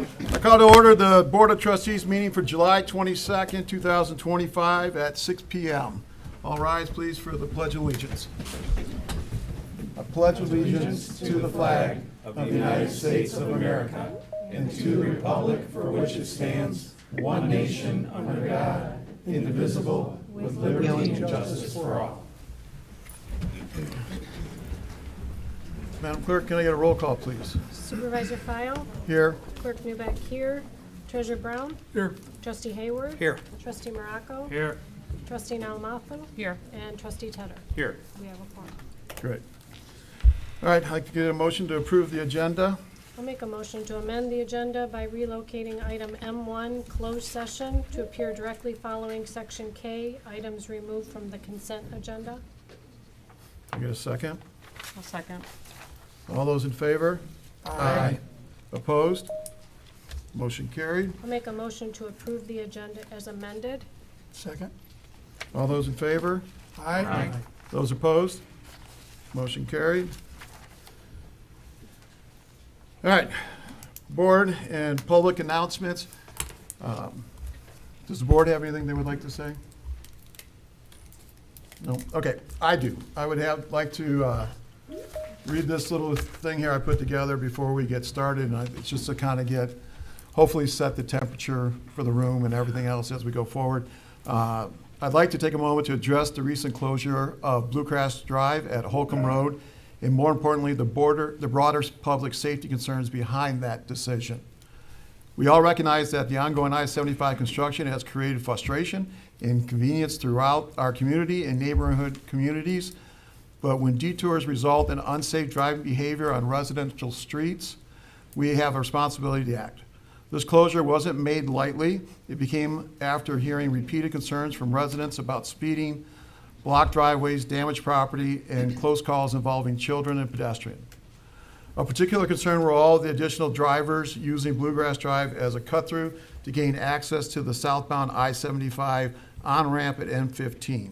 I call to order the Board of Trustees meeting for July 22nd, 2025 at 6 p.m. All rise, please, for the Pledge of Allegiance. I pledge allegiance to the flag of the United States of America and to the republic for which it stands, one nation under God, indivisible, with liberty and justice for all. Madam Clerk, can I get a roll call, please? Supervisor File, Here. Clerk Newbeck here, Treasurer Brown, Here. Trustee Hayward, Here. Trustee Morocco, Here. Trustee Nalmathu, Here. and Trustee Tedder. Here. We have a quorum. Great. All right, I'd like to get a motion to approve the agenda. I'll make a motion to amend the agenda by relocating item M1, closed session, to appear directly following section K, items removed from the consent agenda. Can I get a second? I'll second. All those in favor? Aye. Opposed? Motion carried. I'll make a motion to approve the agenda as amended. Second. All those in favor? Aye. Those opposed? Motion carried. All right, board and public announcements. Does the board have anything they would like to say? No? Okay, I do. I would like to read this little thing here I put together before we get started. And it's just to kind of hopefully set the temperature for the room and everything else as we go forward. I'd like to take a moment to address the recent closure of Bluegrass Drive at Holcomb Road, and more importantly, the broader public safety concerns behind that decision. We all recognize that the ongoing I-75 construction has created frustration and inconvenience throughout our community and neighborhood communities. But when detours result in unsafe driving behavior on residential streets, we have a responsibility to act. This closure wasn't made lightly. It became after hearing repeated concerns from residents about speeding, blocked driveways, damaged property, and close calls involving children and pedestrians. A particular concern were all the additional drivers using Bluegrass Drive as a cut-through to gain access to the southbound I-75 on-ramp at M15.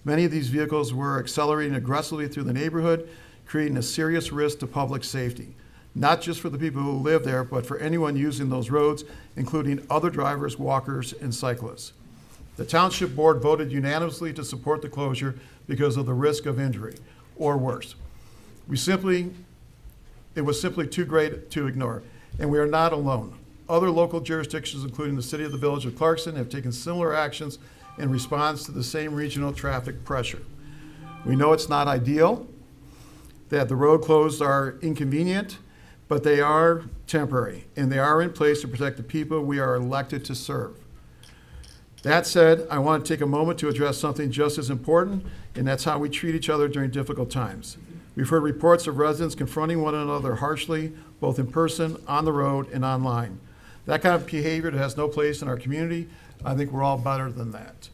Many of these vehicles were accelerating aggressively through the neighborhood, creating a serious risk to public safety, not just for the people who live there, but for anyone using those roads, including other drivers, walkers, and cyclists. The Township Board voted unanimously to support the closure because of the risk of injury, or worse. It was simply too great to ignore, and we are not alone. Other local jurisdictions, including the City of the Village of Clarkson, have taken similar actions in response to the same regional traffic pressure. We know it's not ideal, that the road closed are inconvenient, but they are temporary, and they are in place to protect the people we are elected to serve. That said, I want to take a moment to address something just as important, and that's how we treat each other during difficult times. We've heard reports of residents confronting one another harshly, both in person, on the road, and online. That kind of behavior that has no place in our community. I think we're all better than that.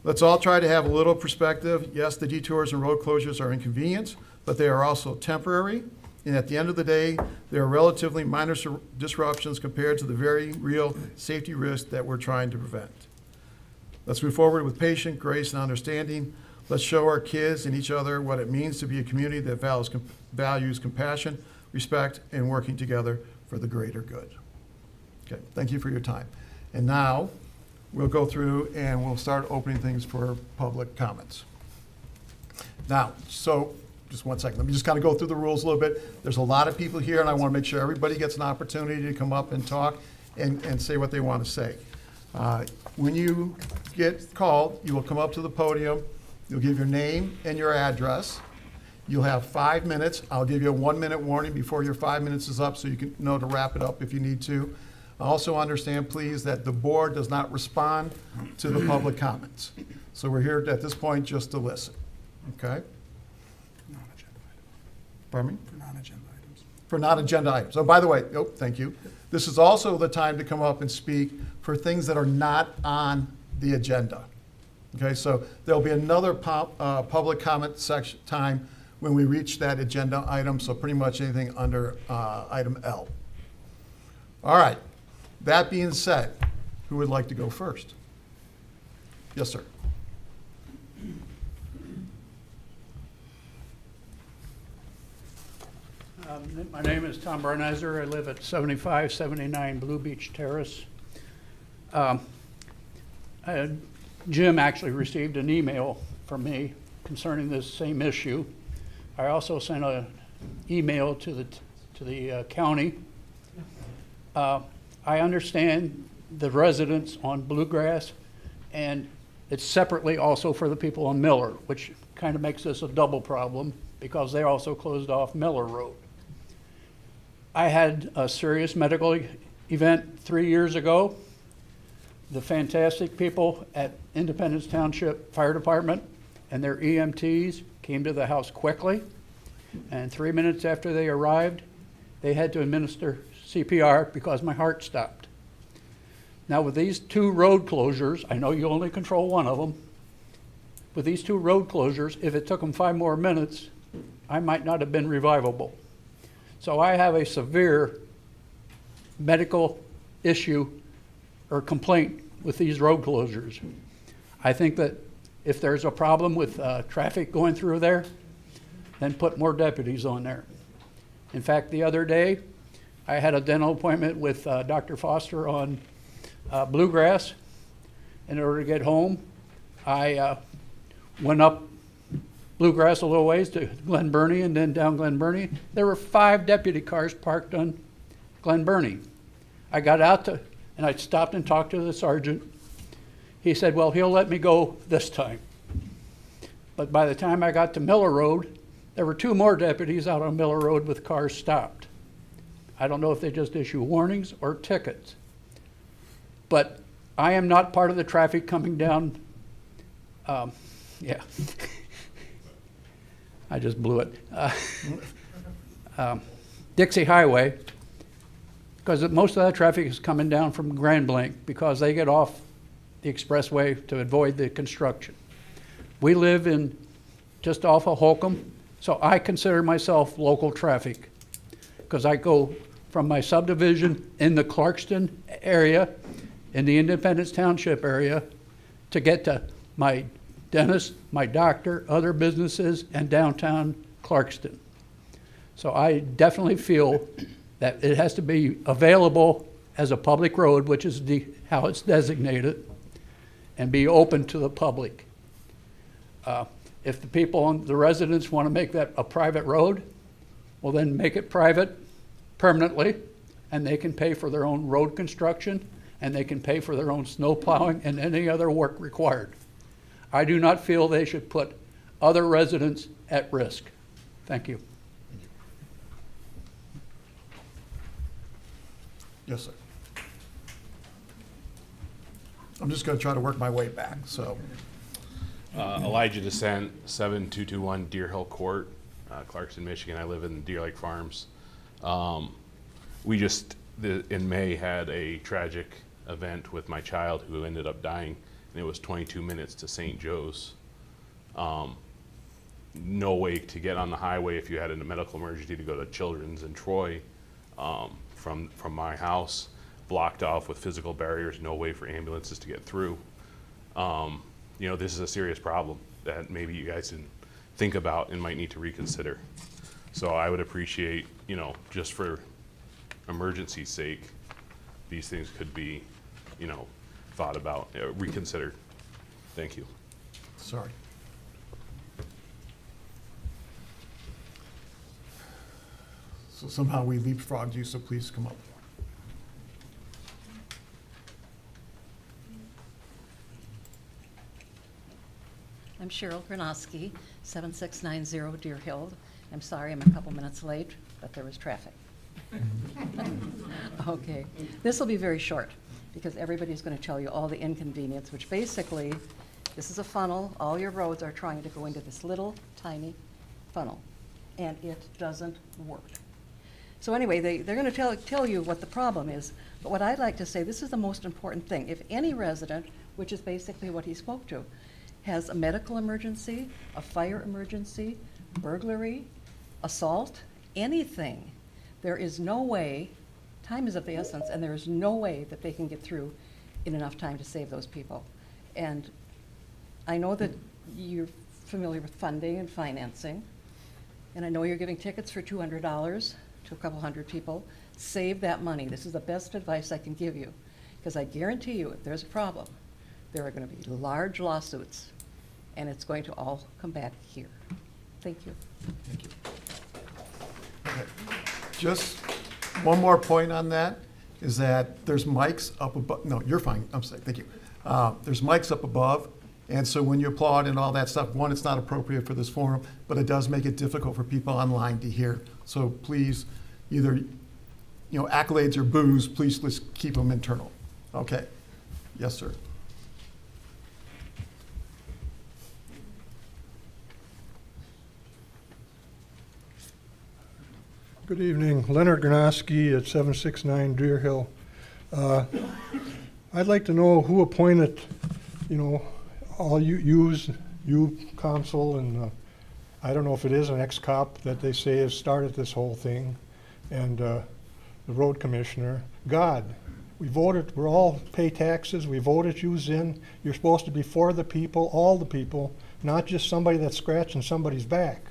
Let's all try to have a little perspective. Yes, the detours and road closures are inconvenience, but they are also temporary. And at the end of the day, they are relatively minor disruptions compared to the very real safety risk that we're trying to prevent. Let's move forward with patience, grace, and understanding. Let's show our kids and each other what it means to be a community that values compassion, respect, and working together for the greater good. Okay, thank you for your time. And now, we'll go through and we'll start opening things for public comments. Now, so just one second. Let me just kind of go through the rules a little bit. There's a lot of people here, and I want to make sure everybody gets an opportunity to come up and talk and say what they want to say. When you get called, you will come up to the podium. You'll give your name and your address. You'll have 5 minutes. I'll give you a 1-minute warning before your 5 minutes is up so you can know to wrap it up if you need to. Also understand, please, that the board does not respond to the public comments. So we're here at this point just to listen, okay? Non-agenda items. Pardon me? For non-agenda items. For non-agenda items. Oh, by the way, thank you. This is also the time to come up and speak for things that are not on the agenda. Okay, so there'll be another public comment section time when we reach that agenda item, so pretty much anything under item L. All right, that being said, who would like to go first? Yes, sir. My name is Tom Brunheiser. I live at 7579 Blue Beach Terrace. Jim actually received an email from me concerning this same issue. I also sent an email to the county. I understand the residents on Bluegrass, and it's separately also for the people on Miller, which kind of makes this a double problem because they also closed off Miller Road. I had a serious medical event 3 years ago. The fantastic people at Independence Township Fire Department and their EMTs came to the house quickly, and 3 minutes after they arrived, they had to administer CPR because my heart stopped. Now with these 2 road closures, I know you only control one of them, with these 2 road closures, if it took them 5 more minutes, I might not have been revivable. So I have a severe medical issue or complaint with these road closures. I think that if there's a problem with traffic going through there, then put more deputies on there. In fact, the other day, I had a dental appointment with Dr. Foster on Bluegrass. In order to get home, I went up Bluegrass a little ways to Glen Burnie and then down Glen Burnie. There were 5 deputy cars parked on Glen Burnie. I got out and I stopped and talked to the sergeant. He said, well, he'll let me go this time. But by the time I got to Miller Road, there were 2 more deputies out on Miller Road with cars stopped. I don't know if they just issue warnings or tickets. But I am not part of the traffic coming down, yeah. I just blew it. Dixie Highway, because most of that traffic is coming down from Grand Blanc because they get off the expressway to avoid the construction. We live in just off of Holcomb, so I consider myself local traffic because I go from my subdivision in the Clarkston area, in the Independence Township area, to get to my dentist, my doctor, other businesses, and downtown Clarkston. So I definitely feel that it has to be available as a public road, which is how it's designated, and be open to the public. If the people, the residents want to make that a private road, well then make it private permanently, and they can pay for their own road construction, and they can pay for their own snow plowing and any other work required. I do not feel they should put other residents at risk. Thank you. Yes, sir. I'm just going to try to work my way back, so. Elijah Descent, 7221 Deer Hill Court, Clarkston, Michigan. I live in Deer Lake Farms. We just, in May, had a tragic event with my child who ended up dying, and it was 22 minutes to St. Joe's. No way to get on the highway if you had a medical emergency to go to Children's in Troy from my house, blocked off with physical barriers, no way for ambulances to get through. You know, this is a serious problem that maybe you guys didn't think about and might need to reconsider. So I would appreciate, you know, just for emergency's sake, these things could be, you know, thought about, reconsidered. Thank you. Sorry. So somehow we leapfrogged you, so please come up. I'm Cheryl Gronowski, 7690 Deer Hill. I'm sorry I'm a couple minutes late, but there was traffic. Okay, this will be very short because everybody's going to tell you all the inconvenience, which basically, this is a funnel. All your roads are trying to go into this little tiny funnel, and it doesn't work. So anyway, they're going to tell you what the problem is, but what I'd like to say, this is the most important thing. If any resident, which is basically what he spoke to, has a medical emergency, a fire emergency, burglary, assault, anything, there is no way, time is of the essence, and there is no way that they can get through in enough time to save those people. And I know that you're familiar with funding and financing. And I know you're giving tickets for $200 to a couple hundred people. Save that money. This is the best advice I can give you. Because I guarantee you, if there's a problem, there are going to be large lawsuits, and it's going to all come back here. Thank you. Thank you. Okay. Just one more point on that, is that there's mics up above, no, you're fine, I'm sorry, thank you. There's mics up above, and so when you applaud and all that stuff, one, it's not appropriate for this forum, but it does make it difficult for people online to hear. So please, either, accolades or boos, please let's keep them internal. Okay. Yes, sir. Good evening, Leonard Gronowski at 769 Deer Hill. I'd like to know who appointed, all you council, and I don't know if it is an ex-cop that they say has started this whole thing, and the road commissioner. God, we voted, we're all pay taxes, we voted yous in. You're supposed to be for the people, all the people, not just somebody that's scratching somebody's back.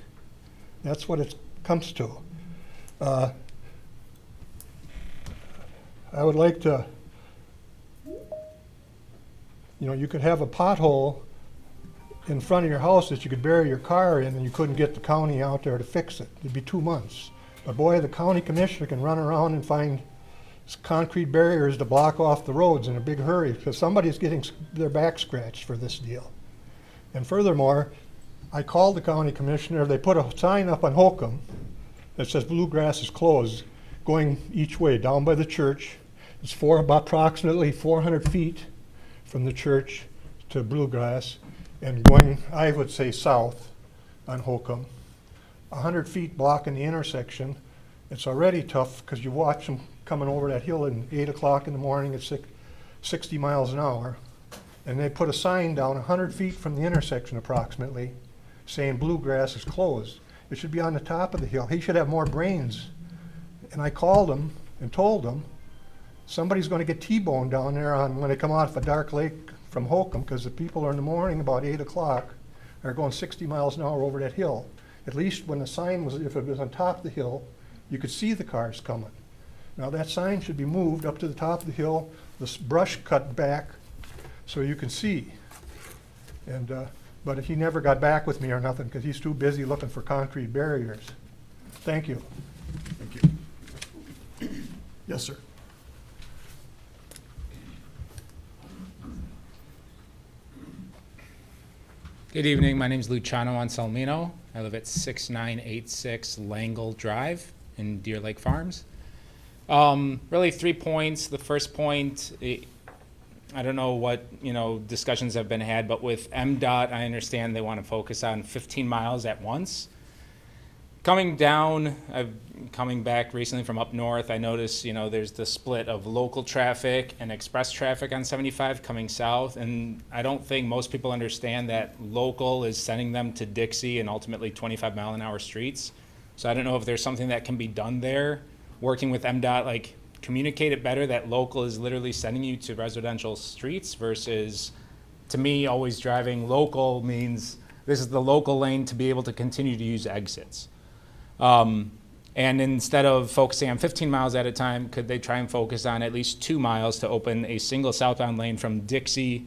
That's what it comes to. I would like to, you could have a pothole in front of your house that you could bury your car in, and you couldn't get the county out there to fix it. It'd be 2 months. But boy, the county commissioner can run around and find concrete barriers to block off the roads in a big hurry, because somebody's getting their back scratched for this deal. And furthermore, I called the county commissioner. They put a sign up on Holcomb that says Bluegrass is closed, going each way down by the church. It's about approximately 400 feet from the church to Bluegrass, and going, I would say, south on Holcomb. 100 feet blocking the intersection. It's already tough because you watch them coming over that hill at 8 o'clock in the morning at 60 miles an hour. And they put a sign down 100 feet from the intersection approximately saying Bluegrass is closed. It should be on the top of the hill. He should have more brains. And I called him and told him somebody's going to get T-boned down there when they come off a dark lake from Holcomb, because the people are in the morning about 8 o'clock are going 60 miles an hour over that hill. At least when the sign was, if it was on top of the hill, you could see the cars coming. Now that sign should be moved up to the top of the hill, this brush cut back so you can see. And but he never got back with me or nothing because he's too busy looking for concrete barriers. Thank you. Thank you. Yes, sir. Good evening. My name is Luciano Anselmino. I live at 6986 Langle Drive in Deer Lake Farms. Really 3 points. The first point, I don't know what discussions have been had, but with MDOT, I understand they want to focus on 15 miles at once. Coming back recently from up north, I noticed, there's the split of local traffic and express traffic on 75 coming south, and I don't think most people understand that local is sending them to Dixie and ultimately 25-mile-an-hour streets. So I don't know if there's something that can be done there, working with MDOT, like communicate it better that local is literally sending you to residential streets versus, to me, always driving local means this is the local lane to be able to continue to use exits. And instead of focusing on 15 miles at a time, could they try and focus on at least 2 miles to open a single southbound lane from Dixie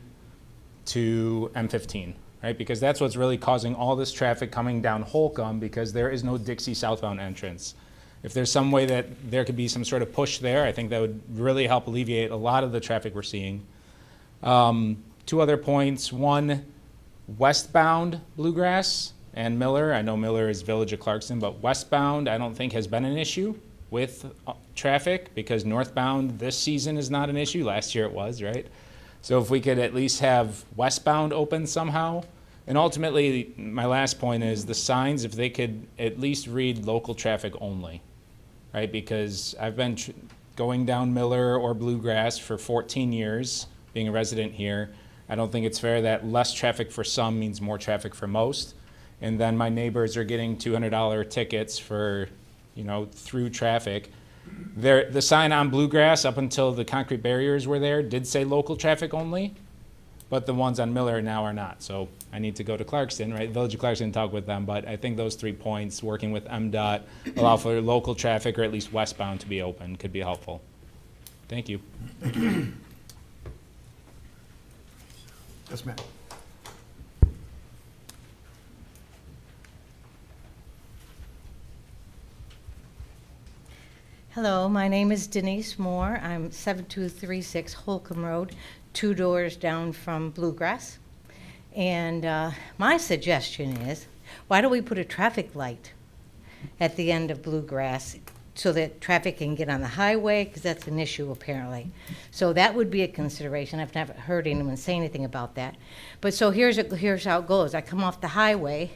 to M15, right? Because that's what's really causing all this traffic coming down Holcomb, because there is no Dixie southbound entrance. If there's some way that there could be some sort of push there, I think that would really help alleviate a lot of the traffic we're seeing. 2 other points. One, westbound Bluegrass and Miller. I know Miller is Village of Clarkson, but westbound I don't think has been an issue with traffic, because northbound this season is not an issue. Last year it was, right? So if we could at least have westbound open somehow. And ultimately, my last point is the signs, if they could at least read local traffic only, right? Because I've been going down Miller or Bluegrass for 14 years, being a resident here. I don't think it's fair that less traffic for some means more traffic for most. And then my neighbors are getting $200 tickets for, through traffic. The sign on Bluegrass, up until the concrete barriers were there, did say local traffic only. but the ones on Miller now are not. So I need to go to Clarkston, right, Village of Clarkston, and talk with them, but I think those 3 points, working with MDOT, allow for local traffic, or at least westbound, to be open, could be helpful. Thank you. Yes, ma'am. Hello, my name is Denise Moore. I'm 7236 Holcomb Road, 2 doors down from Bluegrass. And my suggestion is, why don't we put a traffic light at the end of Bluegrass so that traffic can get on the highway, because that's an issue apparently. So that would be a consideration. I've never heard anyone say anything about that. But so here's how it goes. I come off the highway,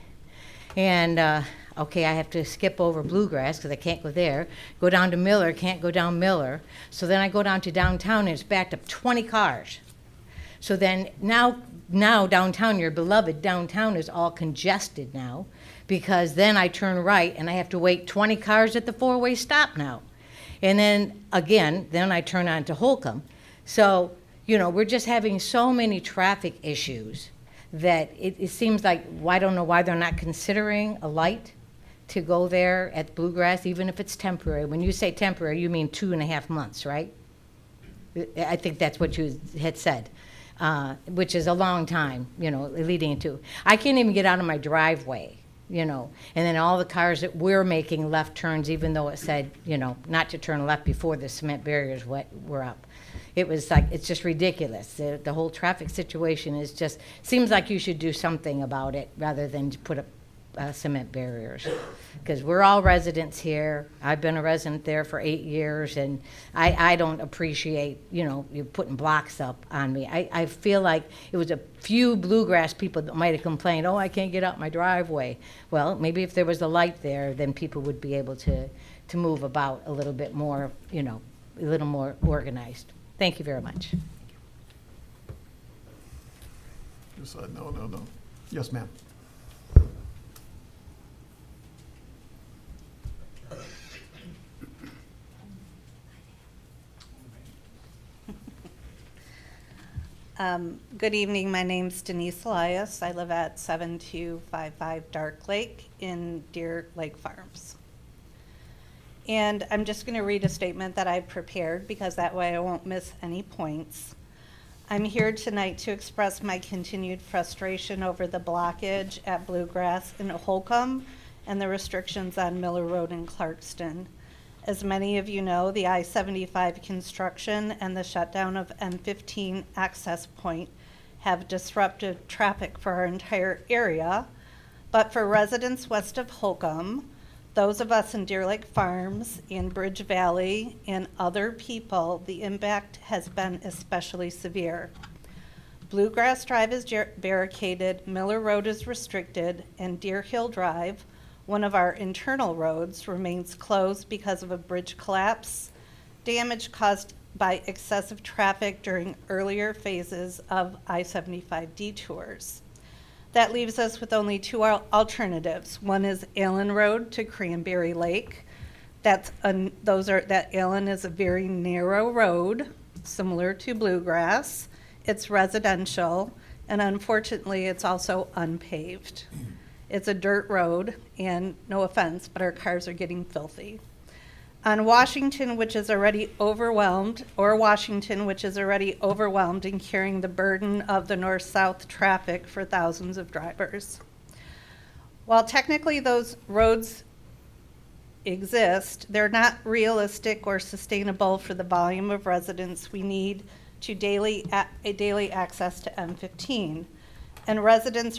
and okay, I have to skip over Bluegrass because I can't go there. Go down to Miller, can't go down Miller. So then I go down to downtown, and it's backed up 20 cars. So then now downtown, your beloved downtown, is all congested now, because then I turn right and I have to wait 20 cars at the 4-way stop now. And then again, then I turn on to Holcomb. So, you know, we're just having so many traffic issues that it seems like, well, I don't know why they're not considering a light to go there at Bluegrass, even if it's temporary. When you say temporary, you mean 2.5 months, right? I think that's what you had said, which is a long time, you know, leading into. I can't even get out of my driveway, you know, and then all the cars that we're making left turns, even though it said, you know, not to turn left before the cement barriers were up. It was like, it's just ridiculous. The whole traffic situation is just, seems like you should do something about it rather than put up cement barriers, because we're all residents here. I've been a resident there for 8 years, and I don't appreciate, you know, you putting blocks up on me. I feel like it was a few Bluegrass people that might have complained, oh, I can't get out my driveway. Well, maybe if there was a light there, then people would be able to move about a little bit more, you know, a little more organized. Thank you very much. You said no. Yes, ma'am. Good evening, my name's Denise Elias. I live at 7255 Dark Lake in Deer Lake Farms. And I'm just going to read a statement that I prepared, because that way I won't miss any points. I'm here tonight to express my continued frustration over the blockage at Bluegrass in Holcomb and the restrictions on Miller Road in Clarkston. As many of you know, the I-75 construction and the shutdown of M15 access point have disrupted traffic for our entire area. But for residents west of Holcomb, those of us in Deer Lake Farms, in Bridge Valley, and other people, the impact has been especially severe. Bluegrass Drive is barricaded, Miller Road is restricted, and Deer Hill Drive, one of our internal roads, remains closed because of a bridge collapse, damage caused by excessive traffic during earlier phases of I-75 detours. That leaves us with only 2 alternatives. One is Allen Road to Cranberry Lake. That Allen is a very narrow road, similar to Bluegrass. It's residential, and unfortunately, it's also unpaved. It's a dirt road, and no offense, but our cars are getting filthy. On Washington, which is already overwhelmed, in carrying the burden of the north-south traffic for thousands of drivers. While technically those roads exist, they're not realistic or sustainable for the volume of residents we need to daily access to M15. And residents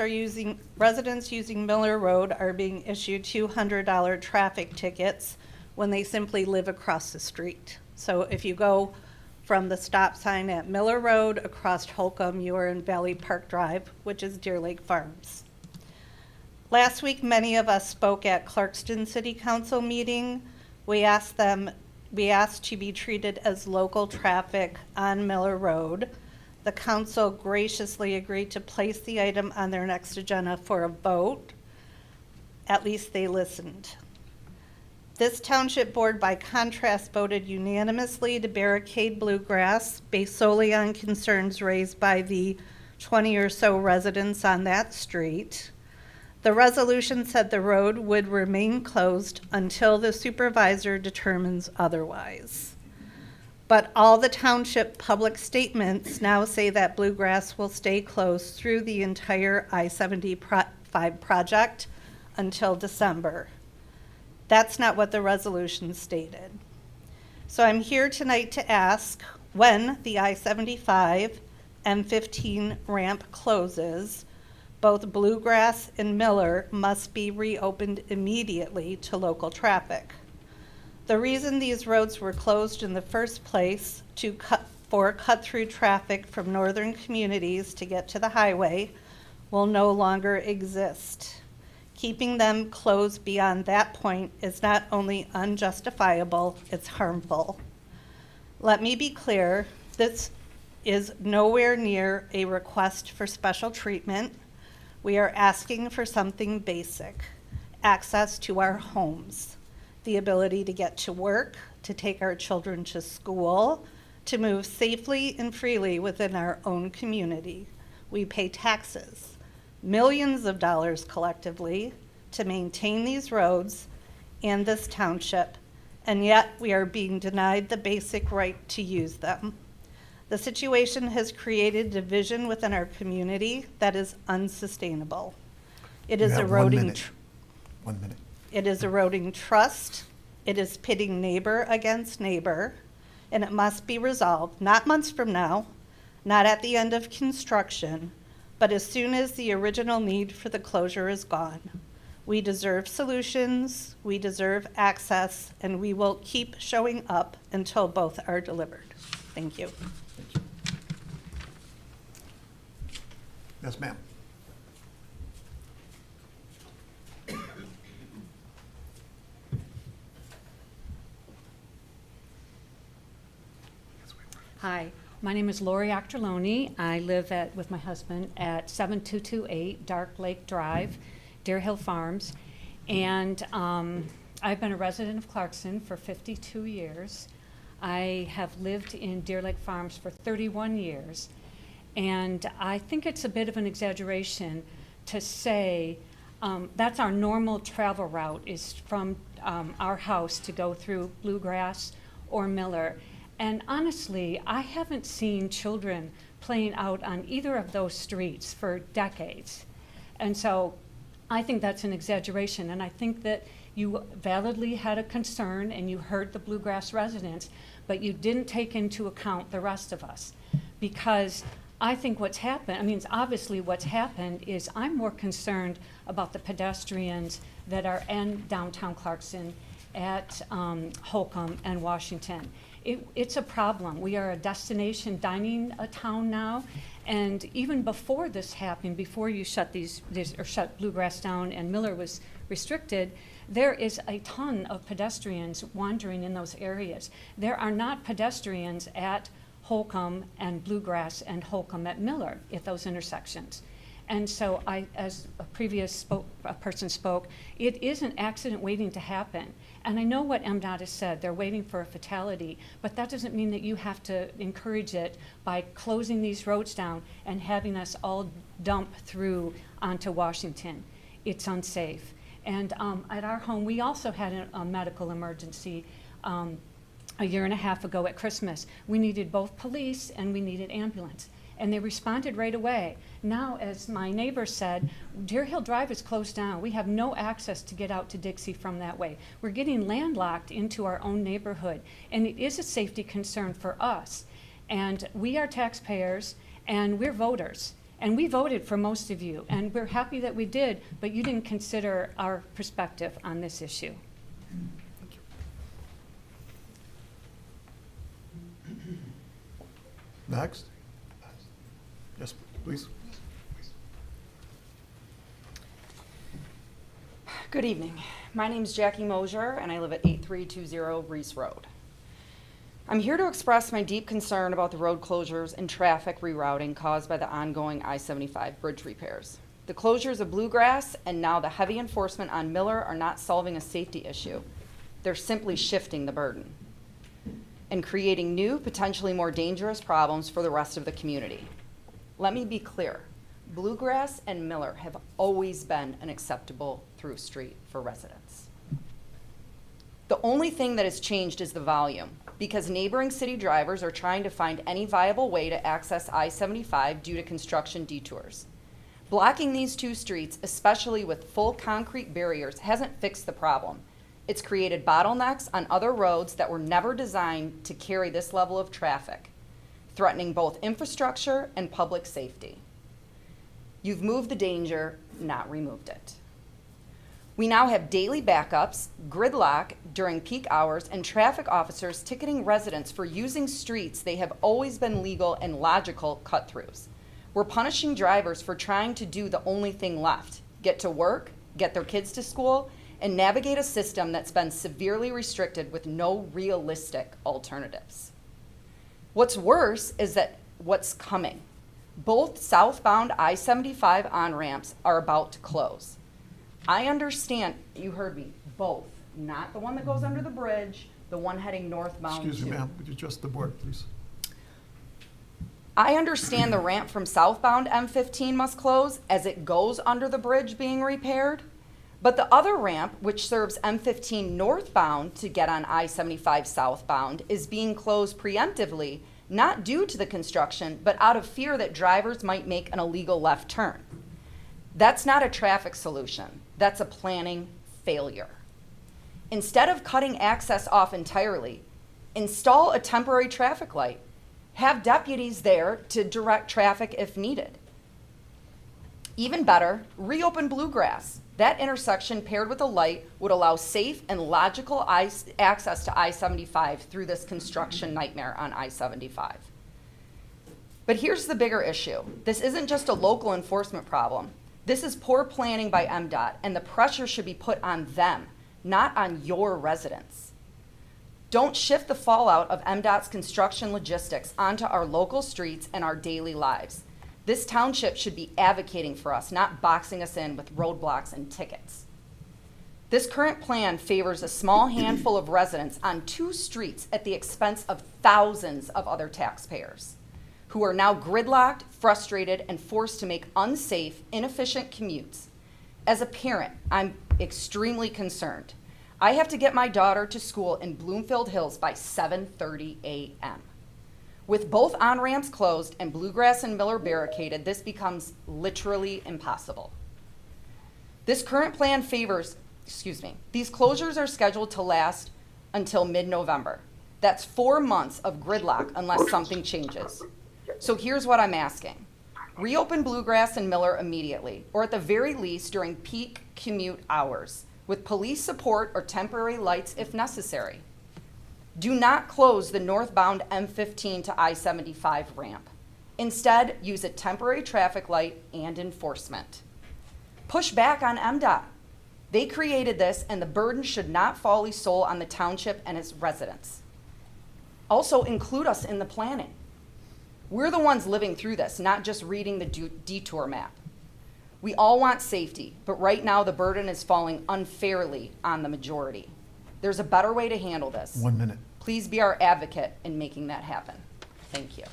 using Miller Road are being issued $200 traffic tickets when they simply live across the street. So if you go from the stop sign at Miller Road across Holcomb, you are in Valley Park Drive, which is Deer Lake Farms. Last week, many of us spoke at Clarkston City Council meeting. We asked to be treated as local traffic on Miller Road. The council graciously agreed to place the item on their next agenda for a vote. At least they listened. This township board, by contrast, voted unanimously to barricade Bluegrass based solely on concerns raised by the 20 or so residents on that street. The resolution said the road would remain closed until the supervisor determines otherwise. But all the township public statements now say that Bluegrass will stay closed through the entire I-75 project until December. That's not what the resolution stated. So I'm here tonight to ask when the I-75 M15 ramp closes, both Bluegrass and Miller must be reopened immediately to local traffic. The reason these roads were closed in the first place for cut-through traffic from northern communities to get to the highway will no longer exist. Keeping them closed beyond that point is not only unjustifiable, it's harmful. Let me be clear, this is nowhere near a request for special treatment. We are asking for something basic: access to our homes, the ability to get to work, to take our children to school, to move safely and freely within our own community. We pay taxes, millions of dollars collectively, to maintain these roads and this township, and yet we are being denied the basic right to use them. The situation has created division within our community that is unsustainable. It is You have 1 eroding. minute. 1 minute. It is eroding trust. It is pitting neighbor against neighbor, and it must be resolved, not months from now, not at the end of construction, but as soon as the original need for the closure is gone. We deserve solutions, we deserve access, and we will keep showing up until both are delivered. Thank you. Yes, ma'am. Hi, my name is Lori Octoloni. I live with my husband at 7228 Dark Lake Drive, Deer Hill Farms. And I've been a resident of Clarkson for 52 years. I have lived in Deer Lake Farms for 31 years. And I think it's a bit of an exaggeration to say that's our normal travel route, is from our house to go through Bluegrass or Miller. And honestly, I haven't seen children playing out on either of those streets for decades. And so I think that's an exaggeration. And I think that you validly had a concern and you heard the Bluegrass residents, but you didn't take into account the rest of us. Because I think what's happened, obviously what's happened is I'm more concerned about the pedestrians that are in downtown Clarkson at Holcomb and Washington. It's a problem. We are a destination dining town now, and even before this happened, before you shut shut Bluegrass down and Miller was restricted, there is a ton of pedestrians wandering in those areas. There are not pedestrians at Holcomb and Bluegrass and Holcomb at Miller at those intersections. And so as a previous person spoke, it is an accident waiting to happen. And I know what MDOT has said, they're waiting for a fatality, but that doesn't mean that you have to encourage it by closing these roads down and having us all dump through onto Washington. It's unsafe. And at our home, we also had a medical emergency a year and a half ago at Christmas. We needed both police and we needed ambulance. And they responded right away. Now, as my neighbor said, Deer Hill Drive is closed down. We have no access to get out to Dixie from that way. We're getting landlocked into our own neighborhood, and it is a safety concern for us. And we are taxpayers, and we're voters. And we voted for most of you, and we're happy that we did, but you didn't consider our perspective on this issue. Next. Yes, please. Good evening. My name is Jackie Mosier, and I live at 8320 Reese Road. I'm here to express my deep concern about the road closures and traffic rerouting caused by the ongoing I-75 bridge repairs. The closures of Bluegrass and now the heavy enforcement on Miller are not solving a safety issue. They're simply shifting the burden and creating new, potentially more dangerous problems for the rest of the community. Let me be clear. Bluegrass and Miller have always been an acceptable through street for residents. The only thing that has changed is the volume, because neighboring city drivers are trying to find any viable way to access I-75 due to construction detours. Blocking these two streets, especially with full concrete barriers, hasn't fixed the problem. It's created bottlenecks on other roads that were never designed to carry this level of traffic, threatening both infrastructure and public safety. You've moved the danger, not removed it. We now have daily backups, gridlock during peak hours, and traffic officers ticketing residents for using streets they have always been legal and logical cut-throughs. We're punishing drivers for trying to do the only thing left: get to work, get their kids to school, and navigate a system that's been severely restricted with no realistic alternatives. What's worse is that what's coming. Both southbound I-75 on-ramps are about to close. I understand, you heard me, both, not the one that goes under the bridge, the one heading northbound Excuse me, too. ma'am, would you adjust the board, please? I understand the ramp from southbound M15 must close as it goes under the bridge being repaired, but the other ramp, which serves M15 northbound to get on I-75 southbound, is being closed preemptively, not due to the construction, but out of fear that drivers might make an illegal left turn. That's not a traffic solution. That's a planning failure. Instead of cutting access off entirely, install a temporary traffic light. Have deputies there to direct traffic if needed. Even better, reopen Bluegrass. That intersection paired with a light would allow safe and logical access to I-75 through this construction nightmare on I-75. But here's the bigger issue. This isn't just a local enforcement problem. This is poor planning by MDOT, and the pressure should be put on them, not on your residents. Don't shift the fallout of MDOT's construction logistics onto our local streets and our daily lives. This township should be advocating for us, not boxing us in with roadblocks and tickets. This current plan favors a small handful of residents on two streets at the expense of thousands of other taxpayers who are now gridlocked, frustrated, and forced to make unsafe, inefficient commutes. As a parent, I'm extremely concerned. I have to get my daughter to school in Bloomfield Hills by 7:30 a.m. With both on-ramps closed and Bluegrass and Miller barricaded, this becomes literally impossible. This current plan favors, these closures are scheduled to last until mid-November. That's 4 months of gridlock unless something changes. So here's what I'm asking. Reopen Bluegrass and Miller immediately, or at the very least during peak commute hours, with police support or temporary lights if necessary. Do not close the northbound M15 to I-75 ramp. Instead, use a temporary traffic light and enforcement. Push back on MDOT. They created this, and the burden should not fall solely on the township and its residents. Also, include us in the planning. We're the ones living through this, not just reading the detour map. We all want safety, but right now the burden is falling unfairly on the majority. There's a better way to handle this. 1 minute. Please be our advocate in making that happen. Thank you.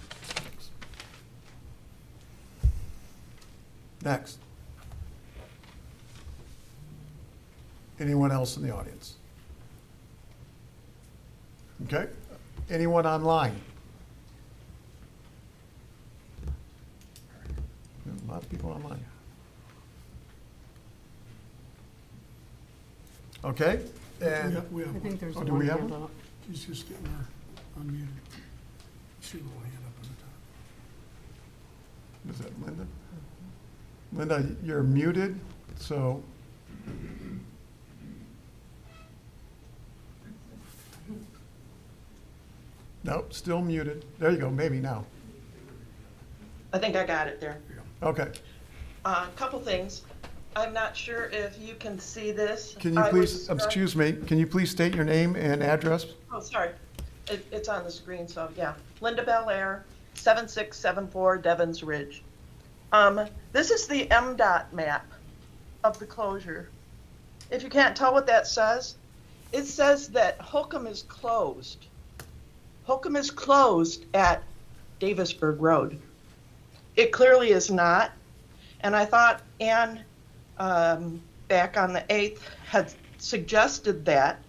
Next. Anyone else in the audience? Okay. Anyone online? A lot of people online. Okay, and, We have I one. think there's Oh, one do we have hand one? up. She's just getting her unmuted. She will hand up on the top. is that Linda? Linda, you're muted, so. Nope, still muted. There you go, maybe now. I think I got it there. Okay. Couple things. I'm not sure if you can see this. Can you I please, was- excuse me, can you please state your name and address? Oh, sorry. It's on the screen, so yeah. Linda Belair, 7674 Devons Ridge. This is the MDOT map of the closure. If you can't tell what that says, it says that Holcomb is closed. Holcomb is closed at Davisburg Road. It clearly is not. And I thought Ann, back on the 8th, had suggested that,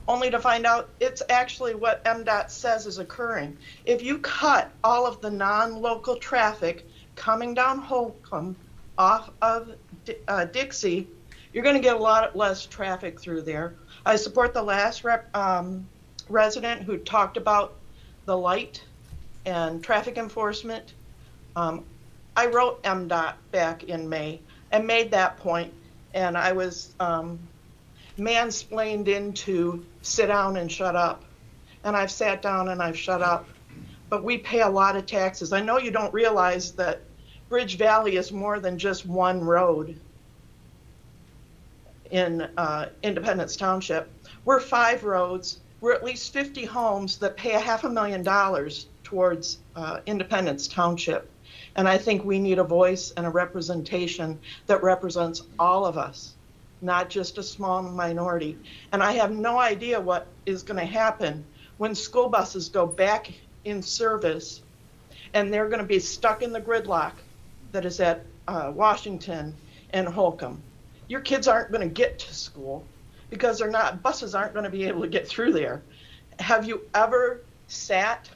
only to find out it's actually what MDOT says is occurring. If you cut all of the non-local traffic coming down Holcomb off of Dixie, you're going to get a lot less traffic through there. I support the last resident who talked about the light and traffic enforcement. I wrote MDOT back in May and made that point, and I was mansplained into sit down and shut up. And I've sat down and I've shut up. But we pay a lot of taxes. I know you don't realize that Bridge Valley is more than just one road in Independence Township. We're 5 roads. We're at least 50 homes that pay $500,000 towards Independence Township. And I think we need a voice and a representation that represents all of us, not just a small minority. And I have no idea what is going to happen when school buses go back in service and they're going to be stuck in the gridlock that is at Washington and Holcomb. Your kids aren't going to get to school because buses aren't going to be able to get through there. Have you ever sat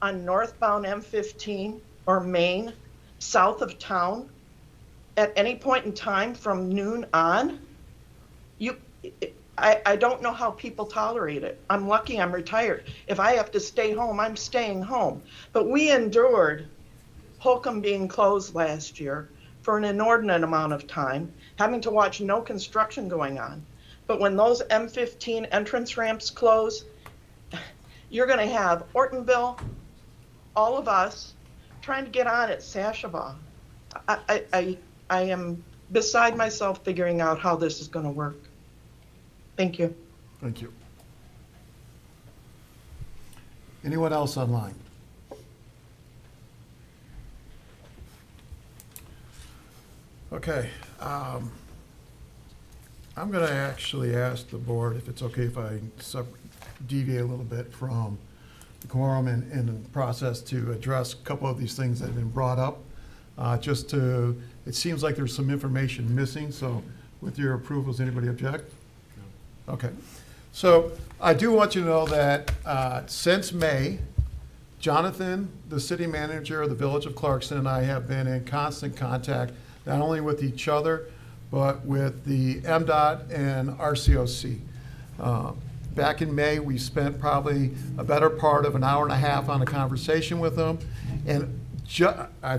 on northbound M15 or Main south of town at any point in time from noon on? I don't know how people tolerate it. I'm lucky I'm retired. If I have to stay home, I'm staying home. But we endured Holcomb being closed last year for an inordinate amount of time, having to watch no construction going on. But when those M15 entrance ramps close, you're going to have Ortonville, all of us, trying to get on at Sashabaw. I am beside myself figuring out how this is going to work. Thank you. Thank you. Anyone else online? Okay. I'm going to actually ask the board if it's okay if I deviate a little bit from the quorum and the process to address a couple of these things that have been brought up. It seems like there's some information missing, so with your approval, does anybody object? No. Okay. So I do want you to know that since May, Jonathan, the city manager of the Village of Clarkson, and I have been in constant contact, not only with each other, but with the MDOT and RCOC. Back in May, we spent probably a better part of an hour and a half on a conversation with them, and I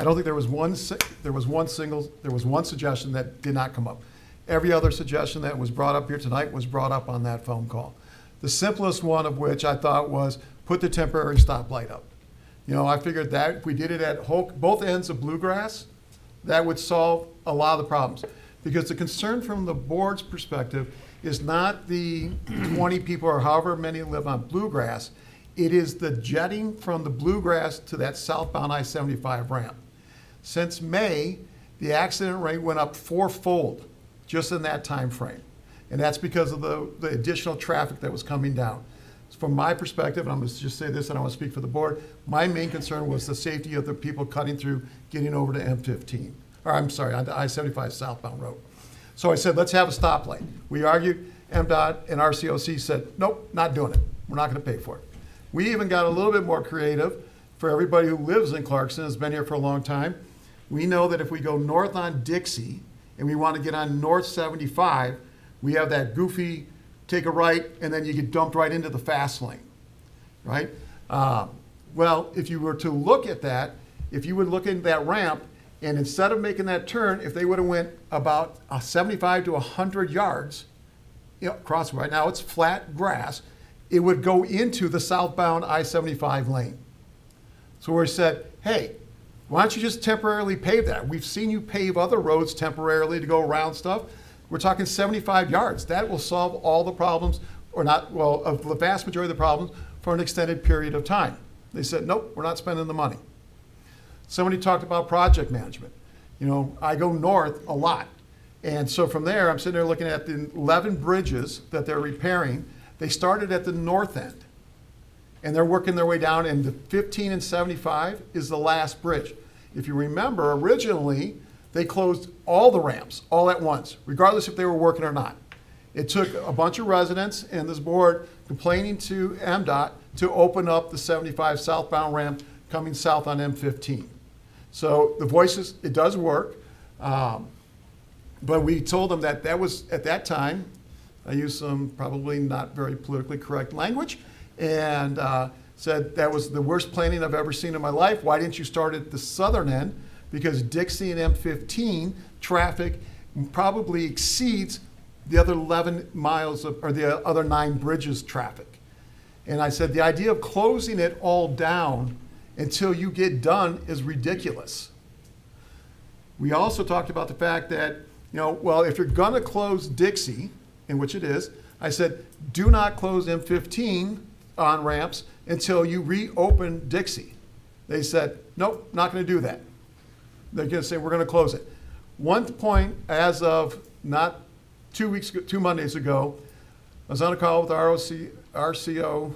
don't think there was one suggestion that did not come up. Every other suggestion that was brought up here tonight was brought up on that phone call. The simplest one of which I thought was put the temporary stoplight up. I figured that if we did it at both ends of Bluegrass, that would solve a lot of the problems. Because the concern from the board's perspective is not the 20 people or however many live on Bluegrass. It is the jetting from the Bluegrass to that southbound I-75 ramp. Since May, the accident rate went up 4-fold just in that time frame. And that's because of the additional traffic that was coming down. From my perspective, and I'm going to just say this, and I want to speak for the board, my main concern was the safety of the people cutting through, getting over to M15, or I'm sorry, on the I-75 southbound road. So I said, let's have a stoplight. We argued, MDOT and RCOC said, nope, not doing it. We're not going to pay for it. We even got a little bit more creative for everybody who lives in Clarkson, has been here for a long time. We know that if we go north on Dixie and we want to get on North 75, we have that goofy take a right and then you get dumped right into the fast lane, right? Well, if you were to look at that, if you would look at that ramp, and instead of making that turn, if they would have went about 75 to 100 yards, across right now it's flat grass, it would go into the southbound I-75 lane. So we said, hey, why don't you just temporarily pave that? We've seen you pave other roads temporarily to go around stuff. We're talking 75 yards. That will solve all the problems, or not, well, of the vast majority of the problems for an extended period of time. They said, nope, we're not spending the money. Somebody talked about project management. I go north a lot. And so from there, I'm sitting there looking at the 11 bridges that they're repairing. They started at the north end. and they're working their way down, and the 15 and 75 is the last bridge. If you remember, originally, they closed all the ramps all at once, regardless if they were working or not. It took a bunch of residents and this board complaining to MDOT to open up the 75 southbound ramp coming south on M15. So the voices, it does work. But we told them that that was, at that time, I used some probably not very politically correct language, and said that was the worst planning I've ever seen in my life. Why didn't you start at the southern end? Because Dixie and M15 traffic probably exceeds the other 11 miles of, or the other 9 bridges traffic. And I said, the idea of closing it all down until you get done is ridiculous. We also talked about the fact that, well, if you're gonna close Dixie, in which it is, I said, do not close M15 on ramps until you reopen Dixie. They said, nope, not gonna do that. They're gonna say, we're gonna close it. One point, as of not 2 Mondays ago, I was on a call with RCO,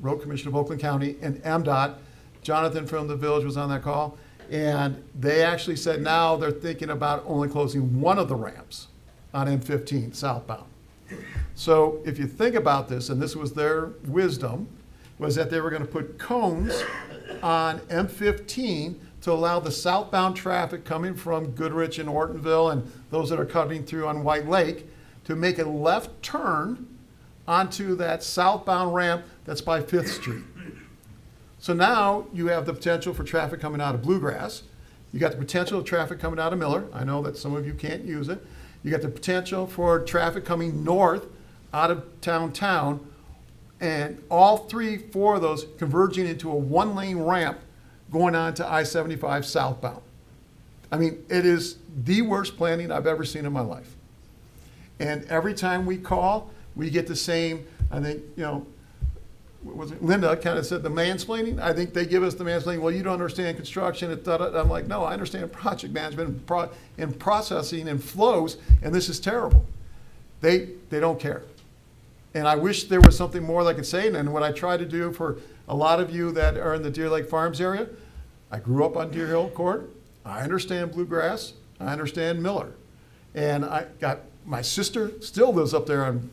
Road Commission of Oakland County, and MDOT. Jonathan from the village was on that call, and they actually said now they're thinking about only closing one of the ramps on M15 southbound. So if you think about this, and this was their wisdom, was that they were gonna put cones on M15 to allow the southbound traffic coming from Goodrich and Ortonville and those that are coming through on White Lake to make a left turn onto that southbound ramp that's by 5th Street. So now you have the potential for traffic coming out of Bluegrass. You got the potential of traffic coming out of Miller. I know that some of you can't use it. You got the potential for traffic coming north out of town, and all 3, 4 of those converging into a 1-lane ramp going on to I-75 southbound. I mean, it is the worst planning I've ever seen in my life. And every time we call, we get the same, I think, was it Linda kind of said the mansplaining? I think they give us the mansplaining, well, you don't understand construction. I'm like, no, I understand project management and processing and flows, and this is terrible. They don't care. And I wish there was something more that I could say. And what I try to do for a lot of you that are in the Deer Lake Farms area, I grew up on Deer Hill Court. I understand Bluegrass. I understand Miller. And I got, my sister still lives up there on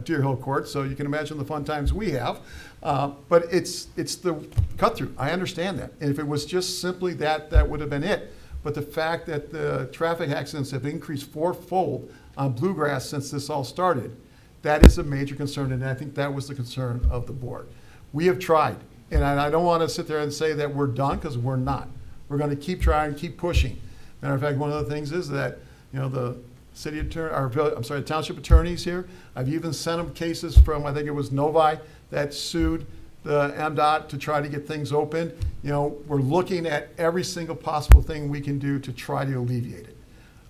Deer Hill Court, so you can imagine the fun times we have. But it's the cut through. I understand that. And if it was just simply that, that would have been it. But the fact that the traffic accidents have increased 4-fold on Bluegrass since this all started, that is a major concern, and I think that was the concern of the board. We have tried, and I don't want to sit there and say that we're done, because we're not. We're going to keep trying, keep pushing. Matter of fact, one of the things is that, the city attorney, township attorneys here, I've even sent them cases from, I think it was Novi, that sued the MDOT to try to get things open. We're looking at every single possible thing we can do to try to alleviate it.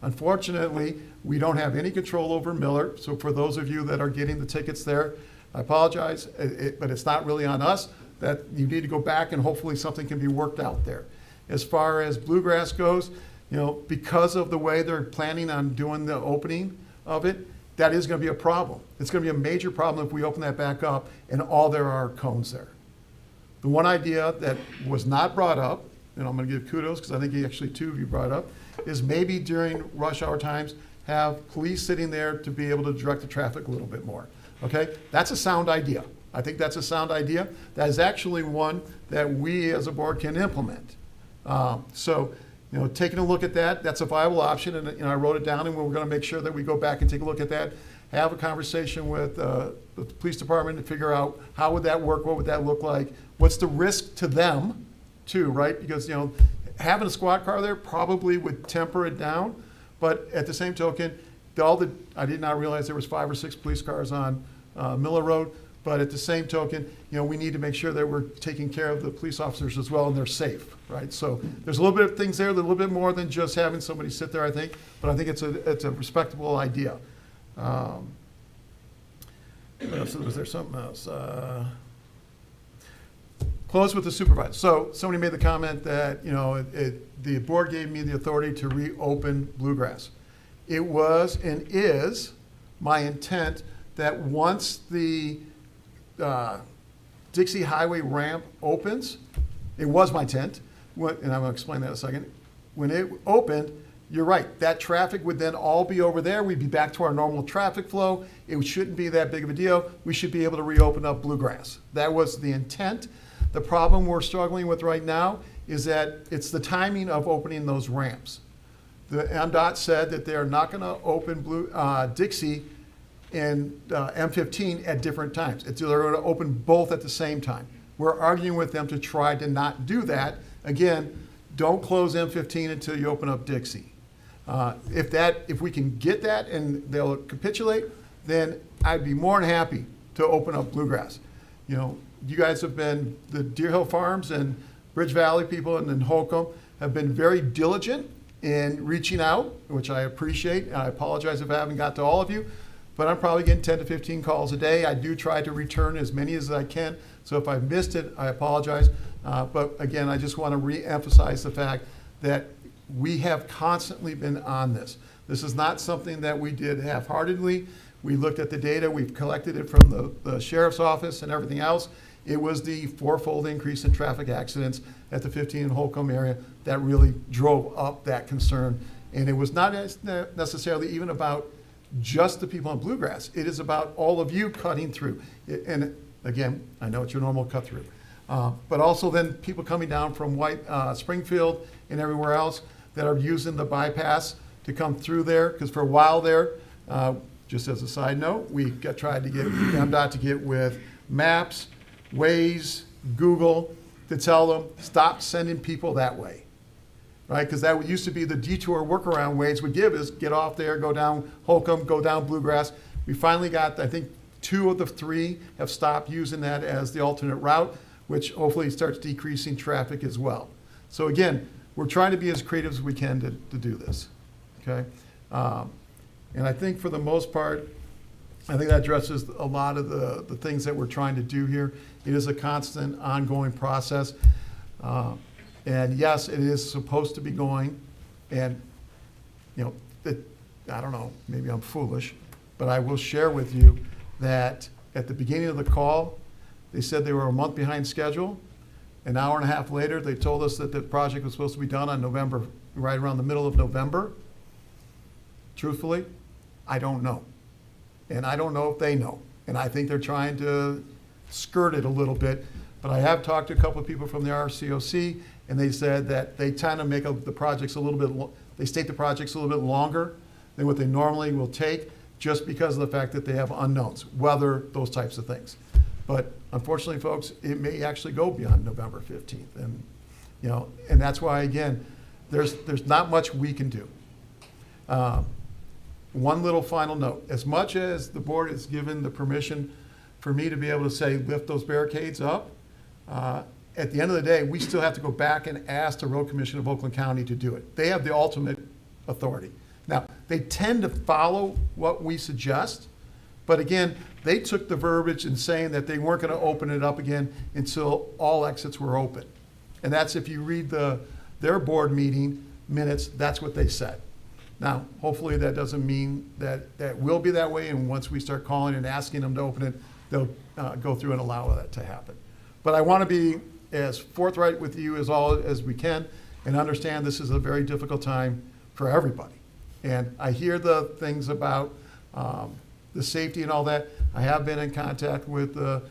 Unfortunately, we don't have any control over Miller, so for those of you that are getting the tickets there, I apologize, but it's not really on us. That you need to go back and hopefully something can be worked out there. As far as Bluegrass goes, because of the way they're planning on doing the opening of it, that is going to be a problem. It's going to be a major problem if we open that back up and all there are cones there. The one idea that was not brought up, and I'm going to give kudos because I think actually 2 of you brought up, is maybe during rush hour times have police sitting there to be able to direct the traffic a little bit more. Okay, that's a sound idea. I think that's a sound idea. That is actually one that we as a board can implement. Taking a look at that, that's a viable option, and I wrote it down, and we're going to make sure that we go back and take a look at that, have a conversation with the police department to figure out how would that work, what would that look like, what's the risk to them too, right? Because having a squad car there probably would temper it down, but at the same token, I did not realize there was 5 or 6 police cars on Miller Road, but at the same token, we need to make sure that we're taking care of the police officers as well and they're safe, right? So there's a little bit of things there, a little bit more than just having somebody sit there, I think, but I think it's a respectable idea. Was there something else? Close with the supervisor. So somebody made the comment that, the board gave me the authority to reopen Bluegrass. It was and is my intent that once the Dixie Highway ramp opens, it was my tent, and I'm gonna explain that in a second. When it opened, you're right, that traffic would then all be over there. We'd be back to our normal traffic flow. It shouldn't be that big of a deal. We should be able to reopen up Bluegrass. That was the intent. The problem we're struggling with right now is that it's the timing of opening those ramps. The MDOT said that they're not gonna open Dixie and M15 at different times. They're gonna open both at the same time. We're arguing with them to try to not do that. Again, don't close M15 until you open up Dixie. If we can get that and they'll capitulate, then I'd be more than happy to open up Bluegrass. You know, you guys have been, the Deer Hill Farms and Bridge Valley people and then Holcomb have been very diligent in reaching out, which I appreciate. And I apologize if I haven't got to all of you, but I'm probably getting 10 to 15 calls a day. I do try to return as many as I can. So if I've missed it, I apologize. But again, I just want to re-emphasize the fact that we have constantly been on this. This is not something that we did half-heartedly. We looked at the data, we've collected it from the sheriff's office and everything else. It was the fourfold increase in traffic accidents at the 15 and Holcomb area that really drove up that concern. And it was not necessarily even about just the people on Bluegrass. It is about all of you cutting through. And again, I know it's your normal cut through. But also then people coming down from Springfield and everywhere else that are using the bypass to come through there. Because for a while there, just as a side note, we tried to get MDOT to get with Maps, Waze, Google, to tell them, stop sending people that way. Right? Because that used to be the detour workaround Waze would give is get off there, go down Holcomb, go down Bluegrass. We finally got, I think, 2 of the 3 have stopped using that as the alternate route, which hopefully starts decreasing traffic as well. So again, we're trying to be as creative as we can to do this, okay? And I think for the most part, I think that addresses a lot of the things that we're trying to do here. It is a constant, ongoing process. And yes, it is supposed to be going, and you know, I don't know, maybe I'm foolish, but I will share with you that at the beginning of the call, they said they were a month behind schedule. An hour and a half later, they told us that the project was supposed to be done on November, right around the middle of November. Truthfully, I don't know. And I don't know if they know. And I think they're trying to skirt it a little bit. But I have talked to a couple of people from the RCOC, and they said that they tend to make the projects a little bit, they state the projects a little bit longer than what they normally will take, just because of the fact that they have unknowns, weather, those types of things. But unfortunately, folks, it may actually go beyond November 15th. And, you know, and that's why, again, there's not much we can do. One little final note, as much as the board has given the permission for me to be able to say, lift those barricades up, at the end of the day, we still have to go back and ask the Road Commission of Oakland County to do it. They have the ultimate authority. Now, they tend to follow what we suggest, but again, they took the verbiage in saying that they weren't going to open it up again until all exits were open. And that's, if you read their board meeting minutes, that's what they said. Now, hopefully that doesn't mean that that will be that way, and once we start calling and asking them to open it, they'll go through and allow that to happen. But I want to be as forthright with you as we can, and understand this is a very difficult time for everybody. And I hear the things about the safety and all that. I have been in contact with the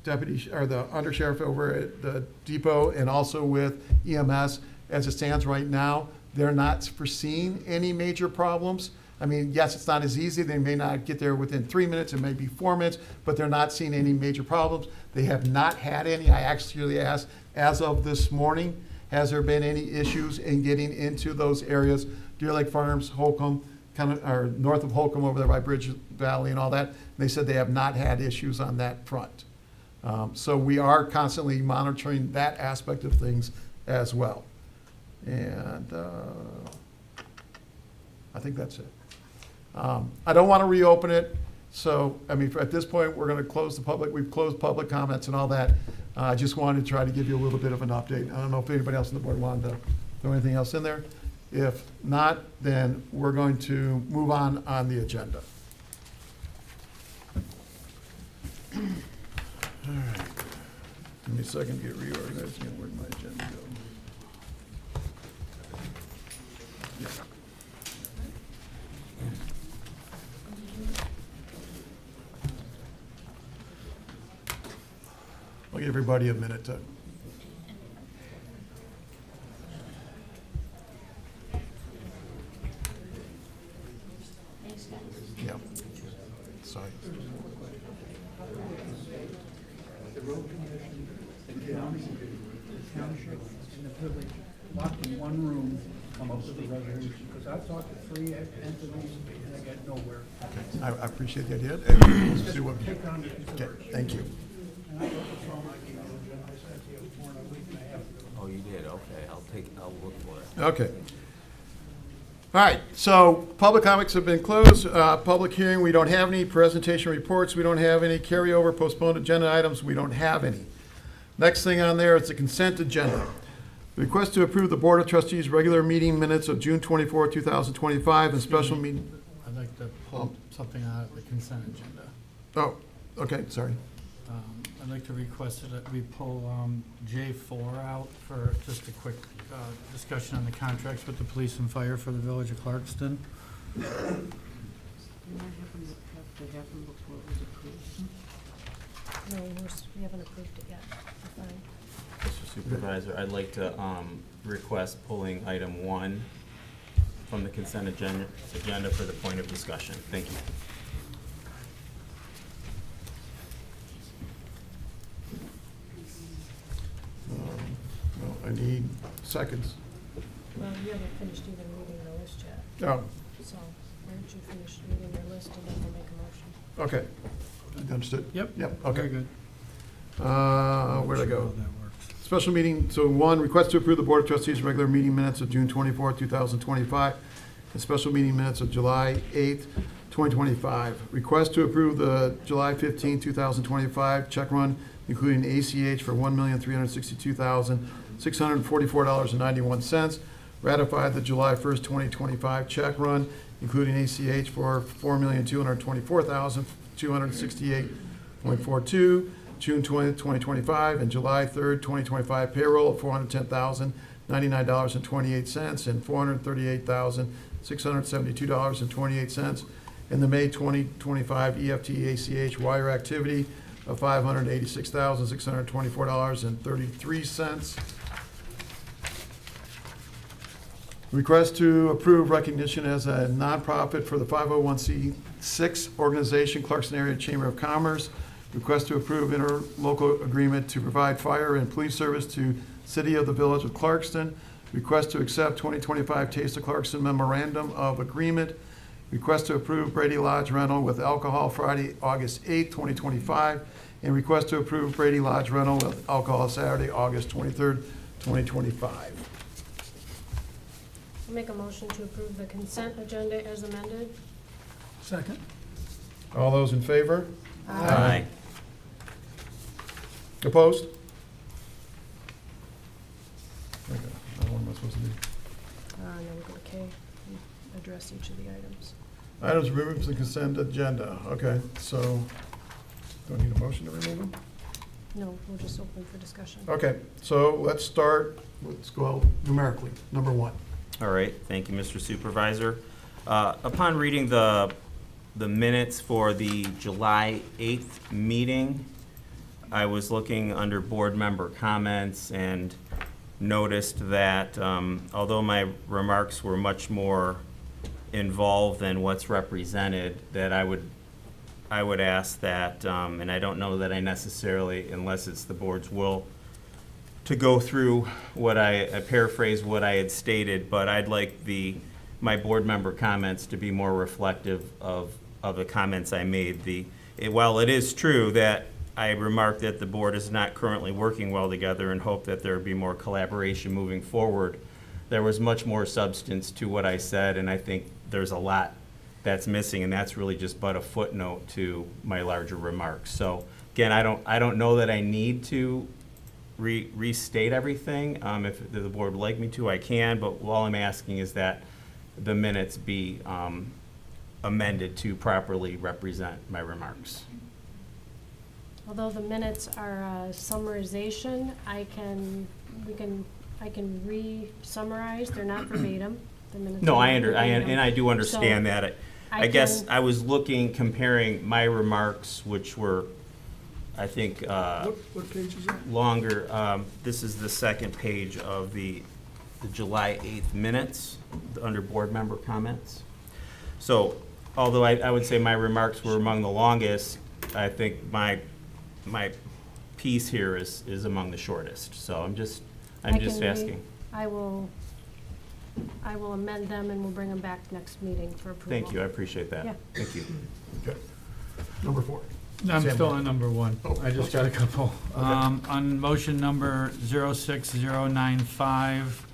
deputy or the undersheriff over at the depot, and also with EMS. As it stands right now, they're not foreseeing any major problems. I mean, yes, it's not as easy. They may not get there within 3 minutes, it may be 4 minutes, but they're not seeing any major problems. They have not had any. I actually asked, as of this morning, has there been any issues in getting into those areas? Deer Lake Farms, Holcomb, kind of, or north of Holcomb over there by Bridge Valley and all that. They said they have not had issues on that front. So we are constantly monitoring that aspect of things as well. And I think that's it. I don't want to reopen it. So, I mean, at this point, we're going to close the public. We've closed public comments and all that. I just wanted to try to give you a little bit of an update. I don't know if anybody else on the board wanted to throw anything else in there. If not, then we're going to move on the agenda. All right. me a second to get reorganized again. Where'd my agenda go? Yeah. I'll give everybody a minute to. Yeah. Sorry. The road commission, the county, the township, and the village locked in one room, come up with a resolution, because I've talked to 3 entities and I get nowhere. I appreciate the idea. And we'll see what we Take on the Okay, consideration. thank you. And I also saw my email, and I sent you more than a week and a half ago. Oh, you did, okay, I'll look for it. Okay. All right, so public comments have been closed. Public hearing, we don't have any. Presentation reports, we don't have any. Carryover postponed agenda items, we don't have any. Next thing on there is the consent agenda. Request to approve the Board of Trustees' regular meeting minutes of June 24, 2025, and special meeting. I'd like to pull something out of the consent agenda. Oh, okay, sorry. I'd like to request that we pull J4 out for just a quick discussion on the contracts with the police and fire for the village of Clarkston. No, we haven't approved it yet. We're fine. Mr. Supervisor, I'd like to request pulling item 1 from the consent agenda for the point of discussion. Thank you. Well, I need seconds. Well, you haven't finished even reading the list yet, Oh, so why don't you finish reading your list and then we'll make a motion. okay. Understood? Yep. Yep, okay. Very good. Where'd I Sure go? how that works. Special meeting, so 1, request to approve the Board of Trustees' regular meeting minutes of June 24, 2025, and special meeting minutes of July 8, 2025. Request to approve the July 15, 2025 check run, including ACH for $1,362,644.91. Ratify the July 1st, 2025 check run, including ACH for $4,224,268.42. June 20th, 2025, and July 3rd, 2025 payroll of $410,099.28 and $438,672.28, and the May 2025 EFT ACH wire activity of $586,624.33. Request to approve recognition as a nonprofit for the 501c6 organization, Clarkson Area Chamber of Commerce. Request to approve interlocal agreement to provide fire and police service to City of the Village of Clarkston. Request to accept 2025 Taste of Clarkston Memorandum of Agreement. Request to approve Brady Lodge rental with alcohol Friday, August 8th, 2025. And request to approve Brady Lodge rental with alcohol Saturday, August 23rd, 2025. I'll make a motion to approve the consent agenda as amended. Second. All those in favor? Aye. Opposed? Okay, now what am I supposed to do? And then we go to K, and address each of the items. Items removed from the consent agenda. Okay, so do I need a motion to remove them? No, we'll just open for discussion. Okay, so let's go numerically. Number 1. All right, thank you, Mr. Supervisor. Upon reading the minutes for the July 8th meeting, I was looking under board member comments and noticed that although my remarks were much more involved than what's represented, that I would ask that, and I don't know that I necessarily, unless it's the board's will, to go through what I paraphrase what I had stated, but I'd like my board member comments to be more reflective of the comments I made. While it is true that I remarked that the board is not currently working well together and hope that there would be more collaboration moving forward, there was much more substance to what I said, and I think there's a lot that's missing, and that's really just but a footnote to my larger remarks. So again, I don't know that I need to restate everything. If the board would like me to, I can, but all I'm asking is that the minutes be amended to properly represent my remarks. although the minutes are summarization, I can re-summarize, they're not verbatim, the minutes. No, are I not under, I, verbatim. and I do understand So that. I I guess can- I was comparing my remarks, which were, I think, What page is that? longer. This is the second page of the July 8th minutes, under board member comments. So, although I would say my remarks were among the longest, I think my piece here is among the shortest. So I'm just I just can re- asking. I will amend them and we'll bring them back next meeting for approval. Thank you, I appreciate that. Yeah. Thank you. Okay. Number 4. I'm Sam. still on number 1. Oh, I just got a couple. On motion number 06095,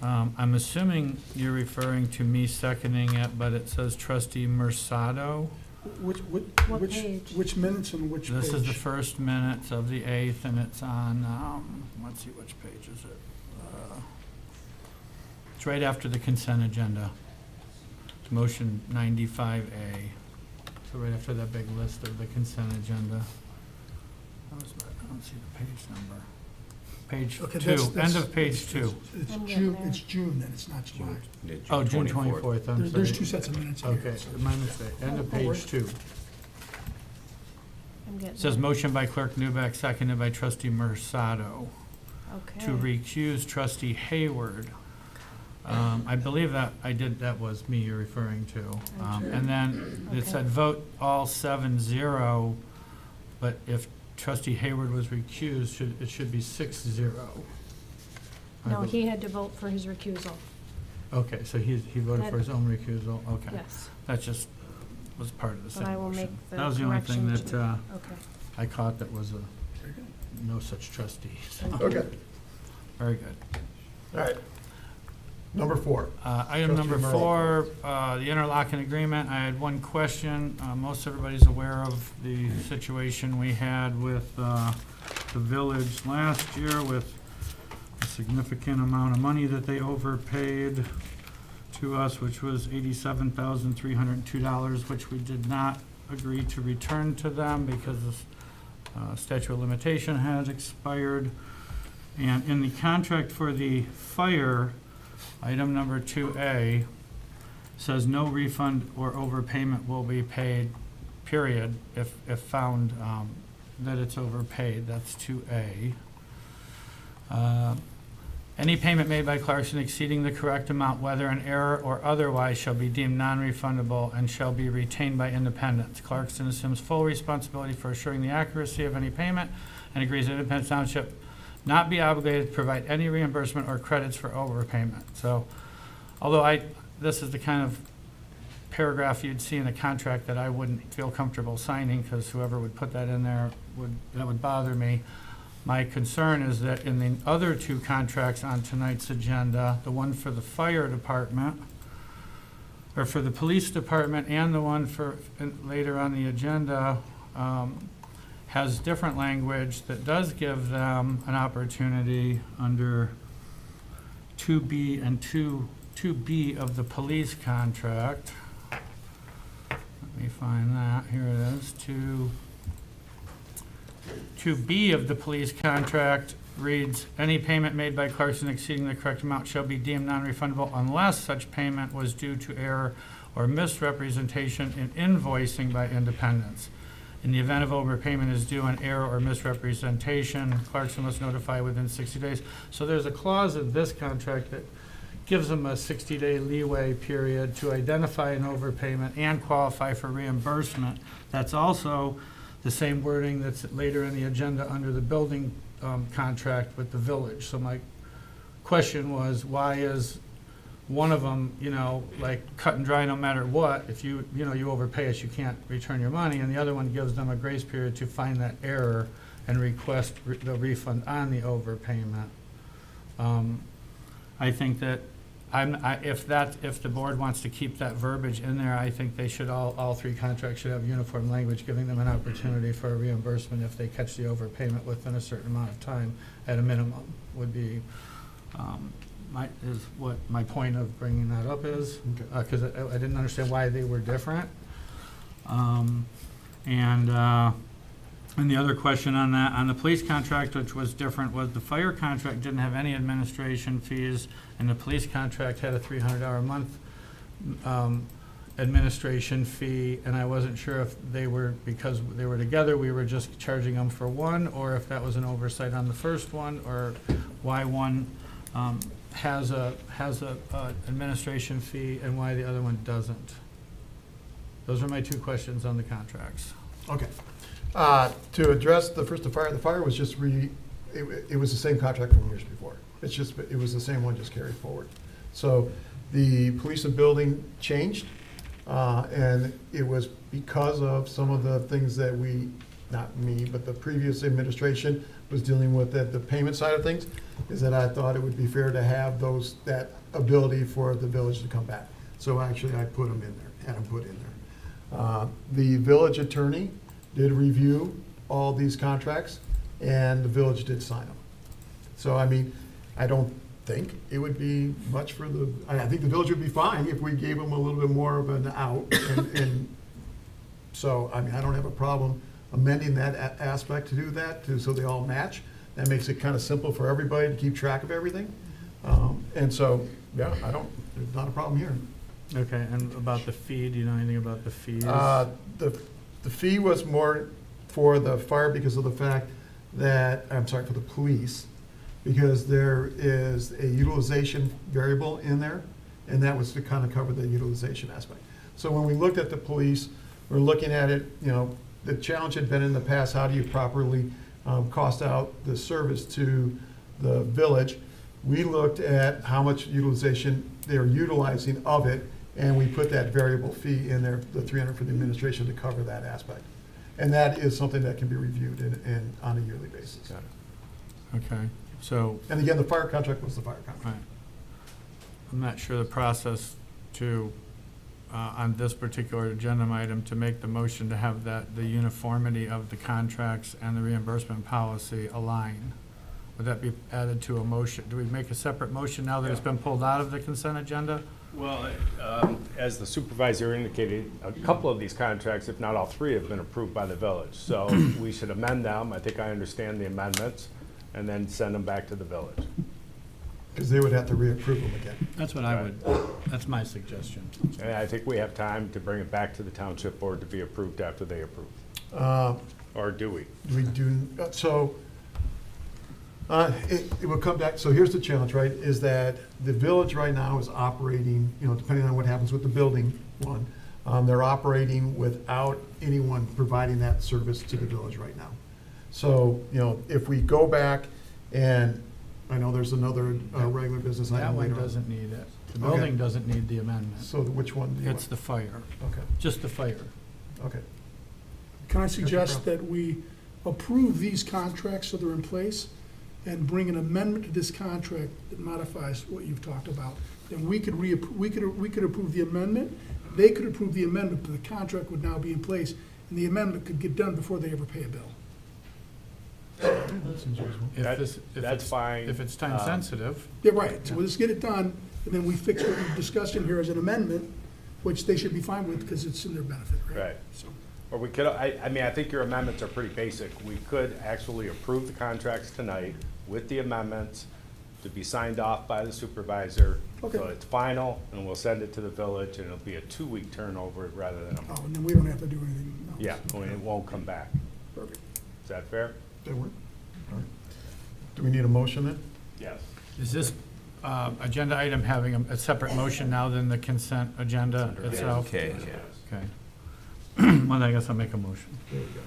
I'm assuming you're referring to me seconding it, but it says trustee Mersado. What page? Which minutes and which page? This is the first minutes of the 8th, and it's on, let's see, which page is it? It's right after the consent agenda. It's motion 95A. So right after that big list of the consent agenda. I don't see the page number. Page Okay, 2, end of page 2. It's I'm getting June, there. it's June, then it's not July. Oh, June 24th, I'm sorry. There's 2 sets of minutes here. Okay, my mistake, end of page 2. I'm getting It says there. motion by Clerk Newbeck, seconded by trustee Mersado. To Okay. recuse trustee Hayward. I believe that that was me you're referring to. And then it Okay. said vote all 7-0, but if trustee Hayward was recused, it should be 6-0. No, he had to vote for his recusal, Okay, so he voted for his own recusal, okay. yes. That just was part of the same But I will motion. make the That was the only thing correction that to- Okay. I caught that was no such trustee. So, Okay. very good. All right. Number 4. Item Trustee number Merle. 4, the interlocking agreement. I had one question. Most everybody's aware of the situation we had with the village last year with a significant amount of money that they overpaid to us, which was $87,302, which we did not agree to return to them because the statute of limitation had expired. And in the contract for the fire, item number 2A says no refund or overpayment will be paid, period, if found that it's overpaid. That's 2A. Any payment made by Clarkson exceeding the correct amount, whether in error or otherwise, shall be deemed non-refundable and shall be retained by Independence. Clarkson assumes full responsibility for assuring the accuracy of any payment and agrees that Independence Township not be obligated to provide any reimbursement or credits for overpayment. So, although this is the kind of paragraph you'd see in a contract that I wouldn't feel comfortable signing, because whoever would put that in there would bother me. My concern is that in the other 2 contracts on tonight's agenda, the one for the fire department, or for the police department, and the one for later on the agenda, has different language that does give them an opportunity under 2B and 2B of the police contract. Let me find that. Here it is. 2B of the police contract reads, any payment made by Clarkson exceeding the correct amount shall be deemed non-refundable unless such payment was due to error or misrepresentation in invoicing by Independence. In the event of overpayment is due an error or misrepresentation, Clarkson must notify within 60 days. So there's a clause in this contract that gives them a 60-day leeway period to identify an overpayment and qualify for reimbursement. That's also the same wording that's later in the agenda under the building contract with the village. So my question was, why is one of them, like cut and dry no matter what? If you overpay us, you can't return your money, and the other one gives them a grace period to find that error and request the refund on the overpayment. I think that if the board wants to keep that verbiage in there, I think they should, all 3 contracts should have uniform language giving them an opportunity for a reimbursement if they catch the overpayment within a certain amount of time at a minimum, would be, what my point of bringing that up is, because I didn't understand why they were different. And the other question on that, on the police contract, which was different, was the fire contract didn't have any administration fees, and the police contract had a $300 a month administration fee, and I wasn't sure if they were, because they were together, we were just charging them for one, or if that was an oversight on the first one, or why one has a administration fee and why the other one doesn't. Those are my two questions on the contracts. Okay. To address the fire was just it was the same contract from years before. It's just, it was the same one, just carried forward. So the police and building changed, and it was because of some of the things that not me, but the previous administration was dealing with, the payment side of things, is that I thought it would be fair to have that ability for the village to come back. So actually, I put them in there, had them put in there. The village attorney did review all these contracts, and the village did sign them. So, I mean, I don't think it would be much for I think the village would be fine if we gave them a little bit more of an out. And so, I mean, I don't have a problem amending that aspect to do that, so they all match. That makes it kind of simple for everybody to keep track of everything. And so, yeah, there's not a problem here. Okay, and about the fee, do you know anything about the fees? The fee was more for the fire because of the fact that, for the police, because there is a utilization variable in there, and that was to kind of cover the utilization aspect. So when we looked at the police, we're looking at it, the challenge had been in the past, how do you properly cost out the service to the village? We looked at how much utilization they're utilizing of it, and we put that variable fee in there, the $300 for the administration, to cover that aspect. And that is something that can be reviewed on a yearly basis. Okay, so. And again, the fire contract was the fire contract. Right. I'm not sure the process to, on this particular agenda item, to make the motion to have the uniformity of the contracts and the reimbursement policy align. Would that be added to a motion? Do we make a separate motion now that it's been pulled out of the consent agenda? Well, as the supervisor indicated, a couple of these contracts, if not all three, have been approved by the village. So we should amend them. I think I understand the amendments, and then send them back to the village. Because they would have to reapprove them again. That's what I would, that's my suggestion. And I think we have time to bring it back to the township board to be approved after they approve. Or do we? We do, so, it will come back, so here's the challenge, right, is that the village right now is operating, depending on what happens with the building one, they're operating without anyone providing that service to the village right now. So, if we go back, and I know there's another regular business That item one later on. doesn't need it. The Okay. building doesn't need the amendment. So which one do you want? It's the fire, Okay, just the fire. okay. Can I suggest that we approve these contracts so they're in place and bring an amendment to this contract that modifies what you've talked about? Then we could approve the amendment, they could approve the amendment, but the contract would now be in place, and the amendment could get done before they ever pay a bill. That's fine. If it's time sensitive. Yeah, right, so we'll just get it done, and then we fix what we've discussed in here as an amendment, which they should be fine with, because it's in their benefit, right? Right. So, Or we could, I mean, I think your amendments are pretty basic. We could actually approve the contracts tonight with the amendments to be signed off by the supervisor. Okay. So it's final, and we'll send it to the village, and it'll be a 2-week turnover rather than a month. oh, and then we don't have to do anything else. Yeah, and it won't come back. Perfect. Is that fair? That work? All right. Do we need a motion then? Yes. Is this agenda item having a separate motion now than the consent agenda itself? Okay. Okay. Well, I guess I'll make a motion. There we go.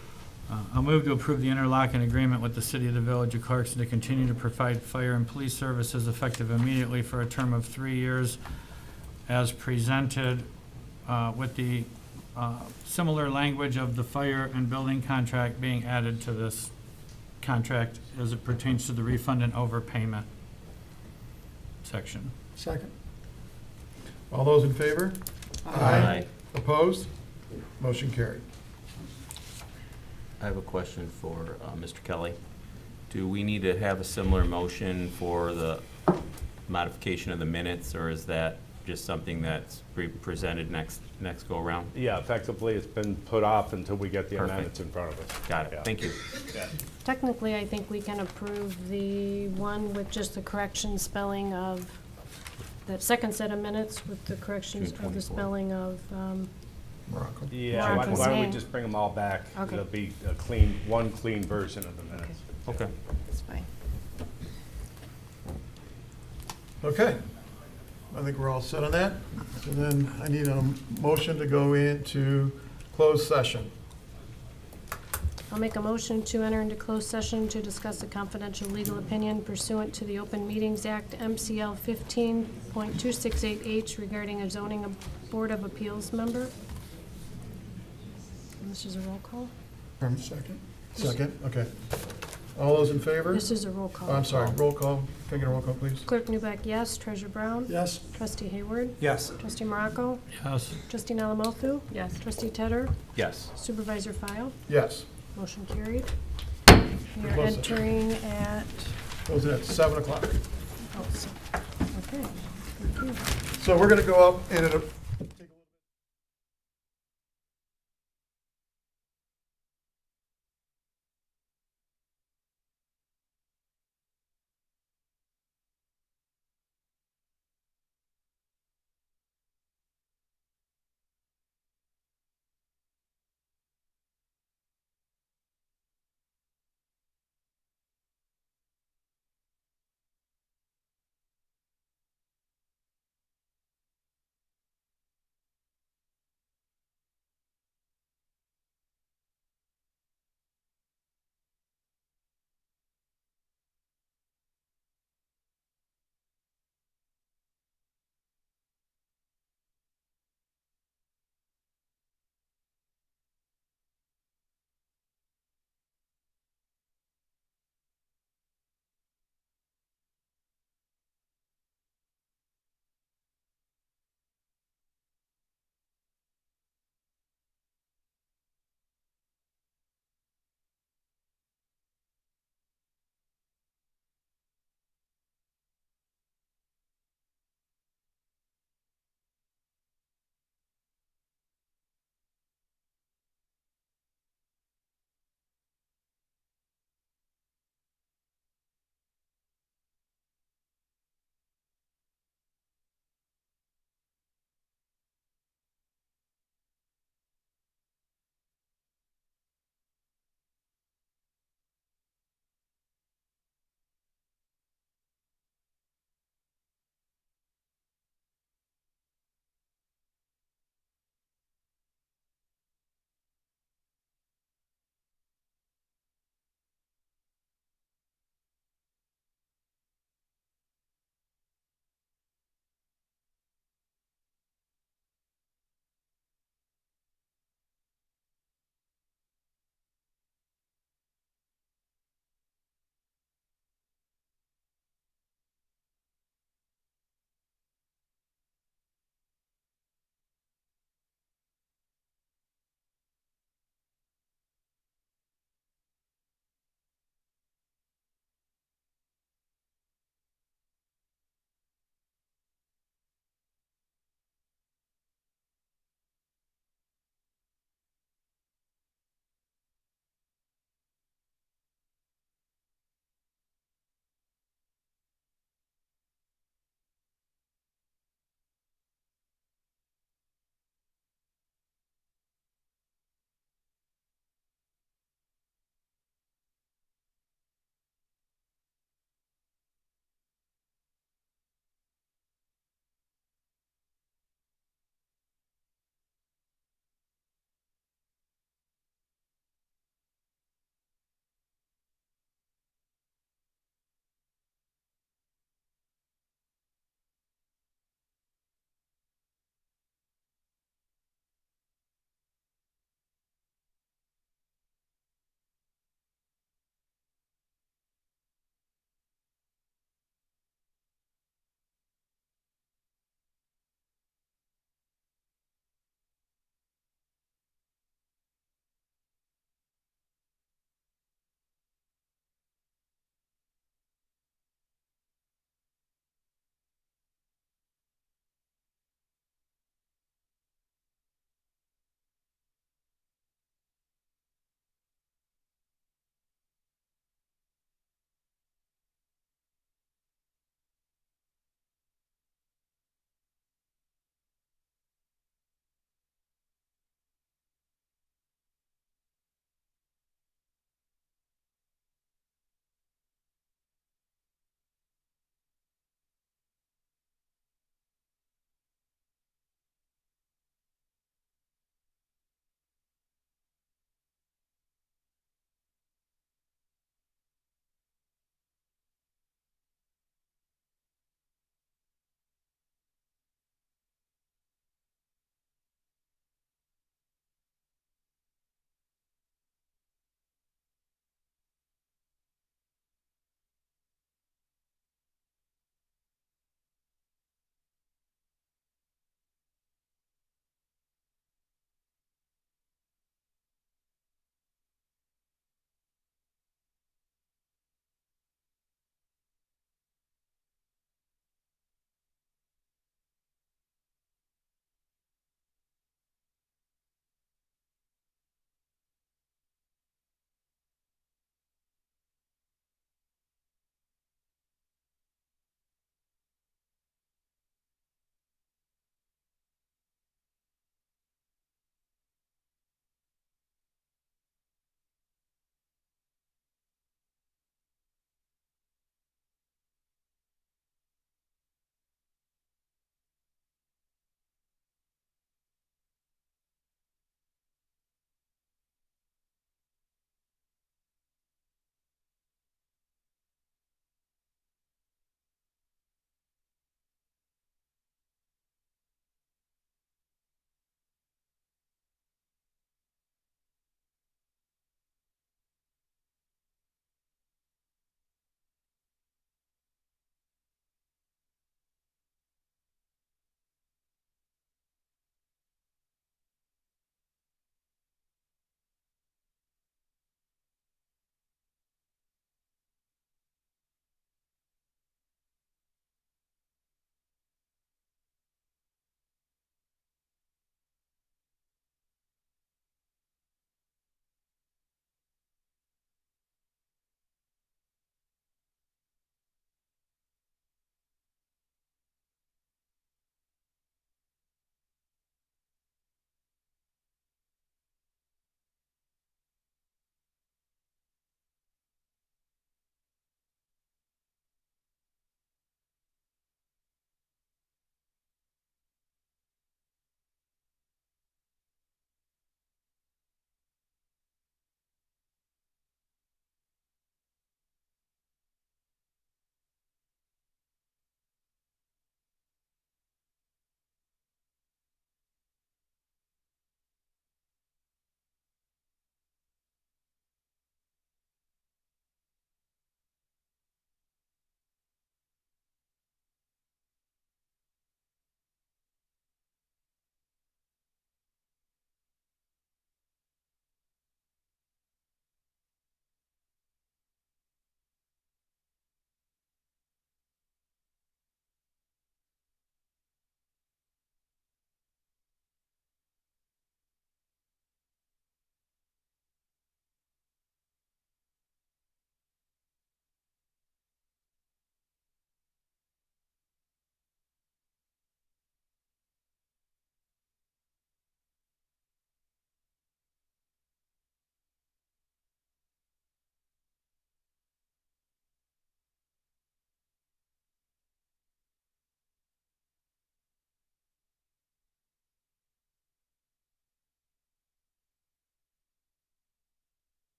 I'll move to approve the interlocking agreement with the City of the Village of Clarkson to continue to provide fire and police services effective immediately for a term of 3 years as presented with the similar language of the fire and building contract being added to this contract as it pertains to the refund and overpayment section. Second. All those in favor? Aye. Opposed? Motion carried. I have a question for Mr. Kelly. Do we need to have a similar motion for the modification of the minutes, or is that just something that's presented next go-around? Yeah, effectively, it's been put off until we get the Perfect. amendments in front of us. Got it, Yeah. thank you. Technically, I think we can approve the one with just the correction spelling of, the second set of minutes with the corrections June of the 24. spelling of, Morocco. Yeah, why Morocco's why don't we name. just bring them all back? Okay. It'll be a one clean version of the minutes. Okay. That's fine. Okay. I think we're all set on that. And then I need a motion to go into closed session. I'll make a motion to enter into closed session to discuss a confidential legal opinion pursuant to the Open Meetings Act, MCL 15.268H, regarding a zoning Board of Appeals member. And this is a roll call? Second. Second, okay. All those in favor? This is a roll call. Oh, I'm sorry, roll call. Can I get a roll call, please? Clerk Newbeck, yes. Treasurer Brown? Yes. Trustee Hayward? Yes. Trustee Morocco? Yes. Trustee Alamothu? Yes. Trustee Tedder? Yes. Supervisor File? Yes. Motion carried. We are Close it. entering at, Close it at 7 o'clock. oh, okay, thank you. So we're going to go up and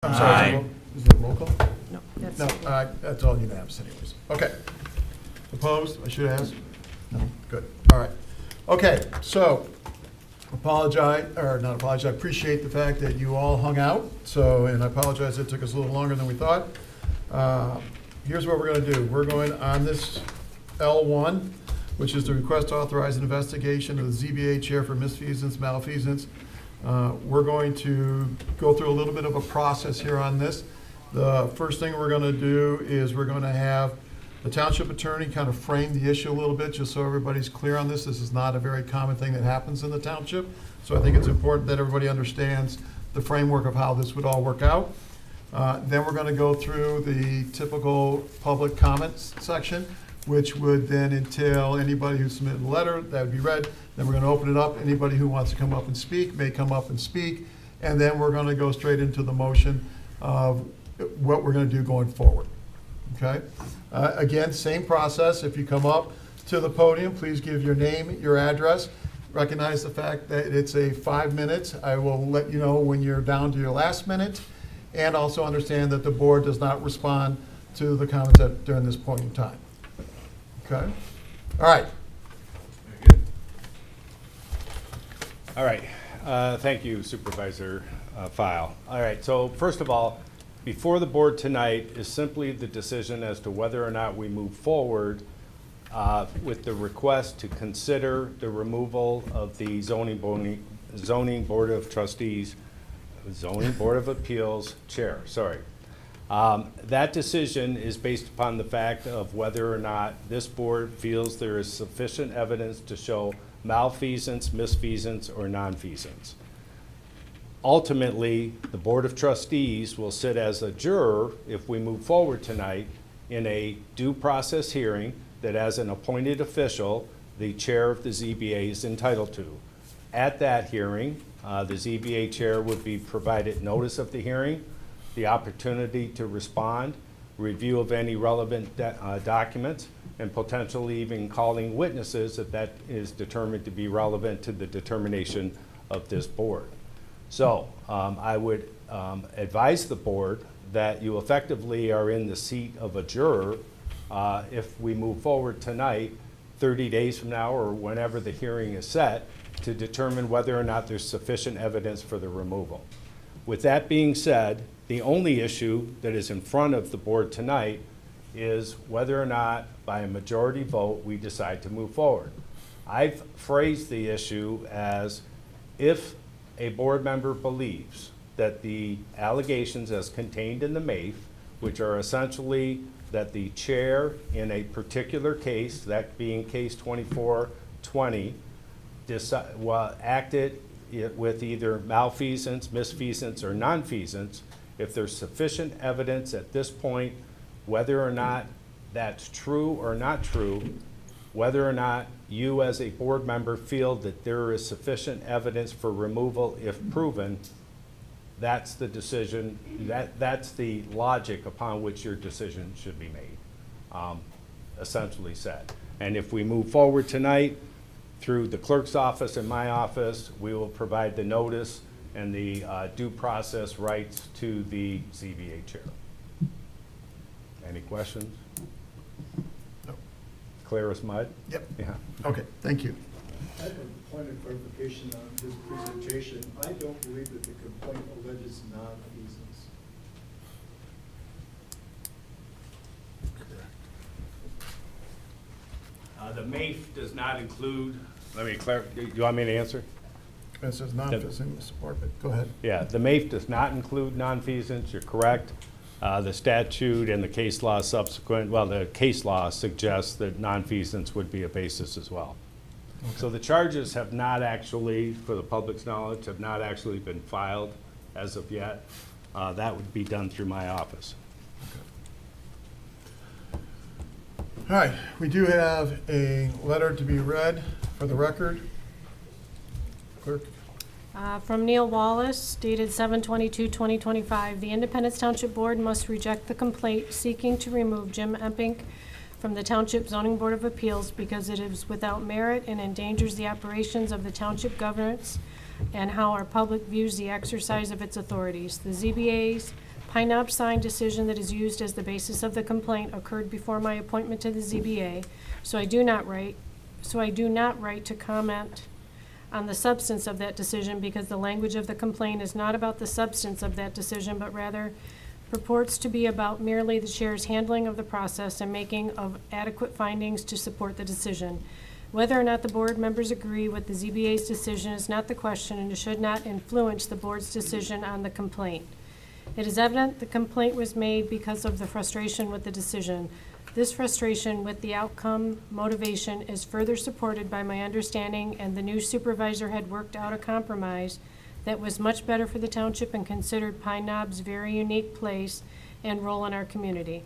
I'm sorry, is it roll call? No, that's. No, that's all unanimous anyways. Okay. Opposed? I should have asked. No, good. All right. Okay, so apologize, or not apologize, I appreciate the fact that you all hung out. So, and I apologize it took us a little longer than we thought. Here's what we're gonna do. We're going on this L1, which is the request to authorize an investigation of the ZBA chair for misfeasance, malfeasance. We're going to go through a little bit of a process here on this. The first thing we're gonna do is we're gonna have the township attorney kind of frame the issue a little bit, just so everybody's clear on this. This is not a very common thing that happens in the township. So I think it's important that everybody understands the framework of how this would all work out. Then we're gonna go through the typical public comments section, which would then entail anybody who submitted a letter, that would be read. Then we're gonna open it up. Anybody who wants to come up and speak may come up and speak. And then we're gonna go straight into the motion of what we're gonna do going forward. Okay? Again, same process. If you come up to the podium, please give your name, your address. Recognize the fact that it's a 5 minutes. I will let you know when you're down to your last minute. And also understand that the board does not respond to the comments during this point in time. Okay? All right. All right, thank you Supervisor File. All right, so first of all, before the board tonight is simply the decision as to whether or not we move forward with the request to consider the removal of the zoning board of trustees, zoning board of appeals chair, sorry. That decision is based upon the fact of whether or not this board feels there is sufficient evidence to show malfeasance, misfeasance, or nonfeasance. Ultimately, the Board of Trustees will sit as a juror if we move forward tonight in a due process hearing that as an appointed official, the chair of the ZBA is entitled to. At that hearing, the ZBA chair would be provided notice of the hearing, the opportunity to respond, review of any relevant documents, and potentially even calling witnesses if that is determined to be relevant to the determination of this board. So I would advise the board that you effectively are in the seat of a juror if we move forward tonight, 30 days from now or whenever the hearing is set, to determine whether or not there's sufficient evidence for the removal. With that being said, the only issue that is in front of the board tonight is whether or not by a majority vote we decide to move forward. I've phrased the issue as if a board member believes that the allegations as contained in the MAIF, which are essentially that the chair in a particular case, that being case 2420, acted with either malfeasance, misfeasance, or nonfeasance, if there's sufficient evidence at this point, whether or not that's true or not true, whether or not you as a board member feel that there is sufficient evidence for removal if proven, that's the decision, that's the logic upon which your decision should be made, essentially said. And if we move forward tonight through the clerk's office and my office, we will provide the notice and the due process rights to the ZBA chair. Any questions? No. Clear as mud? Yep. Yeah. Okay, thank you. I have a point of clarification on this presentation. I don't believe that the complaint alleges nonfeasance. The MAIF does not include, let me clarify, you want me to answer? It says non-physical support, but go ahead. Yeah, the MAIF does not include nonfeasance, you're correct. The statute and the case law subsequent, well, the case law suggests that nonfeasance would be a basis as well. Okay. So the charges have not actually, for the public's knowledge, have not actually been filed as of yet. That would be done through my office. All right, we do have a letter to be read for the record. Clerk. From Neil Wallace, dated 7/22/2025, the Independence Township Board must reject the complaint seeking to remove Jim Empink from the Township Zoning Board of Appeals because it is without merit and endangers the operations of the township governance and how our public views the exercise of its authorities. The ZBA's Pine Knob sign decision that is used as the basis of the complaint occurred before my appointment to the ZBA, so I do not write to comment on the substance of that decision because the language of the complaint is not about the substance of that decision, but rather purports to be about merely the chair's handling of the process and making of adequate findings to support the decision. Whether or not the board members agree with the ZBA's decision is not the question and should not influence the board's decision on the complaint. It is evident the complaint was made because of the frustration with the decision. This frustration with the outcome motivation is further supported by my understanding, and the new supervisor had worked out a compromise that was much better for the township and considered Pine Knob's very unique place and role in our community.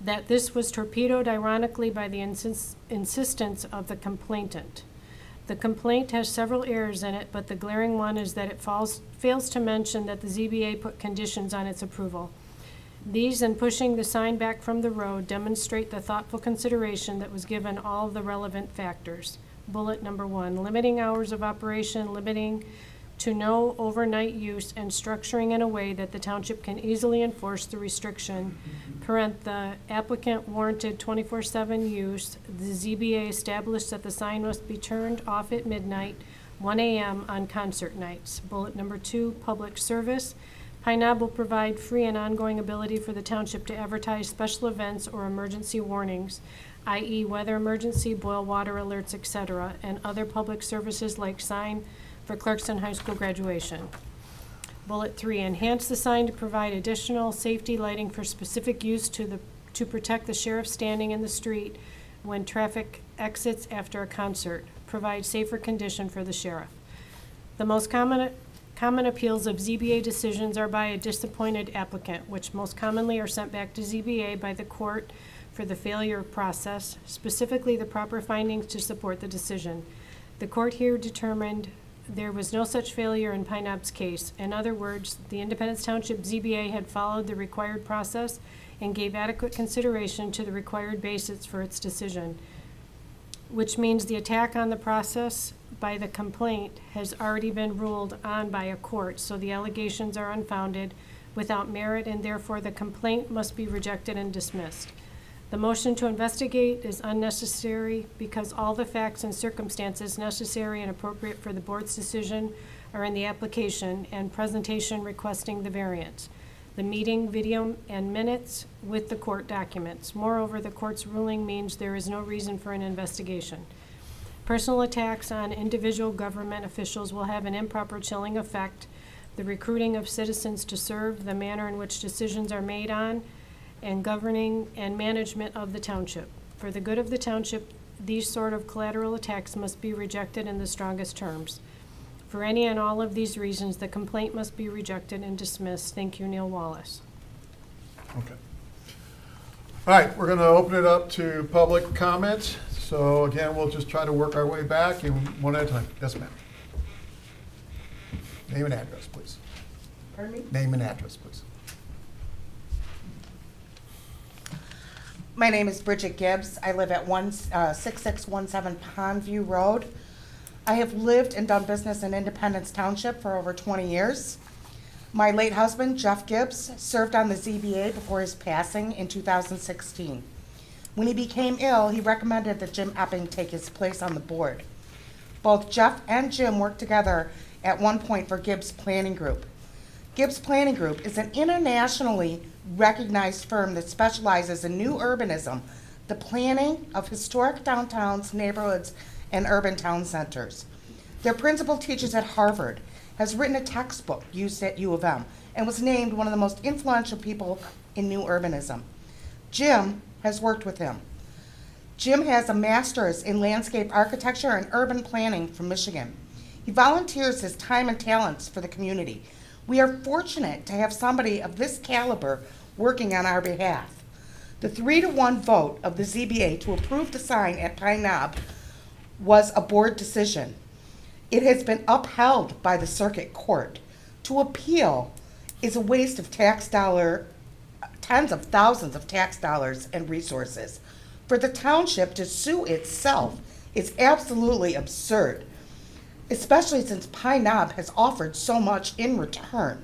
That this was torpedoed ironically by the insistence of the complainant. The complaint has several errors in it, but the glaring one is that it fails to mention that the ZBA put conditions on its approval. These and pushing the sign back from the road demonstrate the thoughtful consideration that was given all of the relevant factors. Bullet number 1, limiting hours of operation, limiting to no overnight use, and structuring in a way that the township can easily enforce the restriction. The applicant warranted 24/7 use. The ZBA established that the sign must be turned off at midnight, 1 a.m. on concert nights. Bullet number 2, public service. Pine Knob will provide free and ongoing ability for the township to advertise special events or emergency warnings, i.e. weather emergency, boil water alerts, etc., and other public services like sign for Clarkson High School graduation. Bullet 3, enhance the sign to provide additional safety lighting for specific use to protect the sheriff standing in the street when traffic exits after a concert. Provide safer condition for the sheriff. The most common appeals of ZBA decisions are by a disappointed applicant, which most commonly are sent back to ZBA by the court for the failure process, specifically the proper findings to support the decision. The court here determined there was no such failure in Pine Knob's case. In other words, the Independence Township ZBA had followed the required process and gave adequate consideration to the required basis for its decision, which means the attack on the process by the complaint has already been ruled on by a court, so the allegations are unfounded, without merit, and therefore the complaint must be rejected and dismissed. The motion to investigate is unnecessary because all the facts and circumstances necessary and appropriate for the board's decision are in the application and presentation requesting the variance, the meeting video and minutes with the court documents. Moreover, the court's ruling means there is no reason for an investigation. Personal attacks on individual government officials will have an improper chilling effect. The recruiting of citizens to serve, the manner in which decisions are made on, and governing and management of the township. For the good of the township, these sort of collateral attacks must be rejected in the strongest terms. For any and all of these reasons, the complaint must be rejected and dismissed. Thank you, Neil Wallace. Okay. All right, we're going to open it up to public comment. So again, we'll just try to work our way back and one at a time. Yes, ma'am. Name and address, please. Pardon me? Name and address, please. My name is Bridget Gibbs. I live at 6617 Pondview Road. I have lived and done business in Independence Township for over 20 years. My late husband, Jeff Gibbs, served on the ZBA before his passing in 2016. When he became ill, he recommended that Jim Epping take his place on the board. Both Jeff and Jim worked together at one point for Gibbs Planning Group. Gibbs Planning Group is an internationally recognized firm that specializes in new urbanism, the planning of historic downtowns, neighborhoods, and urban town centers. Their principal teaches at Harvard, has written a textbook used at U of M, and was named one of the most influential people in new urbanism. Jim has worked with him. Jim has a master's in landscape architecture and urban planning from Michigan. He volunteers his time and talents for the community. We are fortunate to have somebody of this caliber working on our behalf. The 3-to-1 vote of the ZBA to approve the sign at Pine Knob was a board decision. It has been upheld by the circuit court. To appeal is a waste of tax dollar, tens of thousands of tax dollars and resources. For the township to sue itself is absolutely absurd, especially since Pine Knob has offered so much in return.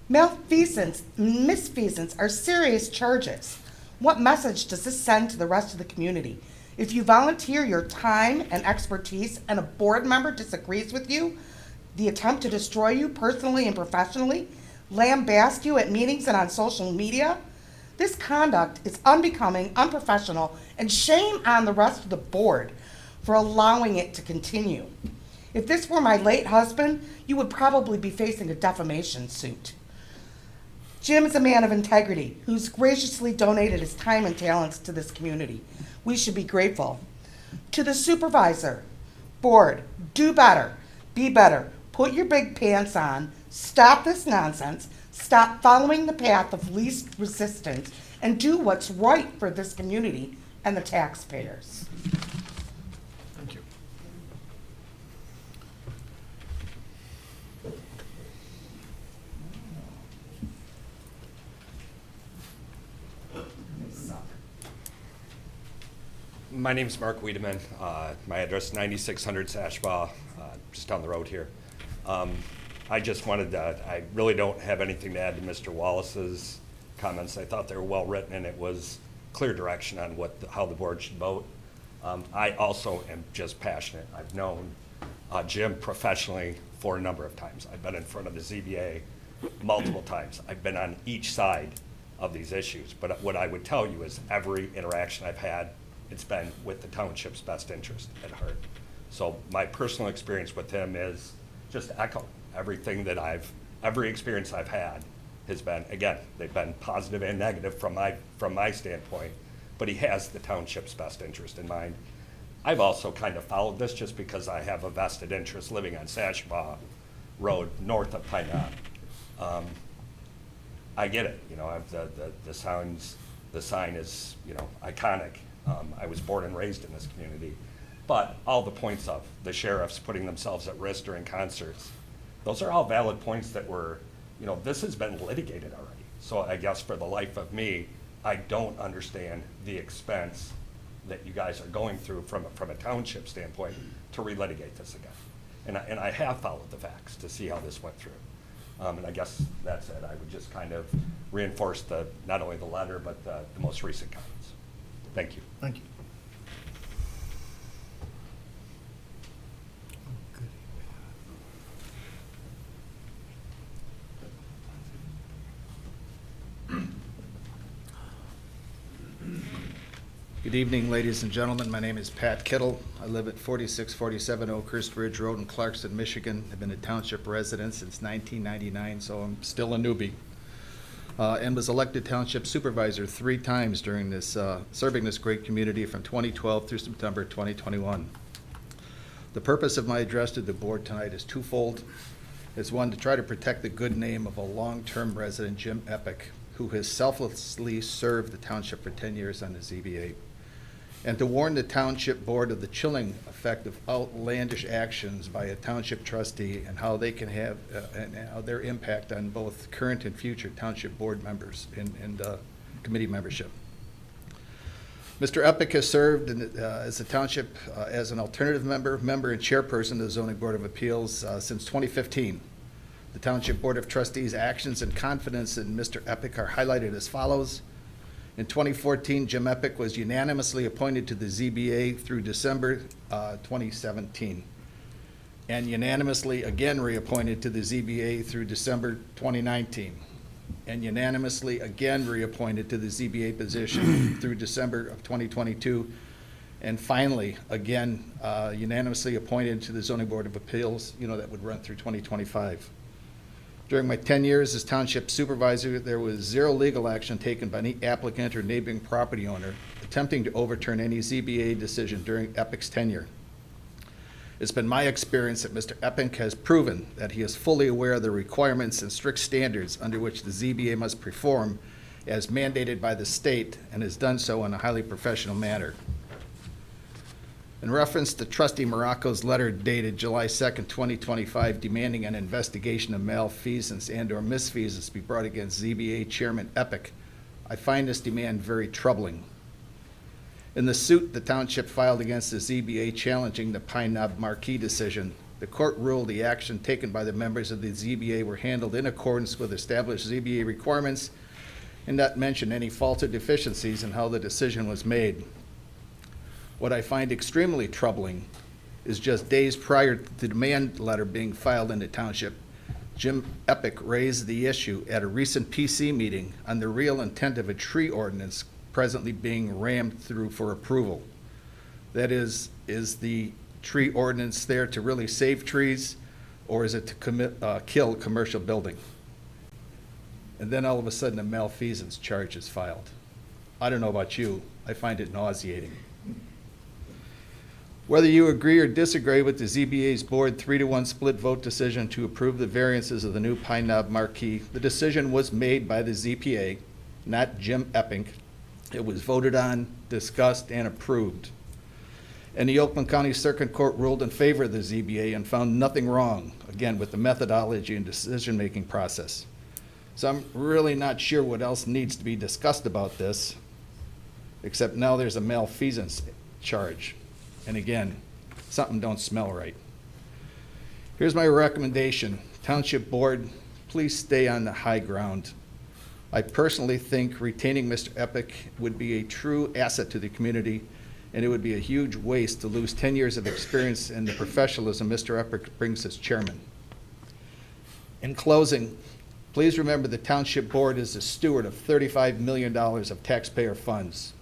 Malfeasance, misfeasance are serious charges. What message does this send to the rest of the community? If you volunteer your time and expertise and a board member disagrees with you, the attempt to destroy you personally and professionally, lambast you at meetings and on social media, this conduct is unbecoming, unprofessional, and shame on the rest of the board for allowing it to continue. If this were my late husband, you would probably be facing a defamation suit. Jim is a man of integrity who's graciously donated his time and talents to this community. We should be grateful. To the supervisor, board, do better, be better, put your big pants on, stop this nonsense, stop following the path of least resistance, and do what's right for this community and the taxpayers. Thank you. My name's Mark Wiedemann. My address is 9600 Sashbaugh, just down the road here. I just wanted to, I really don't have anything to add to Mr. Wallace's comments. I thought they were well written and it was clear direction on how the board should vote. I also am just passionate. I've known Jim professionally for a number of times. I've been in front of the ZBA multiple times. I've been on each side of these issues. But what I would tell you is every interaction I've had, it's been with the township's best interest at heart. So my personal experience with him is just echo everything that every experience I've had has been, again, they've been positive and negative from my standpoint, but he has the township's best interest in mind. I've also kind of followed this just because I have a vested interest living on Sashbaugh Road, north of Pine Knob. I get it, you know, the sign is, you know, iconic. I was born and raised in this community. But all the points of the sheriffs putting themselves at risk during concerts, those are all valid points that were, you know, this has been litigated already. So I guess for the life of me, I don't understand the expense that you guys are going through from a township standpoint to relitigate this again. And I have followed the facts to see how this went through. And I guess that's it. I would just kind of reinforce not only the letter, but the most recent comments. Thank you. Thank you. Good evening, ladies and gentlemen. My name is Pat Kittle. I live at 4647 Oakhurst Ridge Road in Clarkston, Michigan. I've been a township resident since 1999, so I'm still a newbie. And was elected township supervisor 3 times during this, serving this great community from 2012 through September 2021. The purpose of my address to the board tonight is twofold. It's one, to try to protect the good name of a long-term resident, Jim Epic, who has selflessly served the township for 10 years on the ZBA. And to warn the township board of the chilling effect of outlandish actions by a township trustee and how they can have and how their impact on both current and future township board members and committee membership. Mr. Epic has served as a township as an alternative member and chairperson of the Zoning Board of Appeals since 2015. The Township Board of Trustees' actions and confidence in Mr. Epic are highlighted as follows. In 2014, Jim Epic was unanimously appointed to the ZBA through December 2017, and unanimously again reappointed to the ZBA through December 2019, and unanimously again reappointed to the ZBA position through December of 2022, and finally, again, unanimously appointed to the Zoning Board of Appeals, you know, that would run through 2025. During my 10 years as township supervisor, there was 0 legal action taken by any applicant or neighboring property owner attempting to overturn any ZBA decision during Epic's tenure. It's been my experience that Mr. Epic has proven that he is fully aware of the requirements and strict standards under which the ZBA must perform as mandated by the state, and has done so in a highly professional manner. In reference to Trustee Morocco's letter dated July 2nd, 2025, demanding an investigation of malfeasance and/or misfeasance be brought against ZBA Chairman Epic, I find this demand very troubling. In the suit the township filed against the ZBA challenging the Pine Knob Marquee decision, The court ruled the action taken by the members of the ZBA were handled in accordance with established ZBA requirements and not mention any faults or deficiencies in how the decision was made. What I find extremely troubling is just days prior to the demand letter being filed in the township, Jim Epic raised the issue at a recent PC meeting on the real intent of a tree ordinance presently being rammed through for approval. That is the tree ordinance there to really save trees, or is it to kill a commercial building? And then all of a sudden a malfeasance charge is filed. I don't know about you, I find it nauseating. Whether you agree or disagree with the ZBA's board 3-to-1 split vote decision to approve the variances of the new Pine Knob Marquee, the decision was made by the ZPA, not Jim Epping. It was voted on, discussed, and approved. And the Oakland County Circuit Court ruled in favor of the ZBA and found nothing wrong, again, with the methodology and decision-making process. So I'm really not sure what else needs to be discussed about this, except now there's a malfeasance charge. And again, something don't smell right. Here's my recommendation. Township Board, please stay on the high ground. I personally think retaining Mr. Epic would be a true asset to the community, and it would be a huge waste to lose 10 years of experience and the professionalism Mr. Epic brings as chairman. In closing, please remember the Township Board is a steward of $35 million of taxpayer funds.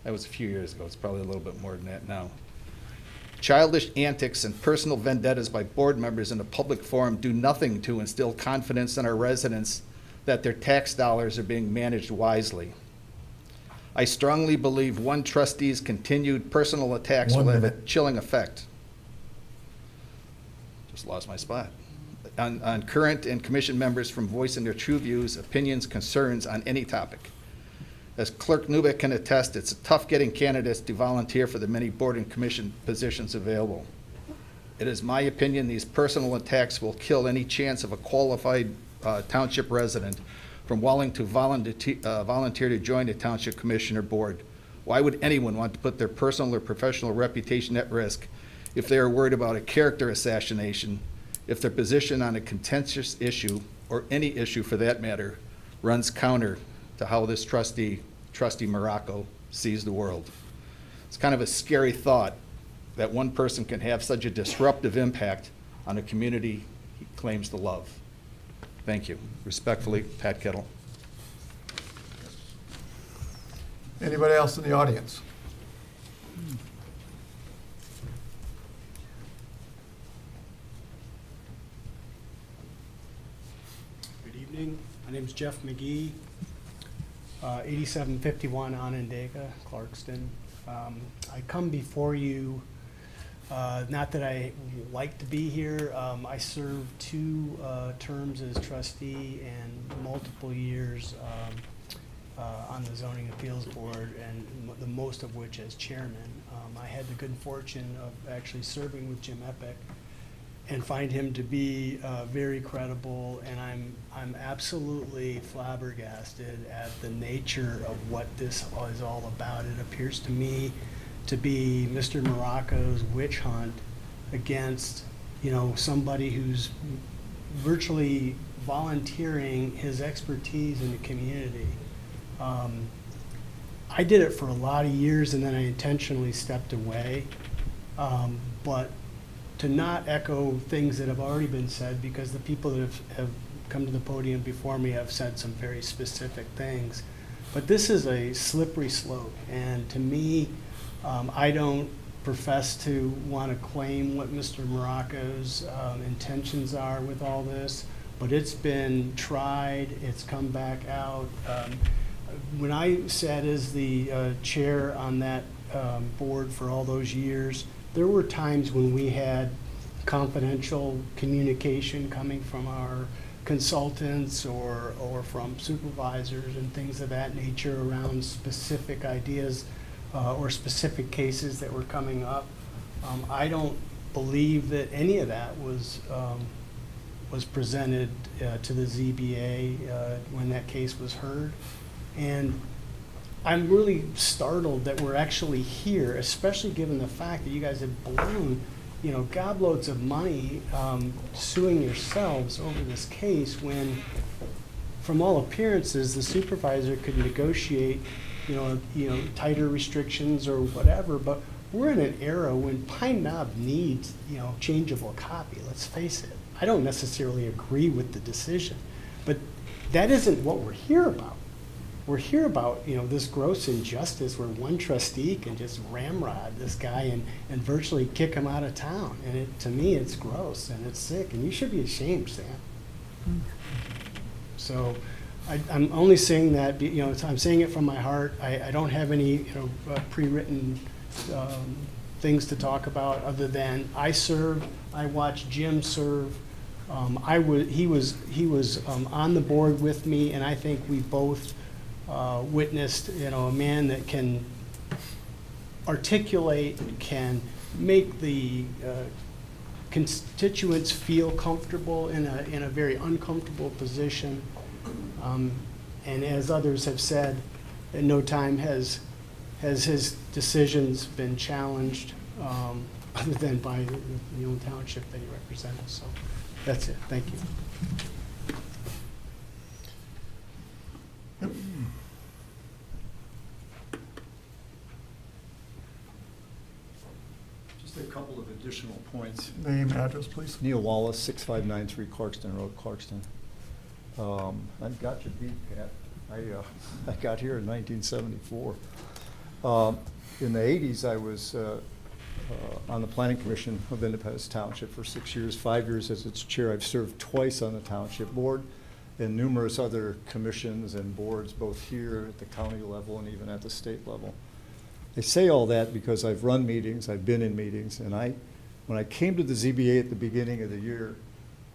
That was a few years ago. It's probably a little bit more than that now. Childish antics and personal vendettas by board members in a public forum do nothing to instill confidence in our residents that their tax dollars are being managed wisely. I strongly believe one trustee's continued personal attacks will have a chilling effect. Just lost my spot. On current and commission members from voicing their true views, opinions, concerns on any topic. As Clerk Newbeck can attest, it's tough getting candidates to volunteer for the many board and commission positions available. It is my opinion these personal attacks will kill any chance of a qualified township resident from wanting to volunteer to join the township commission or board. Why would anyone want to put their personal or professional reputation at risk if they are worried about a character assassination, if their position on a contentious issue, or any issue for that matter, runs counter to how this trustee Morocco, sees the world? It's kind of a scary thought that one person can have such a disruptive impact on a community he claims to love. Thank you. Respectfully, Pat Kittle. Anybody else in the audience? Good evening. My name is Jeff McGee, 8751 Onondaga, Clarkston. I come before you, not that I like to be here. I served 2 terms as trustee and multiple years on the Zoning Appeals Board, and the most of which as chairman. I had the good fortune of actually serving with Jim Epic and find him to be very credible, and I'm absolutely flabbergasted at the nature of what this is all about. It appears to me to be Mr. Morocco's witch hunt against, somebody who's virtually volunteering his expertise in the community. I did it for a lot of years, and then I intentionally stepped away. But to not echo things that have already been said, because the people that have come to the podium before me have said some very specific things. But this is a slippery slope, and to me, I don't profess to want to claim what Mr. Morocco's intentions are with all this, but it's been tried, it's come back out. When I sat as the chair on that board for all those years, there were times when we had confidential communication coming from our consultants or from supervisors and things of that nature around specific ideas or specific cases that were coming up. I don't believe that any of that was presented to the ZBA when that case was heard. And I'm really startled that we're actually here, especially given the fact that you guys have blown gobloads of money suing yourselves over this case when, from all appearances, the supervisor could negotiate, tighter restrictions or whatever, but we're in an era when Pine Knob needs, changeable copy, let's face it. I don't necessarily agree with the decision, but that isn't what we're here about. We're here about, this gross injustice where one trustee can just ramrod this guy and virtually kick him out of town. And to me, it's gross and it's sick, and you should be ashamed, Sam. So I'm only saying that, I'm saying it from my heart. I don't have any, pre-written things to talk about other than I served, I watched Jim serve. He was on the board with me, and I think we both witnessed, a man that can articulate, can make the constituents feel comfortable in a very uncomfortable position. And as others have said, at no time has his decisions been challenged, other than by the own township that he represents. So that's it. Thank you. Just a couple of additional points. Name, address, please. Neil Wallace, 6593 Clarkston Road, Clarkston. I've got you beat, Pat. I got here in 1974. In the 80s, I was on the Planning Commission of Independence Township for 6 years, 5 years as its chair. I've served twice on the Township Board and numerous other commissions and boards, both here at the county level and even at the state level. I say all that because I've run meetings, I've been in meetings, and when I came to the ZBA at the beginning of the year,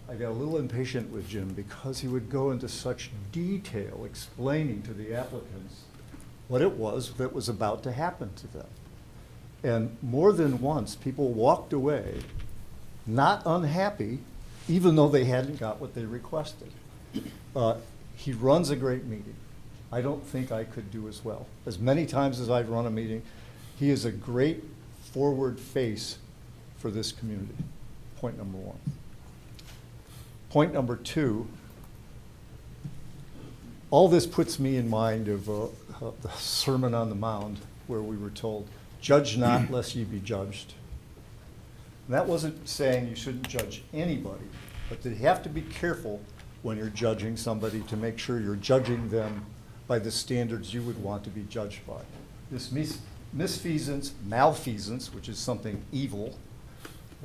I got a little impatient with Jim because he would go into such detail explaining to the applicants what it was that was about to happen to them. And more than once, people walked away not unhappy, even though they hadn't got what they requested. He runs a great meeting. I don't think I could do as well. As many times as I've run a meeting, he is a great forward face for this community. Point number one. Point number two, all this puts me in mind of the Sermon on the Mount, where we were told, judge not lest ye be judged. And that wasn't saying you shouldn't judge anybody, but you have to be careful when you're judging somebody to make sure you're judging them by the standards you would want to be judged by. This misfeasance, malfeasance, which is something evil,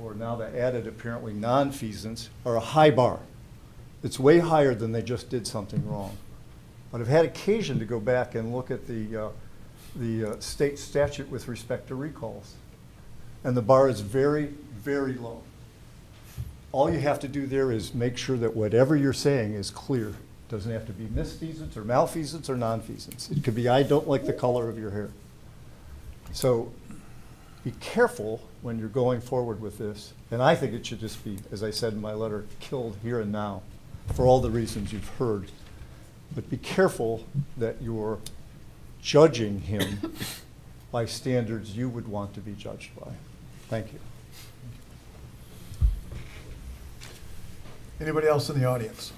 or now the added apparently nonfeasance, are a high bar. It's way higher than they just did something wrong. But I've had occasion to go back and look at the state statute with respect to recalls. And the bar is very, very low. All you have to do there is make sure that whatever you're saying is clear. It doesn't have to be misfeasance or malfeasance or nonfeasance. It could be, I don't like the color of your hair. So be careful when you're going forward with this. And I think it should just be, as I said in my letter, killed here and now for all the reasons you've heard. But be careful that you're judging him by standards you would want to be judged by. Thank you. Anybody else in the audience?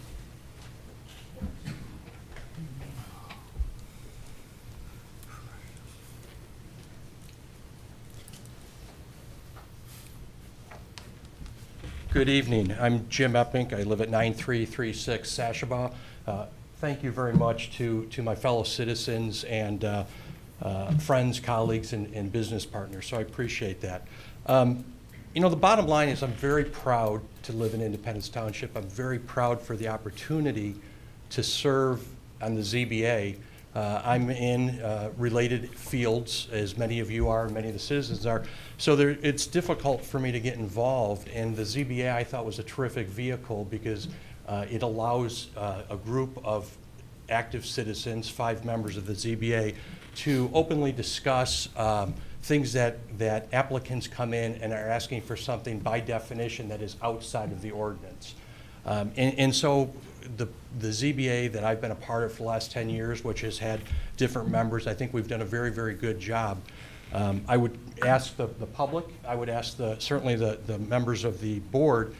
Good evening. I'm Jim Eppink. I live at 9336 Sashaba. Thank you very much to my fellow citizens and friends, colleagues, and business partners. So I appreciate that. The bottom line is I'm very proud to live in Independence Township. I'm very proud for the opportunity to serve on the ZBA. I'm in related fields, as many of you are, and many of the citizens are. So it's difficult for me to get involved. And the ZBA, I thought, was a terrific vehicle because it allows a group of active citizens, 5 members of the ZBA, to openly discuss things that applicants come in and are asking for something by definition that is outside of the ordinance. And so the ZBA that I've been a part of for the last 10 years, which has had different members, I think we've done a very, very good job. I would ask the public, I would ask certainly the members of the board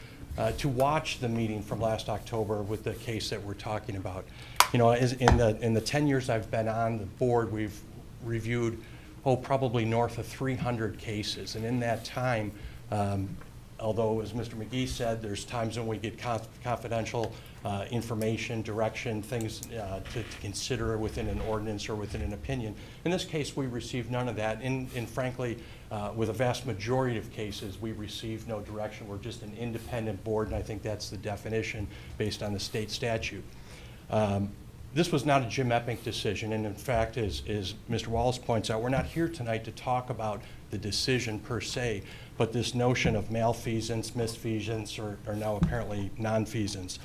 to watch the meeting from last October with the case that we're talking about. You know, in the 10 years I've been on the board, we've reviewed, probably north of 300 cases. And in that time, although, as Mr. McGee said, there's times when we get confidential information, direction, things to consider within an ordinance or within an opinion. In this case, we received none of that. And frankly, with a vast majority of cases, we received no direction. We're just an independent board, and I think that's the definition based on the state statute. This was not a Jim Epping decision, and in fact, as Mr. Wallace points out, we're not here tonight to talk about the decision per se, but this notion of malfeasance, misfeasance, or now apparently nonfeasance.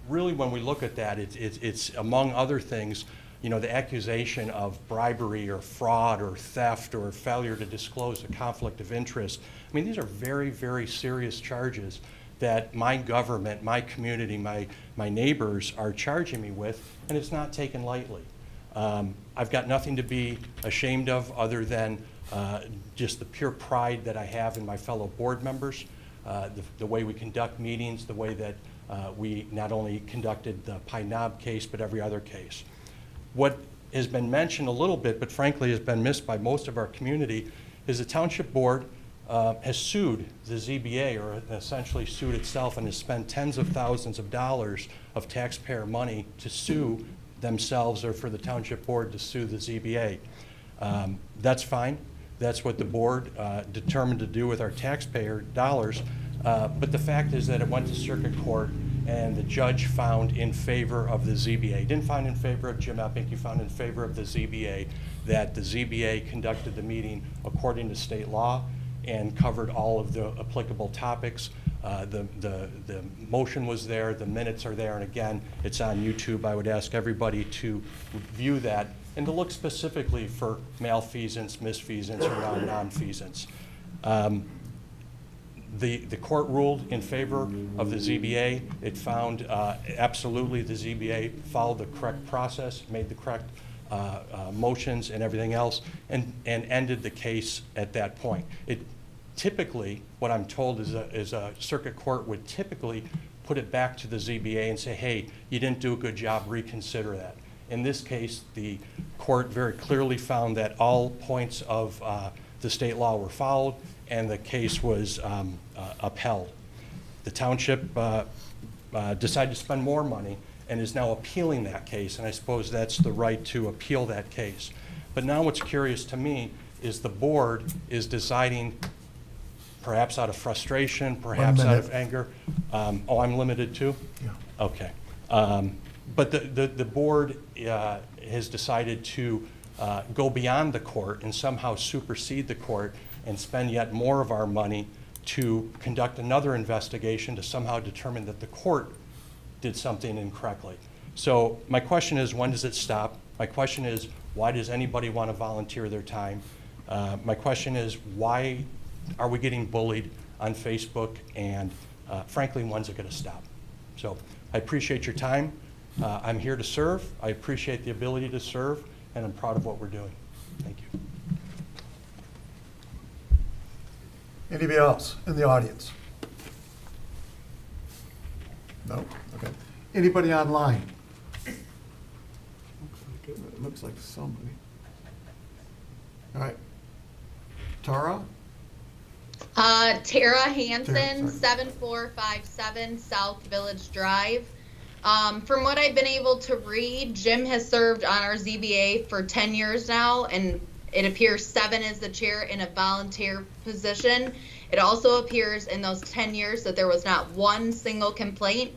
Really, when we look at that, it's among other things, you know, the accusation of bribery or fraud or theft or failure to disclose a conflict of interest. I mean, these are very, very serious charges that my government, my community, my neighbors are charging me with, and it's not taken lightly. I've got nothing to be ashamed of other than just the pure pride that I have in my fellow board members, the way we conduct meetings, the way that we not only conducted the Pine Knob case, but every other case. What has been mentioned a little bit, but frankly has been missed by most of our community, is the Township Board has sued the ZBA, or essentially sued itself, and has spent tens of thousands of dollars of taxpayer money to sue themselves, or for the Township Board to sue the ZBA. That's fine. That's what the board determined to do with our taxpayer dollars. But the fact is that it went to circuit court, and the judge found in favor of the ZBA. He didn't find in favor of Jim Epping. He found in favor of the ZBA, that the ZBA conducted the meeting according to state law and covered all of the applicable topics. The motion was there, the minutes are there, and again, it's on YouTube. I would ask everybody to view that and to look specifically for malfeasance, misfeasance, or nonfeasance. The court ruled in favor of the ZBA. It found absolutely the ZBA followed the correct process, made the correct motions and everything else, and ended the case at that point. It typically, what I'm told is a circuit court would typically put it back to the ZBA and say, hey, you didn't do a good job, reconsider that. In this case, the court very clearly found that all points of the state law were followed, and the case was upheld. The township decided to spend more money and is now appealing that case, and I suppose that's the right to appeal that case. But now what's curious to me is the board is deciding, perhaps out of frustration, perhaps out of anger. Oh, I'm limited too? Yeah. Okay. But the board has decided to go beyond the court and somehow supersede the court and spend yet more of our money to conduct another investigation to somehow determine that the court did something incorrectly. So my question is, when does it stop? My question is, why does anybody want to volunteer their time? My question is, why are we getting bullied on Facebook? And frankly, when's it going to stop? So I appreciate your time. I'm here to serve. I appreciate the ability to serve, and I'm proud of what we're doing. Thank you. Anybody else in the audience? No? Okay. Anybody online? Looks like somebody. All right. Tara? Tara Hansen, Tara, sorry. 7457 South Village Drive. From what I've been able to read, Jim has served on our ZBA for 10 years now, and it appears 7 as the chair in a volunteer position. It also appears in those 10 years that there was not one single complaint.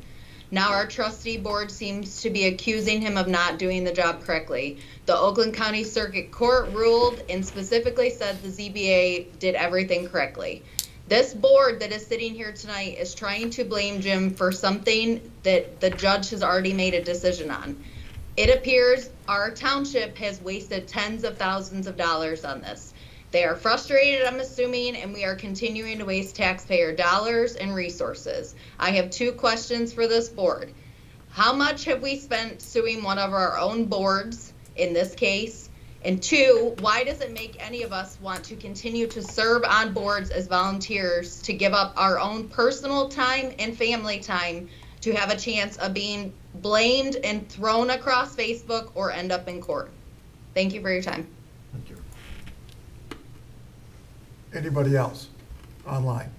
Now our trustee board seems to be accusing him of not doing the job correctly. The Oakland County Circuit Court ruled and specifically said the ZBA did everything correctly. This board that is sitting here tonight is trying to blame Jim for something that the judge has already made a decision on. It appears our township has wasted tens of thousands of dollars on this. They are frustrated, I'm assuming, and we are continuing to waste taxpayer dollars and resources. I have 2 questions for this board. How much have we spent suing one of our own boards in this case? And 2, why does it make any of us want to continue to serve on boards as volunteers to give up our own personal time and family time to have a chance of being blamed and thrown across Facebook or end up in court? Thank you for your time. Thank you. Anybody else online?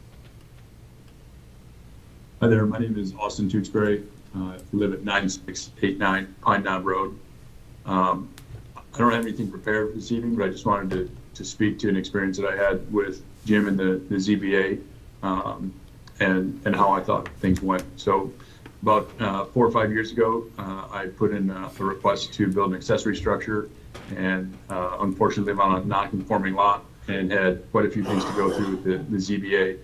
Hi there, my name is Austin Tewksbury. I live at 9689 Pine Knob Road. I don't have anything prepared this evening, but I just wanted to speak to an experience that I had with Jim and the ZBA and how I thought things went. So about 4 or 5 years ago, I put in a request to build an accessory structure, and unfortunately I'm on a non-conforming lot and had quite a few things to go through with the ZBA.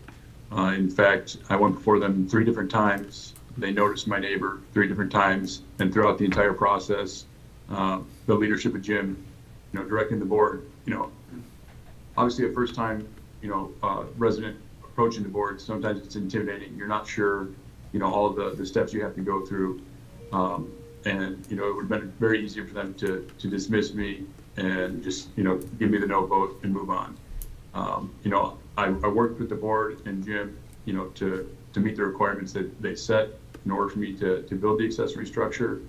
In fact, I went before them 3 different times. They noticed my neighbor 3 different times, and throughout the entire process, the leadership of Jim, directing the board, obviously a first time, resident approaching the board, sometimes it's intimidating. You're not sure, all of the steps you have to go through. And, it would have been very easy for them to dismiss me and just, give me the no vote and move on. I worked with the board and Jim, to meet the requirements that they set in order for me to build the accessory structure.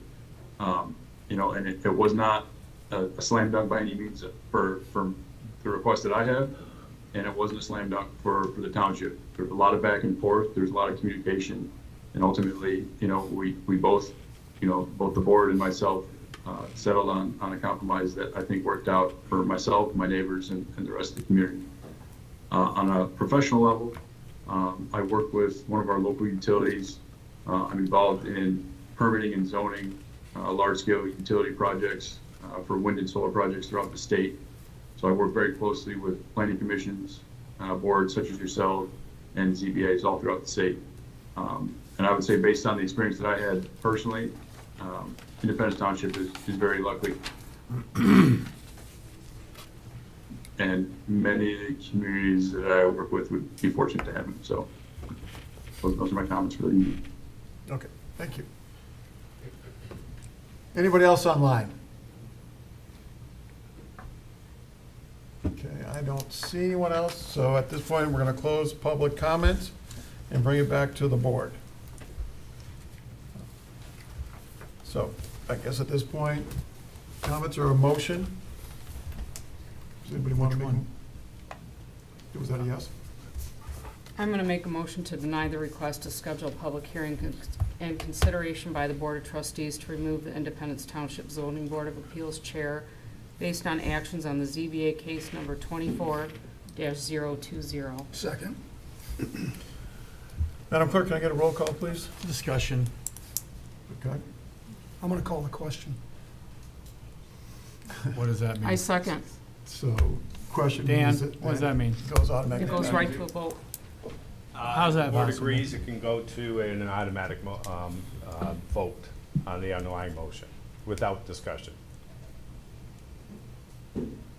And it was not a slam dunk by any means for the request that I had, and it wasn't a slam dunk for the township. There was a lot of back and forth, there was a lot of communication, and ultimately, we both, both the board and myself, settled on a compromise that I think worked out for myself, my neighbors, and the rest of the community. On a professional level, I work with one of our local utilities. I'm involved in permitting and zoning large-scale utility projects for wind and solar projects throughout the state. So I work very closely with planning commissions, boards such as yourself, and ZBAs all throughout the state. And I would say, based on the experience that I had personally, Independence Township is very lucky. And many of the communities that I work with would be fortunate to have them. So those are my comments for the evening. Okay, thank you. Anybody else online? Okay, I don't see anyone else. So at this point, we're going to close public comments and bring it back to the board. So I guess at this point, comments or a motion? Does anybody want to make one? Was that a yes? I'm going to make a motion to deny the request to schedule a public hearing and consideration by the Board of Trustees to remove the Independence Township Zoning Board of Appeals Chair based on actions on the ZBA case number 24-020. Second. Madam Clerk, can I get a roll call, please? Discussion. Okay. I'm going to call the question. What does that mean? I second. So, question. Dan, means what does that mean? Goes automatically. It goes right to a vote. How's that The board possible? agrees, it can go to an automatic vote on the underlying motion without discussion.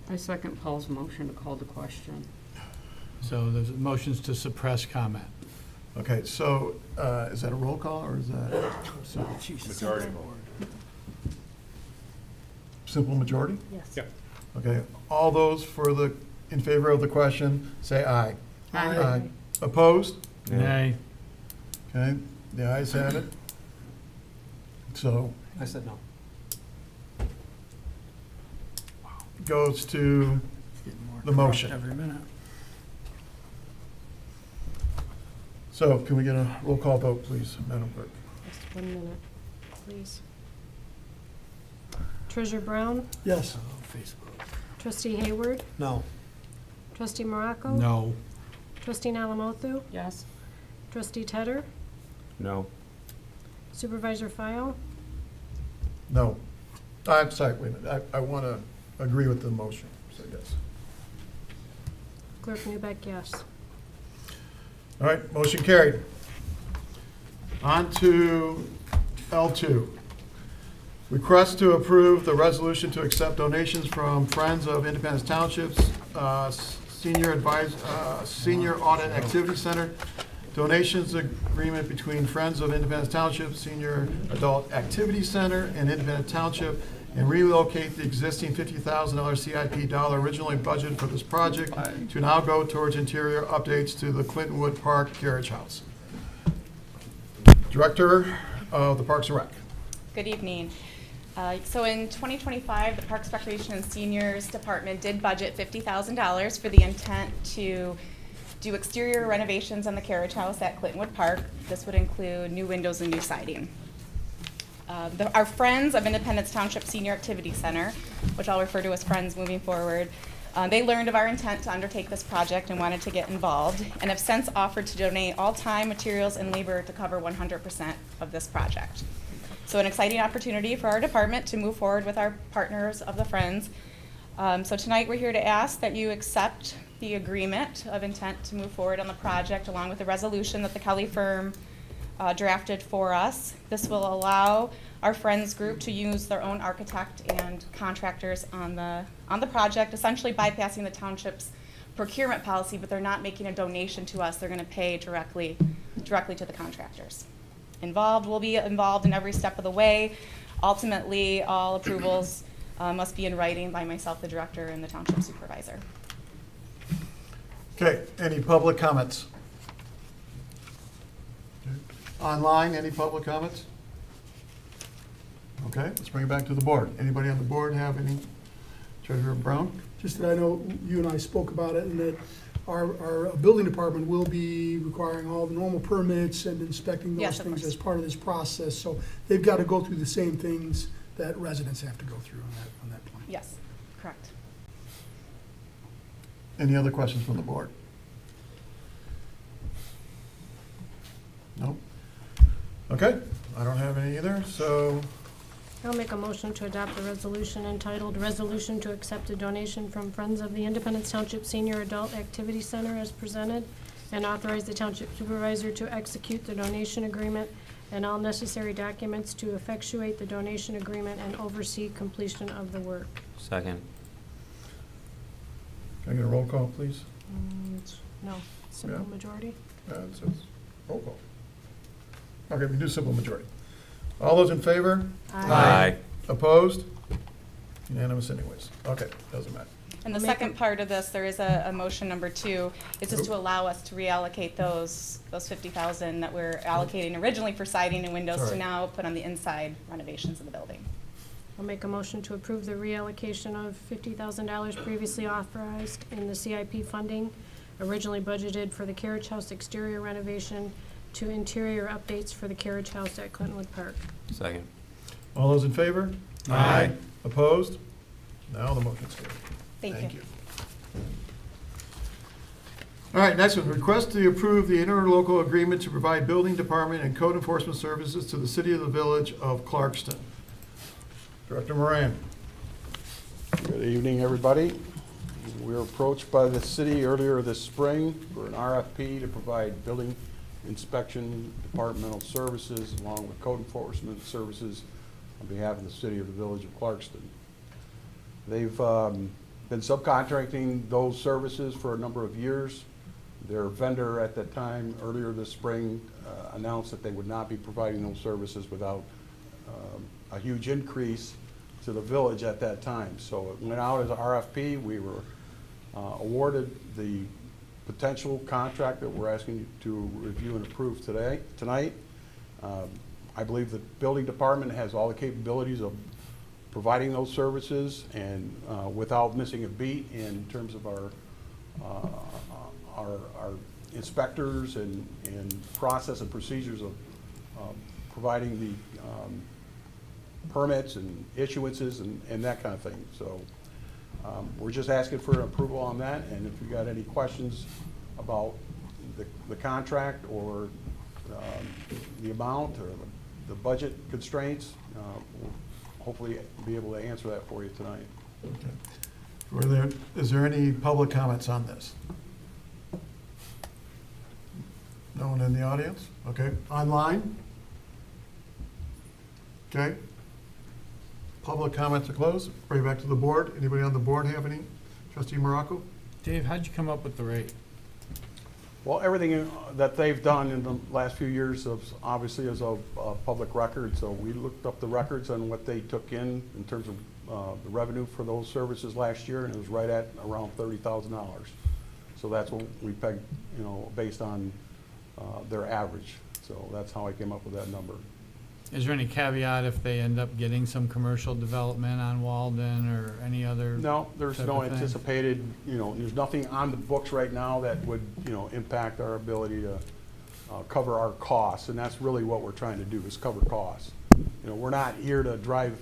I second Paul's motion to call the question. So there's motions to suppress comment. Okay, so is that a roll call or is that? Majority vote. Simple majority? Yes. Yeah. Okay, all those in favor of the question, say aye. Aye. Opposed? Nay. Okay, the ayes have it. So I said no. goes to the motion. Every minute. So can we get a roll call vote, please, Madam Clerk? Just 1 minute, please. Treasurer Brown? Yes. Trustee Hayward? No. Trustee Morocco? No. Trustee Nalamothu? Yes. Trustee Tedder? No. Supervisor File? No. I'm sorry, wait a minute. I want to agree with the motion, so yes. Clerk Newbeck, yes. All right, motion carried. On to L2. Request to approve the resolution to accept donations from Friends of Independence Townships, Senior Audit Activity Center. Donations agreement between Friends of Independence Township, Senior Adult Activity Center, and Independence Township and relocate the existing $50,000 CIP dollar originally budgeted for this project to now go towards interior updates to the Clintonwood Park Carriage House. Director of the Parks and Rec. Good evening. So in 2025, the Parks, Recreation, and Seniors Department did budget $50,000 for the intent to do exterior renovations on the carriage house at Clintonwood Park. This would include new windows and new siding. Our Friends of Independence Township Senior Activity Center, which I'll refer to as Friends moving forward, they learned of our intent to undertake this project and wanted to get involved, and have since offered to donate all time, materials, and labor to cover 100% of this project. So an exciting opportunity for our department to move forward with our partners of the Friends. So tonight we're here to ask that you accept the agreement of intent to move forward on the project along with the resolution that the Kelly firm drafted for us. This will allow our Friends group to use their own architect and contractors on the project, essentially bypassing the township's procurement policy, but they're not making a donation to us. They're going to pay directly to the contractors. Will be involved in every step of the way. Ultimately, all approvals must be in writing by myself, the director, and the township supervisor. Okay, any public comments? Online, any public comments? Okay, let's bring it back to the board. Anybody on the board have any? Treasurer Brown? Just that I know you and I spoke about it, and that our building department will be requiring all the normal permits and inspecting those Yes, of things course. as part of this process. So they've got to go through the same things that residents have to go through on that point. Yes, correct. Any other questions from the board? No? Okay, I don't have any either, so I'll make a motion to adopt a resolution entitled Resolution to Accept a Donation from Friends of the Independence Township Senior Adult Activity Center as presented, and authorize the township supervisor to execute the donation agreement and all necessary documents to effectuate the donation agreement and oversee completion of the work. Second. can I get a roll call, please? No, simple Yeah. majority. It says roll call. Okay, we do simple majority. All those in favor? Aye. Opposed? Unanimous anyways. Okay, doesn't matter. And the second part of this, there is a motion number 2, is just to allow us to reallocate those $50,000 that we're allocating originally for siding and windows to Sorry. now put on the inside renovations of the building. I'll make a motion to approve the reallocation of $50,000 previously authorized in the CIP funding, originally budgeted for the carriage house exterior renovation, to interior updates for the carriage house at Clintonwood Park. Second. All those in favor? Aye. Opposed? Now the motion's carried. Thank you. All right, next one, request to approve the interlocal agreement to provide building department and code enforcement services to the city of the village of Clarkston. Director Moran. Good evening, everybody. We were approached by the city earlier this spring for an RFP to provide building inspection, departmental services, along with code enforcement services on behalf of the city of the village of Clarkston. They've been subcontracting those services for a number of years. Their vendor at that time, earlier this spring, announced that they would not be providing those services without a huge increase to the village at that time. So it went out as an RFP. We were awarded the potential contract that we're asking you to review and approve tonight. I believe the building department has all the capabilities of providing those services and without missing a beat in terms of our inspectors and process and procedures of providing the permits and issuances and that kind of thing. So we're just asking for approval on that, and if you got any questions about the contract or the amount or the budget constraints, we'll hopefully be able to answer that for you tonight. Is there any public comments on this? No one in the audience? Okay, online? Okay. Public comments are closed. Bring it back to the board. Anybody on the board have any? Trustee Morocco? Dave, how'd you come up with the rate? Well, everything that they've done in the last few years obviously is a public record, so we looked up the records on what they took in terms of the revenue for those services last year, and it was right at around $30,000. So that's what we pegged, based on their average. So that's how I came up with that number. Is there any caveat if they end up getting some commercial development on Walden or any other? No, there's type no of thing? anticipated, there's nothing on the books right now that would, impact our ability to cover our costs, and that's really what we're trying to do, is cover costs. We're not here to drive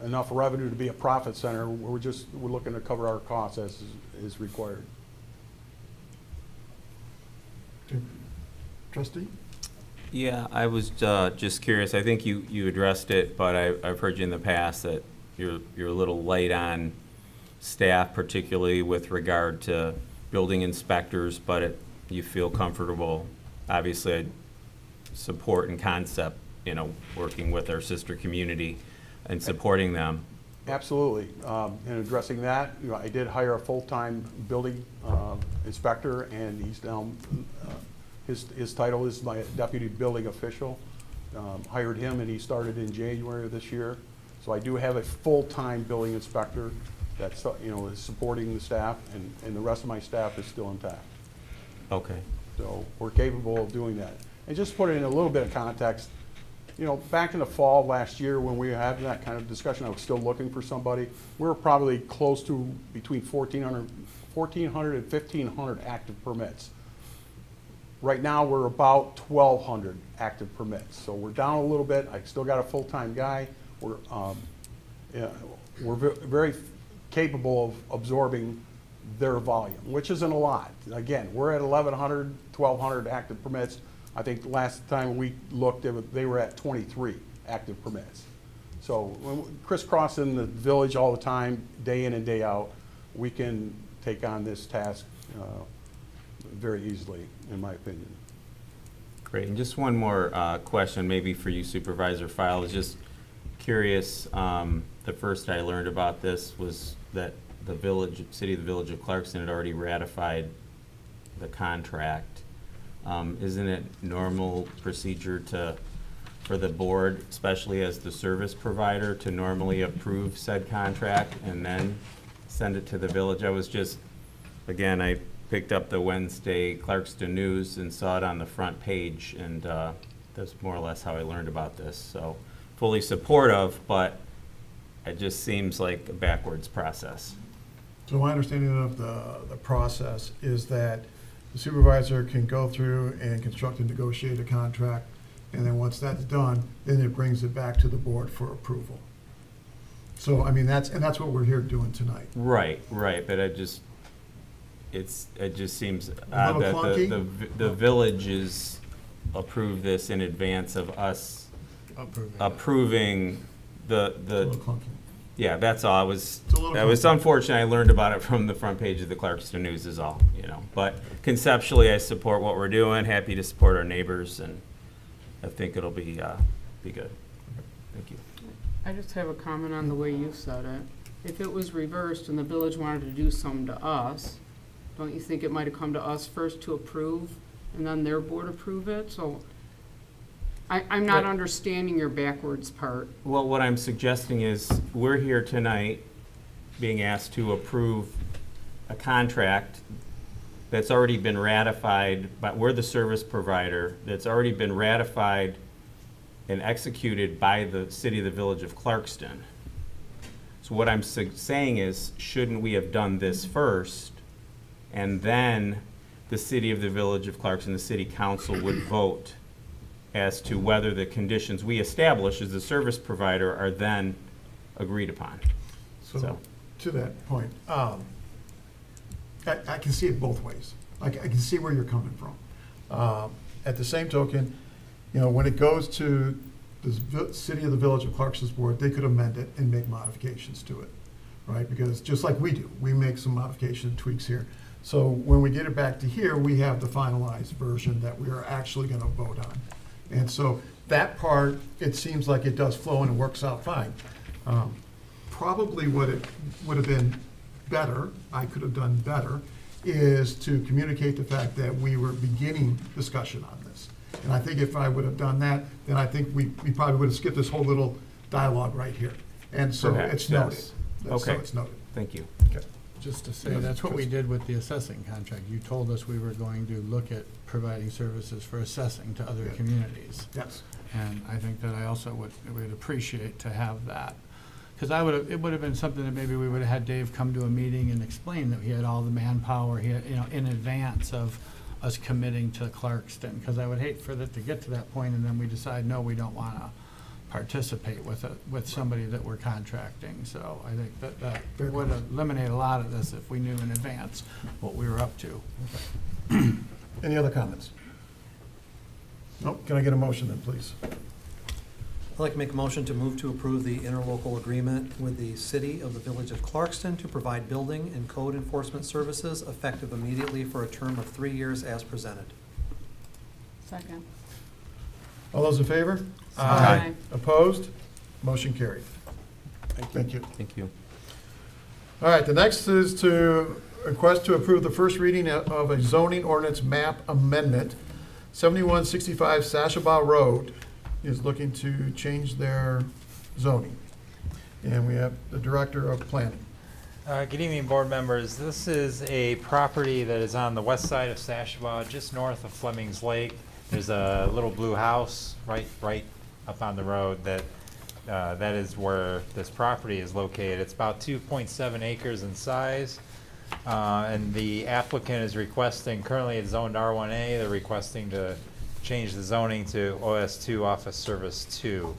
enough revenue to be a profit center. We're looking to cover our costs as is required. Trustee? Yeah, I was just curious. I think you addressed it, but I've heard you in the past that you're a little light on staff, particularly with regard to building inspectors, but you feel comfortable. Obviously, I support and concept, working with our sister community and supporting them. Absolutely. In addressing that, I did hire a full-time building inspector, and he's now, his title is my deputy building official. Hired him, and he started in January of this year. So I do have a full-time building inspector that's, is supporting the staff, and the rest of my staff is still intact. Okay. So we're capable of doing that. And just to put it in a little bit of context, back in the fall last year when we were having that kind of discussion, I was still looking for somebody. We were probably close to between 1,400 and 1,500 active permits. Right now, we're about 1,200 active permits. So we're down a little bit. I still got a full-time guy. We're very capable of absorbing their volume, which isn't a lot. Again, we're at 1,100, 1,200 active permits. I think the last time we looked, they were at 23 active permits. So crisscrossing the village all the time, day in and day out, we can take on this task very easily, in my opinion. Great. And just one more question, maybe for you, Supervisor File. I was just curious. The first I learned about this was that the city of the Village of Clarkston had already ratified the contract. Isn't it normal procedure for the board, especially as the service provider, to normally approve said contract and then send it to the village? I was just, again, I picked up the Wednesday Clarkston News and saw it on the front page, and that's more or less how I learned about this. So fully supportive, but it just seems like a backwards process. So my understanding of the process is that the supervisor can go through and construct and negotiate a contract, and then once that's done, then it brings it back to the board for approval. So, I mean, that's what we're here doing tonight. Right, but it just seems odd that the villages approved this in advance of us approving the. It's a little clunky. Yeah, that's all. That was unfortunate. I learned about it from the front page of the Clarkston News is all, But conceptually, I support what we're doing. Happy to support our neighbors, and I think it'll be good. Thank you. I just have a comment on the way you said it. If it was reversed and the village wanted to do something to us, don't you think it might have come to us first to approve and then their board approve it? So I'm not understanding your backwards part. Well, what I'm suggesting is we're here tonight being asked to approve a contract that's already been ratified, but we're the service provider, that's already been ratified and executed by the city of the Village of Clarkston. So what I'm saying is, shouldn't we have done this first, and then the city of the Village of Clarkston, the city council would vote as to whether the conditions we establish as the service provider are then agreed upon. So to that point, I can see it both ways. I can see where you're coming from. At the same token, when it goes to the city of the Village of Clarkston's board, they could amend it and make modifications to it, right? Because just like we do, we make some modification tweaks here. So when we get it back to here, we have the finalized version that we are actually going to vote on. And so that part, it seems like it does flow and it works out fine. Probably what it would have been better, I could have done better, is to communicate the fact that we were beginning discussion on this. And I think if I would have done that, then I think we probably would have skipped this whole little dialogue right here. And so Perhaps, it's noted. yes. So Okay. it's noted. Thank you. Okay. Just to say, that's what we did with the assessing contract. You told us we were going to look at providing services for assessing to other communities. Yes. And I think that I also would appreciate to have that. Because it would have been something that maybe we would have had Dave come to a meeting and explain that he had all the manpower, he had, in advance of us committing to Clarkston. Because I would hate for it to get to that point and then we decide, no, we don't want to participate with somebody that we're contracting. So I think that would eliminate a lot of this if we knew in advance what we were up to. Any other comments? Nope. Can I get a motion then, please? I'd like to make a motion to move to approve the interlocal agreement with the City of the Village of Clarkston to provide building and code enforcement services effective immediately for a term of 3 years as presented. Second. All those in favor? Aye. Opposed? Motion carried. Thank you. Thank you. All right, the next is to request to approve the first reading of a zoning ordinance map amendment. 7165 Sashabaw Road is looking to change their zoning. And we have the Director of Planning. Good evening, board members. This is a property that is on the west side of Sashabaw, just north of Fleming's Lake. There's a little blue house right up on the road that is where this property is located. It's about 2.7 acres in size. And the applicant is requesting, currently it's zoned R1A, they're requesting to change the zoning to OS2 Office Service 2.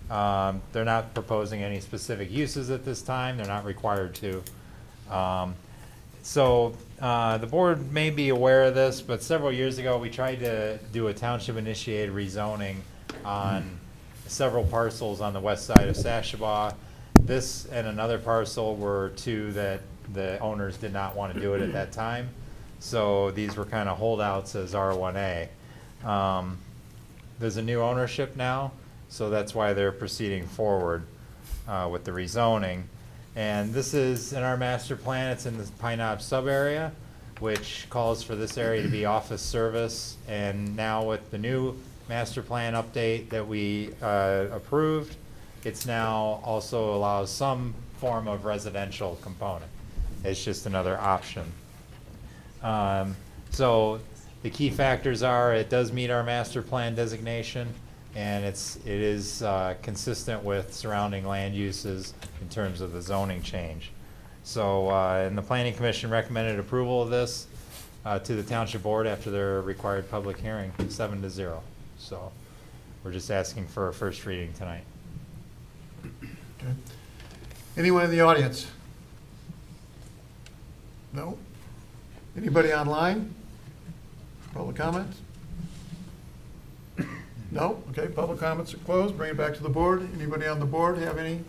They're not proposing any specific uses at this time. They're not required to. The board may be aware of this, but several years ago we tried to do a township-initiated rezoning on several parcels on the west side of Sashabaw. This and another parcel were two that the owners did not want to do it at that time. So these were kind of holdouts as R1A. There's a new ownership now, so that's why they're proceeding forward with the rezoning. And this is in our master plan. It's in the Pine Knob sub-area, which calls for this area to be office service. And now with the new master plan update that we approved, it's now also allows some form of residential component. It's just another option. So the key factors are it does meet our master plan designation, and it is consistent with surrounding land uses in terms of the zoning change. So, and the Planning Commission recommended approval of this to the Township Board after their required public hearing, 7-0. So we're just asking for a first reading tonight. Okay. Anyone in the audience? No? Anybody online? Public comments? No? Okay, public comments are closed. Bring it back to the board. Anybody on the board have any?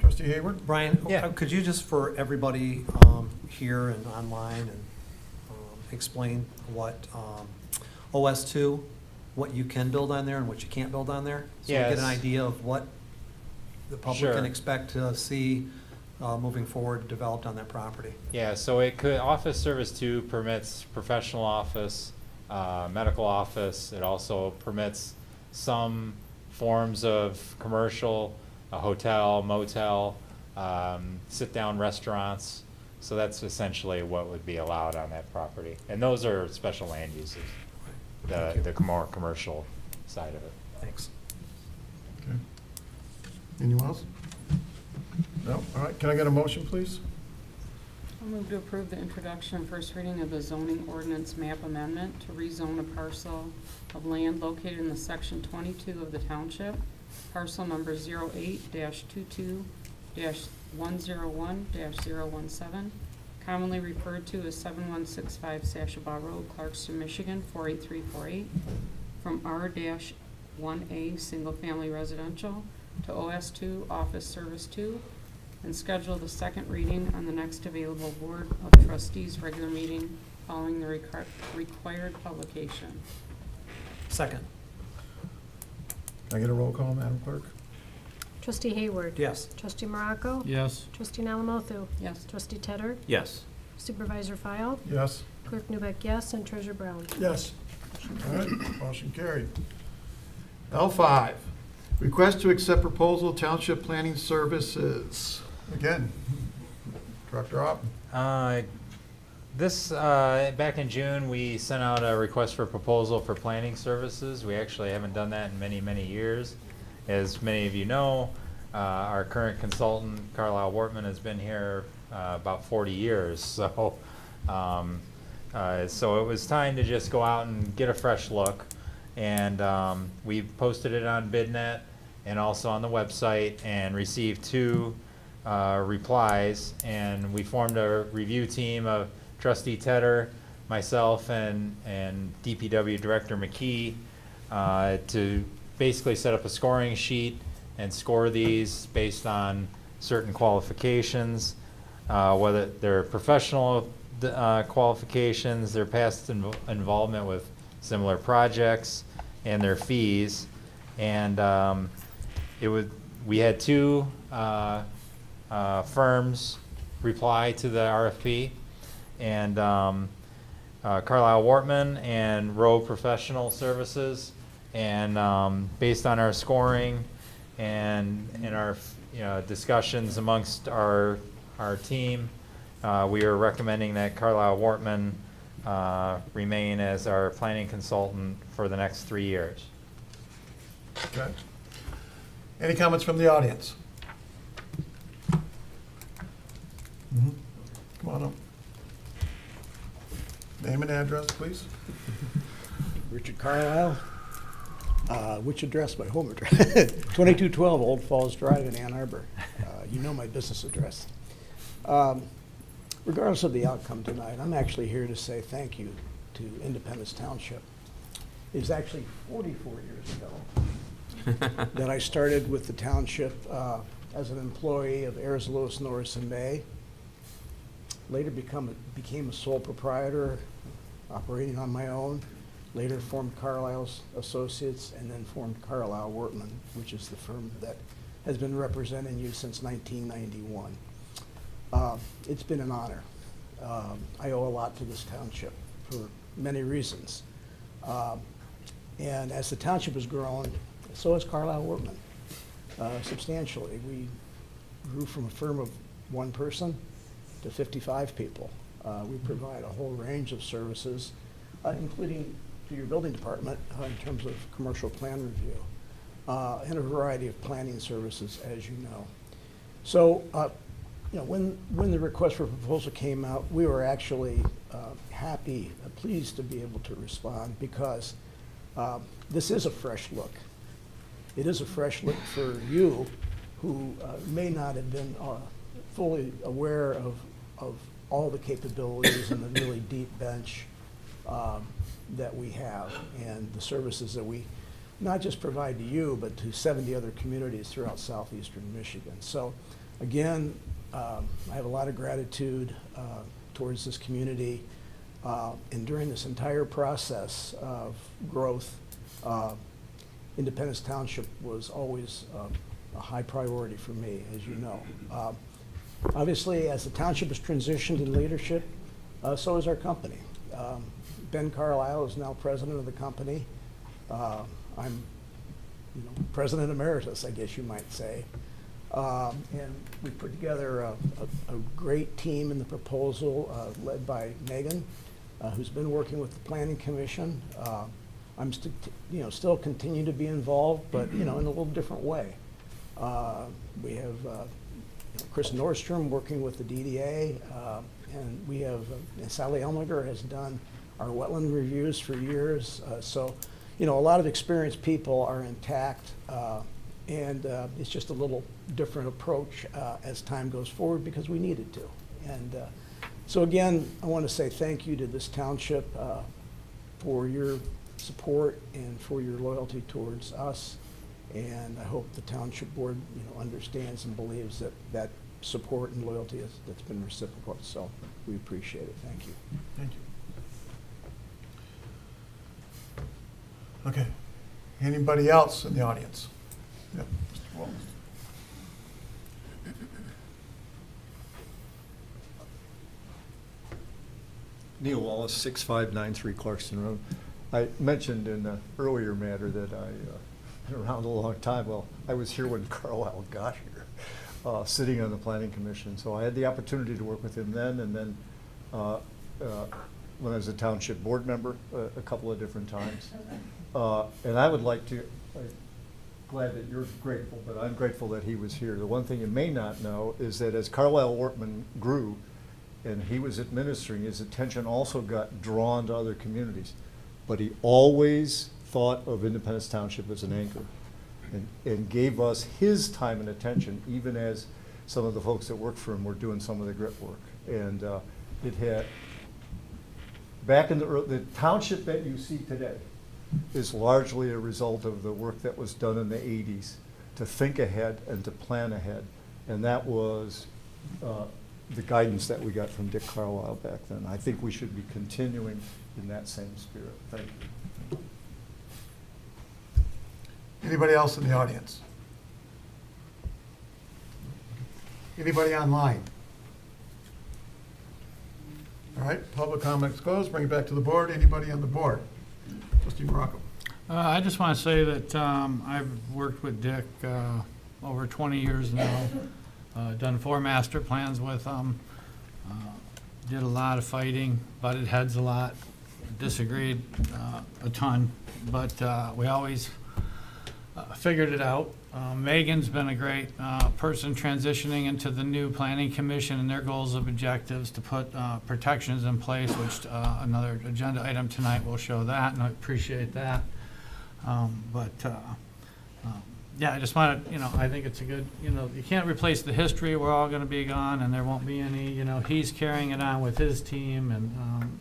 Trustee Hayward? Brian, could you just for everybody here and online and explain what OS2, what you can build on there and what you can't build on there? So we get an idea of what the public can expect to see moving forward developed on that property. Yeah, so it could, Office Service 2 permits professional office, medical office. It also permits some forms of commercial, a hotel, motel, sit-down restaurants. So that's essentially what would be allowed on that property. And those are special land uses, the more commercial side of it. Thanks. Okay. Anyone else? No? All right, can I get a motion, please? I'll move to approve the introduction and first reading of the zoning ordinance map amendment to rezone a parcel of land located in the section 22 of the township, parcel number 08-22-101-017, commonly referred to as 7165 Sashabaw Road, Clarkston, Michigan, 48348, from R-1A Single Family Residential to OS2 Office Service 2, and schedule the second reading on the next available Board of Trustees regular meeting following the required publication. Second. Can I get a roll call, Madam Clerk? Trustee Hayward? Yes. Trustee Morocco? Yes. Trustee Nalamothu? Yes. Trustee Tedder? Yes. Supervisor File? Yes. Clerk Newbeck, yes, and Treasurer Brown. Yes. All right, motion carried. L5, request to accept proposal Township Planning Services. Again, Director Opp. Back in June, we sent out a request for proposal for planning services. We actually haven't done that in many, many years. As many of you know, our current consultant, Carlisle Wortman, has been here about 40 years. So it was time to just go out and get a fresh look. And we posted it on BidNet and also on the website and received 2 replies. And we formed a review team of Trustee Tedder, myself, and DPW Director McKee to basically set up a scoring sheet and score these based on certain qualifications, whether they're professional qualifications, their past involvement with similar projects, and their fees. And we had 2 firms reply to the RFP, and Carlisle Wortman and Rowe Professional Services. And based on our scoring and in our discussions amongst our team, we are recommending that Carlisle Wortman remain as our planning consultant for the next 3 years. Okay. Any comments from the audience? Come on up. Name and address, please. Richard Carlisle. Which address? My home address. 2212 Old Falls Drive in Ann Arbor. You know my business address. Regardless of the outcome tonight, I'm actually here to say thank you to Independence Township. It was actually 44 years ago that I started with the township as an employee of Ayers, Lewis, Norris, and May. Later became a sole proprietor, operating on my own. Later formed Carlisle's Associates, and then formed Carlisle Wortman, which is the firm that has been representing you since 1991. It's been an honor. I owe a lot to this township for many reasons. And as the township has grown, so has Carlisle Wortman, substantially. We grew from a firm of 1 person to 55 people. We provide a whole range of services, including to your building department in terms of commercial plan review, and a variety of planning services, as you know. So, when the request for proposal came out, we were actually happy, pleased to be able to respond, because this is a fresh look. It is a fresh look for you who may not have been fully aware of all the capabilities and the really deep bench that we have, and the services that we not just provide to you, but to 70 other communities throughout southeastern Michigan. So again, I have a lot of gratitude towards this community, and during this entire process of growth, Independence Township was always a high priority for me, as you know. Obviously, as the township has transitioned in leadership, so has our company. Ben Carlisle is now president of the company. I'm president emeritus, I guess you might say. And we put together a great team in the proposal, led by Megan, who's been working with the Planning Commission. I'm still continue to be involved, but in a little different way. We have Chris Nordstrom working with the DDA, and we have Sally Elmiger has done our wetland reviews for years. So, a lot of experienced people are intact, and it's just a little different approach as time goes forward, because we needed to. And so again, I want to say thank you to this township for your support and for your loyalty towards us. And I hope the township board, understands and believes that support and loyalty that's been reciprocal. So we appreciate it. Thank you. Thank you. Okay. Anybody else in the audience? Yep. Mr. Wallace. Neil Wallace, 6593 Clarkston Road. I mentioned in the earlier matter that I've been around a long time. Well, I was here when Carlisle got here, sitting on the Planning Commission. So I had the opportunity to work with him then, and then when I was a township board member a couple of different times. And I would like to, I'm glad that you're grateful, but I'm grateful that he was here. The one thing you may not know is that as Carlisle Wortman grew and he was administering, his attention also got drawn to other communities. But he always thought of Independence Township as an anchor and gave us his time and attention, even as some of the folks that worked for him were doing some of the grit work. And it had, back in the township that you see today is largely a result of the work that was done in the 80s to think ahead and to plan ahead. And that was the guidance that we got from Dick Carlisle back then. I think we should be continuing in that same spirit. Thank you. Anybody else in the audience? Anybody online? All right, public comments closed. Bring it back to the board. Anybody on the board? Trustee Morocco. I just want to say that I've worked with Dick over 20 years now, done 4 master plans with him, did a lot of fighting, butted heads a lot, disagreed a ton, but we always figured it out. Megan's been a great person transitioning into the new planning commission and their goals and objectives to put protections in place, which another agenda item tonight will show that, and I appreciate that. Yeah, I just wanted, I think it's a good, you can't replace the history. We're all going to be gone, and there won't be any, he's carrying it on with his team, and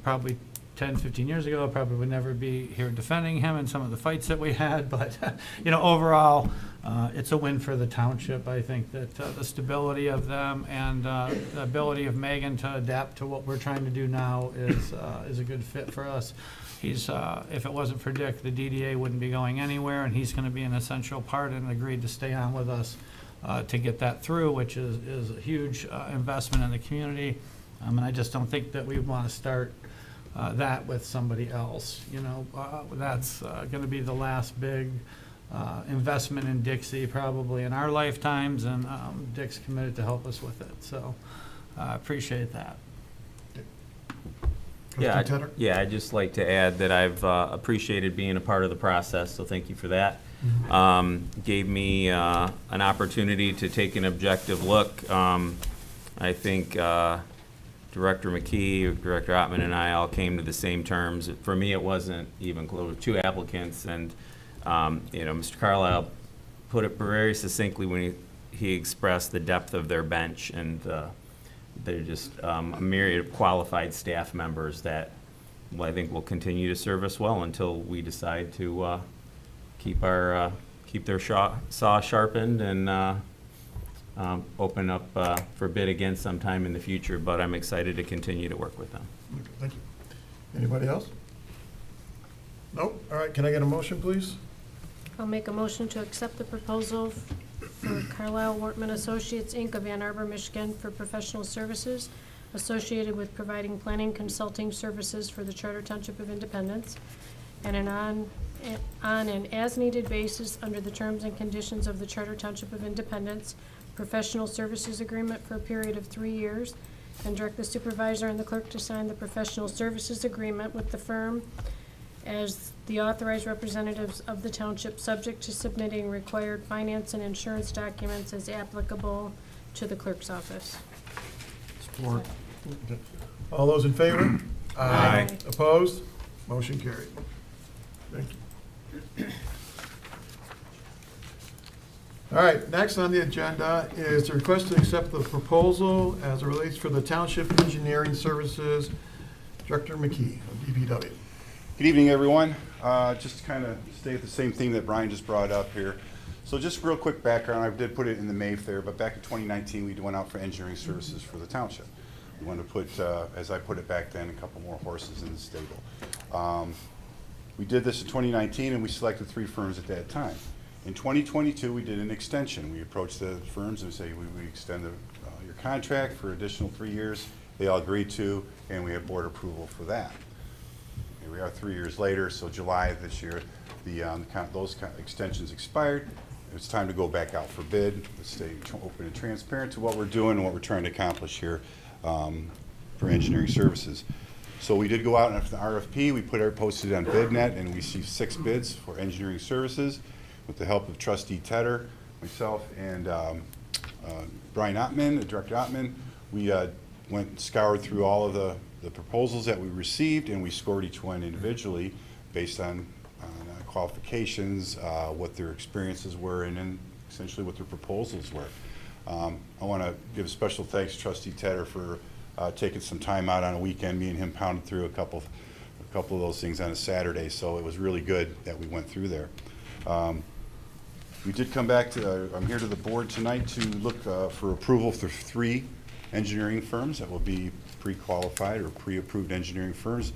probably 10, 15 years ago, I probably would never be here defending him in some of the fights that we had, but, overall, it's a win for the township. I think that the stability of them and the ability of Megan to adapt to what we're trying to do now is a good fit for us. He's, if it wasn't for Dick, the DDA wouldn't be going anywhere, and he's going to be an essential part and agreed to stay on with us to get that through, which is a huge investment in the community. And I just don't think that we want to start that with somebody else. That's going to be the last big investment in Dixie probably in our lifetimes, and Dick's committed to help us with it. So I appreciate that. Yeah, I'd just like to add that I've appreciated being a part of the process, so thank you for that. Gave me an opportunity to take an objective look. I think Director McKee, Director Ottman, and I all came to the same terms. For me, it wasn't even close. 2 applicants, and Mr. Carlisle put it very succinctly when he expressed the depth of their bench, and they're just a myriad of qualified staff members that I think will continue to serve us well until we decide to keep their saw sharpened and open up for bid again sometime in the future. But I'm excited to continue to work with them. Okay, thank you. Anybody else? Nope. All right, can I get a motion, please? I'll make a motion to accept the proposal for Carlisle Wortman Associates, Inc. of Ann Arbor, Michigan for professional services associated with providing planning consulting services for the Charter Township of Independence and on an as-needed basis under the terms and conditions of the Charter Township of Independence professional services agreement for a period of 3 years, and direct the supervisor and the clerk to sign the professional services agreement with the firm as the authorized representatives of the township, subject to submitting required finance and insurance documents as applicable to the clerk's office. Support. All those in favor? Aye. Opposed? Motion carried. Thank you. All right, next on the agenda is the request to accept the proposal as it relates for the Township Engineering Services. Director McKee of DPW. Good evening, everyone. Just to kind of stay with the same theme that Brian just brought up here. So just real quick background, I did put it in the MAVE there, but back in 2019, we went out for engineering services for the township. We wanted to put, as I put it back then, a couple more horses in the stable. We did this in 2019, and we selected 3 firms at that time. In 2022, we did an extension. We approached the firms and say, we extend your contract for additional 3 years they all agreed to, and we have board approval for that. Here we are 3 years later, so July of this year, those extensions expired. It's time to go back out for bid. Let's stay open and transparent to what we're doing and what we're trying to accomplish here for engineering services. So we did go out after the RFP. We posted it on BidNet, and we received 6 bids for engineering services with the help of Trustee Tedder, myself, and Brian Ottman, Director Ottman. We went and scoured through all of the proposals that we received, and we scored each one individually based on qualifications, what their experiences were, and then essentially what their proposals were. I want to give special thanks to Trustee Tedder for taking some time out on a weekend. Me and him pounded through a couple of those things on a Saturday, so it was really good that we went through there. We did come back to, I'm here to the board tonight to look for approval for 3 engineering firms that will be pre-qualified or pre-approved engineering firms.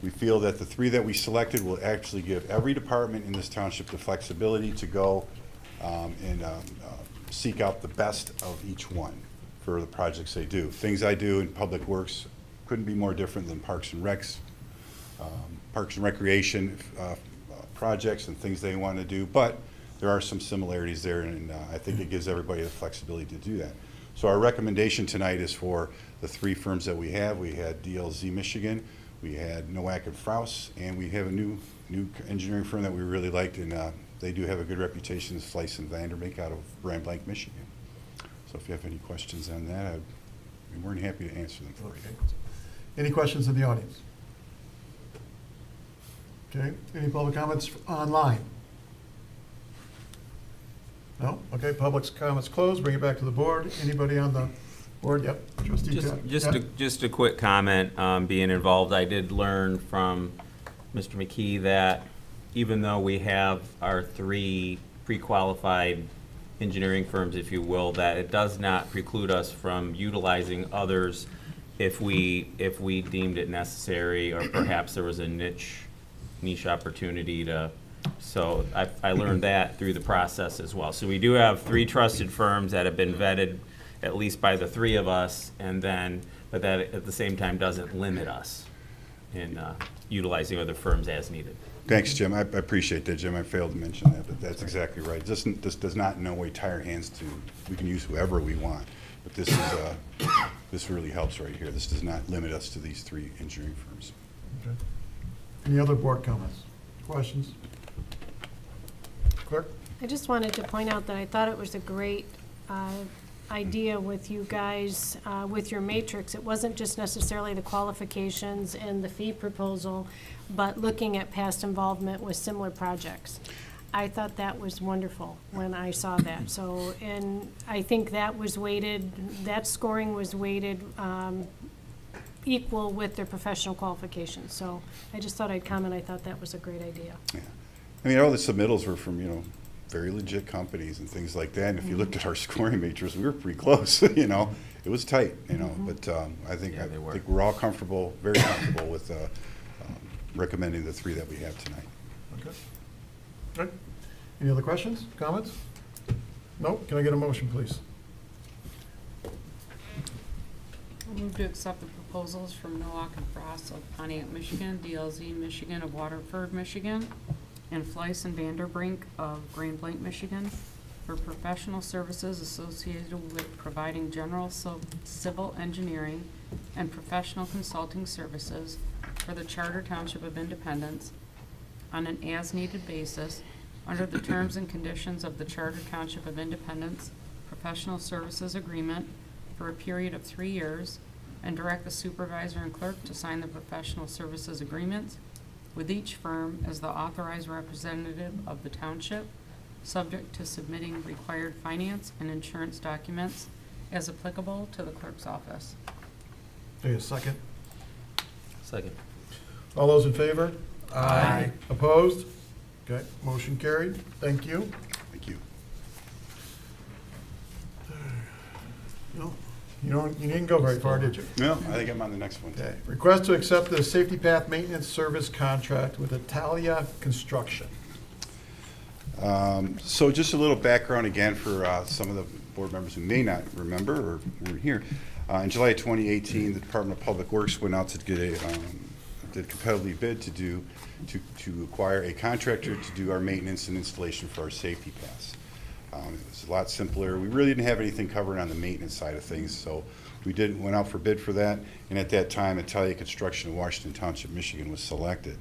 We feel that the 3 that we selected will actually give every department in this township the flexibility to go and seek out the best of each one for the projects they do. Things I do in Public Works couldn't be more different than Parks and Recs, Parks and Recreation projects and things they want to do, but there are some similarities there, and I think it gives everybody the flexibility to do that. So our recommendation tonight is for the 3 firms that we have. We had DLZ Michigan, we had Nowak and Fraus, and we have a new engineering firm that we really liked, and they do have a good reputation, Slice and Vanderbeek out of Grand Blanc, Michigan. So if you have any questions on that, I'd be more than happy to answer them for you. Any questions in the audience? Okay, any public comments online? No? Okay, public comments closed, bring it back to the board. Anybody on the board? Yep, Trustee Ted. Just a quick comment, being involved, I did learn from Mr. McKee that even though we have our 3 pre-qualified engineering firms, if you will, that it does not preclude us from utilizing others if we deemed it necessary, or perhaps there was a niche opportunity to. So I learned that through the process as well. So we do have 3 trusted firms that have been vetted at least by the 3 of us, and then, but that at the same time doesn't limit us in utilizing other firms as needed. Thanks, Jim. I appreciate that, Jim. I failed to mention that, but that's exactly right. This does not in no way tie our hands to, we can use whoever we want, but this is this really helps right here. This does not limit us to these 3 engineering firms. Okay. Any other board comments, questions? Clerk? I just wanted to point out that I thought it was a great idea with you guys, with your matrix. It wasn't just necessarily the qualifications and the fee proposal, but looking at past involvement with similar projects. I thought that was wonderful when I saw that. So, and I think that was weighted, that scoring was weighted equal with their professional qualifications. So I just thought I'd comment, I thought that was a great idea. Yeah. I mean, all the submittals were from, very legit companies and things like that. And if you looked at our scoring matrix, we were pretty close, It was tight, but I think we're all comfortable, very comfortable with recommending the 3 that we have tonight. Okay. Good. Any other questions, comments? No? Can I get a motion, please? I'll move to accept the proposals from Nowak and Frost of Pontiac, Michigan, DLZ Michigan of Waterford, Michigan, and Fleiss and Vanderbrink of Grand Blanc, Michigan, for professional services associated with providing general civil engineering and professional consulting services for the Charter Township of Independence on an as-needed basis under the terms and conditions of the Charter Township of Independence Professional Services Agreement for a period of 3 years, and direct the supervisor and clerk to sign the professional services agreements with each firm as the authorized representative of the township, subject to submitting required finance and insurance documents as applicable to the clerk's office. Okay, a second. Second. All those in favor? Aye. Opposed? Okay, motion carried. Thank you. Thank you. No, you didn't go very far, did you? No, I think I'm on the next one. Okay. Request to accept the safety path maintenance service contract with Italia Construction. So just a little background again for some of the board members who may not remember or weren't here. In July of 2018, the Department of Public Works went out to get a did competitively bid to acquire a contractor to do our maintenance and installation for our safety pass. It was a lot simpler. We really didn't have anything covered on the maintenance side of things, so we went out for bid for that. And at that time, Italia Construction of Washington Township, Michigan, was selected.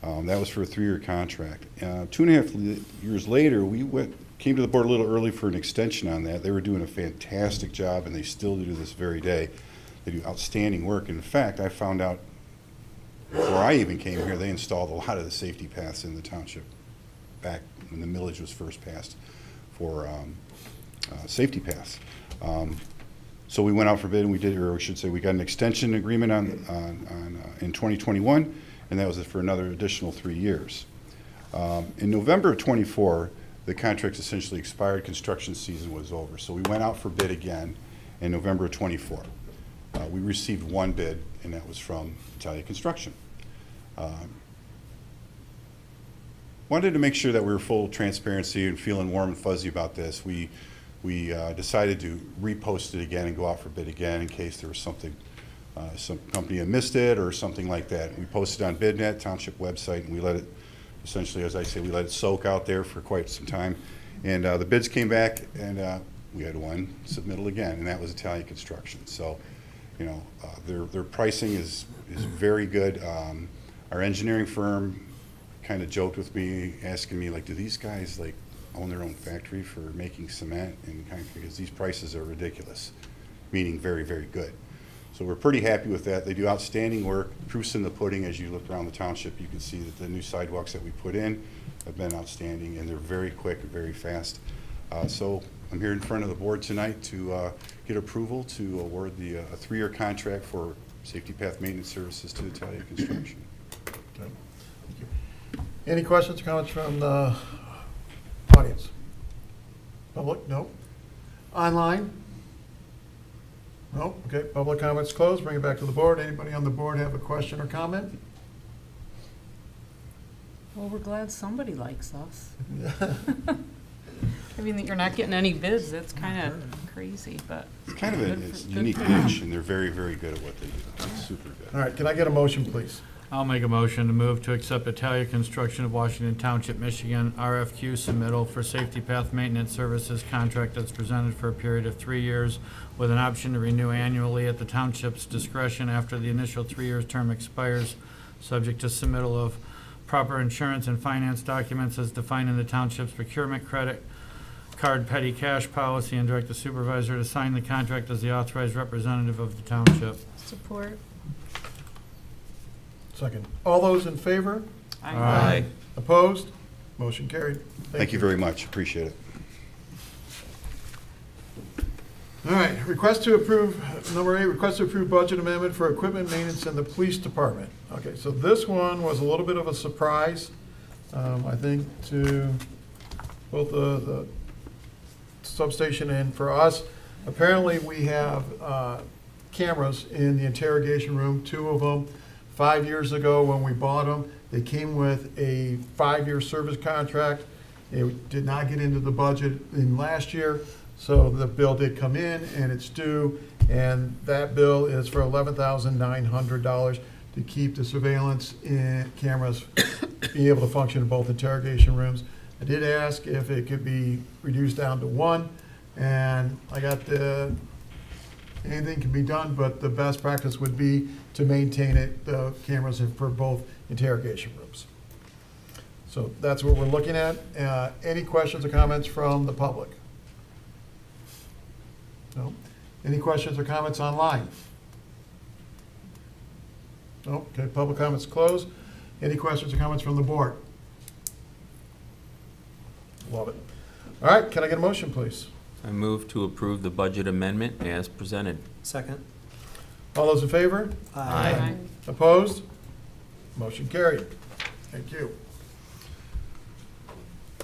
That was for a 3-year contract. 2.5 years later, we came to the board a little early for an extension on that. They were doing a fantastic job, and they still do this very day. They do outstanding work. In fact, I found out before I even came here, they installed a lot of the safety paths in the township back when the millage was first passed for safety paths. So we went out for bid, and we got an extension agreement in 2021, and that was for another additional 3 years. In November of 24, the contract essentially expired, construction season was over. So we went out for bid again in November of 24. We received one bid, and that was from Italia Construction. Wanted to make sure that we were full transparency and feeling warm and fuzzy about this. We decided to repost it again and go out for bid again in case there was something, some company had missed it or something like that. We posted on BidNet, Township website, and we let it, essentially, as I say, we let it soak out there for quite some time. And the bids came back, and we had one submittal again, and that was Italia Construction. So, you know, their pricing is very good. Our engineering firm kind of joked with me, asking me, like, do these guys, like, own their own factory for making cement? And kind of, because these prices are ridiculous, meaning very, very good. So we're pretty happy with that. They do outstanding work. Proof's in the pudding. As you look around the township, you can see that the new sidewalks that we put in have been outstanding, and they're very quick and very fast. So I'm here in front of the board tonight to get approval to award a 3-year contract for safety path maintenance services to Italia Construction. Okay. Thank you. Any questions or comments from the audience? Public? No. Online? No. Okay. Public comments closed. Bring it back to the board. Anybody on the board have a question or comment? Well, we're glad somebody likes us. I mean, that you're not getting any bids, that's kind of crazy, but. It's kind of a unique niche, and they're very, very good at what they do. It's super good. All right. Can I get a motion, please? I'll make a motion to move to accept Italia Construction of Washington Township, Michigan, RFQ submittal for safety path maintenance services contract that's presented for a period of 3 years with an option to renew annually at the township's discretion after the initial 3-year term expires, subject to submittal of proper insurance and finance documents as defined in the township's procurement credit card petty cash policy, and direct the supervisor to sign the contract as the authorized representative of the township. Support. Second. All those in favor? Aye. Opposed? Motion carried. Thank you very much. Appreciate it. All right, request to approve, number 8, request to approve budget amendment for equipment maintenance in the police department. Okay, so this one was a little bit of a surprise, I think, to both the substation and for us. Apparently, we have cameras in the interrogation room, 2 of them. 5 years ago, when we bought them, they came with a 5-year service contract. It did not get into the budget in last year, so the bill did come in, and it's due, and that bill is for $11,900 to keep the surveillance cameras being able to function in both interrogation rooms. I did ask if it could be reduced down to 1, and I got anything can be done, but the best practice would be to maintain the cameras for both interrogation rooms. So that's what we're looking at. Any questions or comments from the public? No? Any questions or comments online? No? Okay, public comments closed. Any questions or comments from the board? Love it. All right, can I get a motion, please? I move to approve the budget amendment as presented. Second. All those in favor? Aye. Opposed? Motion carried. Thank you.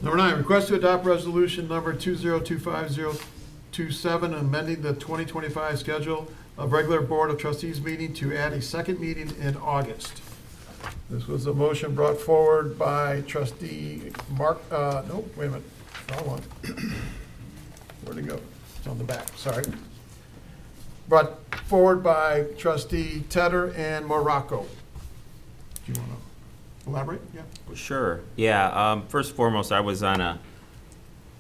Number 9, request to adopt resolution number 2025027, amending the 2025 schedule of regular Board of Trustees meeting to add a second meeting in August. This was a motion brought forward by trustee Mark, no, wait a minute, wrong one. Where'd it go? It's on the back, sorry. brought forward by trustee Tedder and Morocco. Do you want to elaborate? Yeah. Sure. Yeah. First and foremost, I was on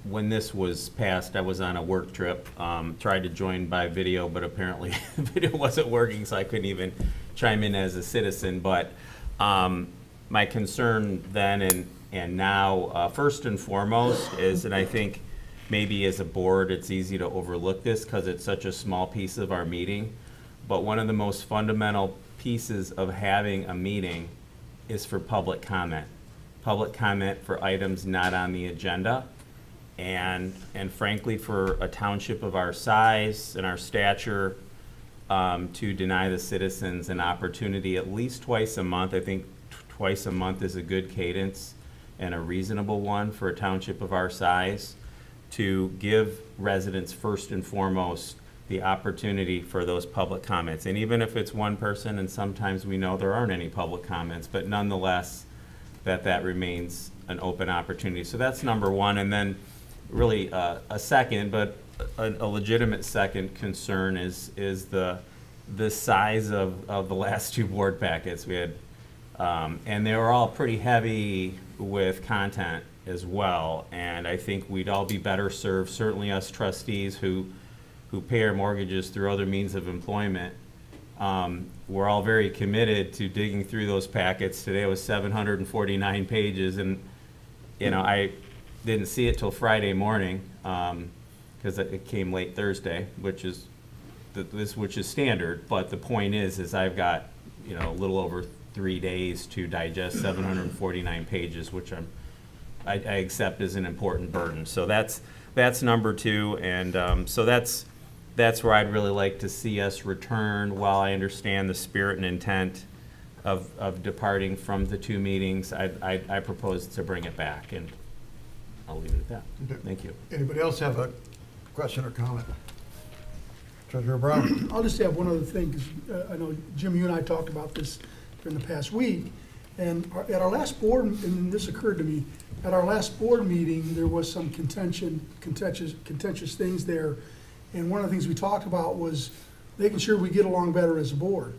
when this was passed, I was on a work trip. Tried to join by video, but apparently the video wasn't working, so I couldn't even chime in as a citizen. But my concern then and now, first and foremost, is, and I think maybe as a board it's easy to overlook this because it's such a small piece of our meeting, but one of the most fundamental pieces of having a meeting is for public comment. Public comment for items not on the agenda. And frankly, for a township of our size and our stature, to deny the citizens an opportunity at least twice a month, I think twice a month is a good cadence and a reasonable one for a township of our size, to give residents first and foremost the opportunity for those public comments. And even if it's one person, and sometimes we know there aren't any public comments, but nonetheless, that remains an open opportunity. So that's number one. And then really a second, but a legitimate second concern is the size of the last two board packets we had. And they were all pretty heavy with content as well. And I think we'd all be better served, certainly us trustees who pay our mortgages through other means of employment. We're all very committed to digging through those packets. Today was 749 pages, and I didn't see it till Friday morning because it came late Thursday, which is standard. But the point is I've got a little over 3 days to digest 749 pages, which I accept as an important burden. So that's number two, and so that's where I'd really like to see us return. While I understand the spirit and intent of departing from the two meetings, I propose to bring it back, and I'll leave it at that. Okay. Thank you. Anybody else have a question or comment? Treasurer Brown? I'll just have one other thing, because I know, Jim, you and I talked about this during the past week, and at our last board, and this occurred to me, at our last board meeting, there was some contentious things there, and one of the things we talked about was making sure we get along better as a board.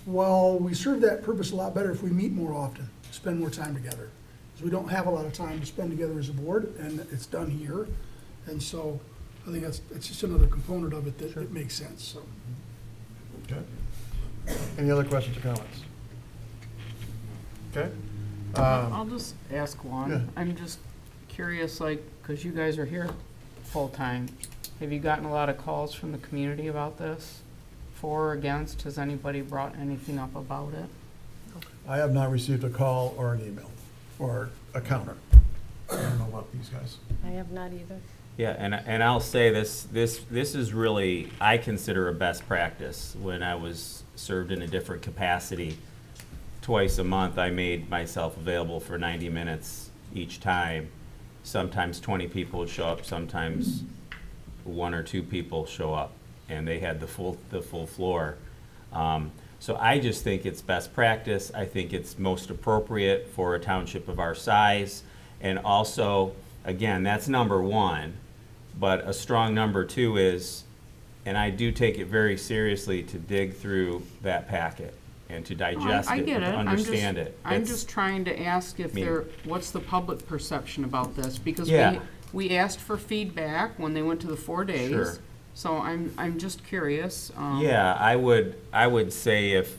Well, we serve that purpose a lot better if we meet more often, spend more time together. Because we don't have a lot of time to spend together as a board, and it's done here. And so I think it's just another component of it that it makes sense. So. Okay. Any other questions or comments? Okay. I'll just ask one. Yeah. I'm just curious, because you guys are here full-time, have you gotten a lot of calls from the community about this? For or against? Has anybody brought anything up about it? I have not received a call or an email or a counter. I don't know about these guys. I have not either. Yeah, and I'll say this is really, I consider a best practice. When I was served in a different capacity, twice a month I made myself available for 90 minutes each time. Sometimes 20 people would show up, sometimes 1 or 2 people show up, and they had the full floor. So I just think it's best practice. I think it's most appropriate for a township of our size. And also, again, that's number one, but a strong number two is, and I do take it very seriously, to dig through that packet and to digest I it, get to it. understand it. I'm just trying to ask if what's the public perception about this? Because Yeah. we asked for feedback when they went to the 4 days. Sure. So I'm just curious. Yeah, I would say, if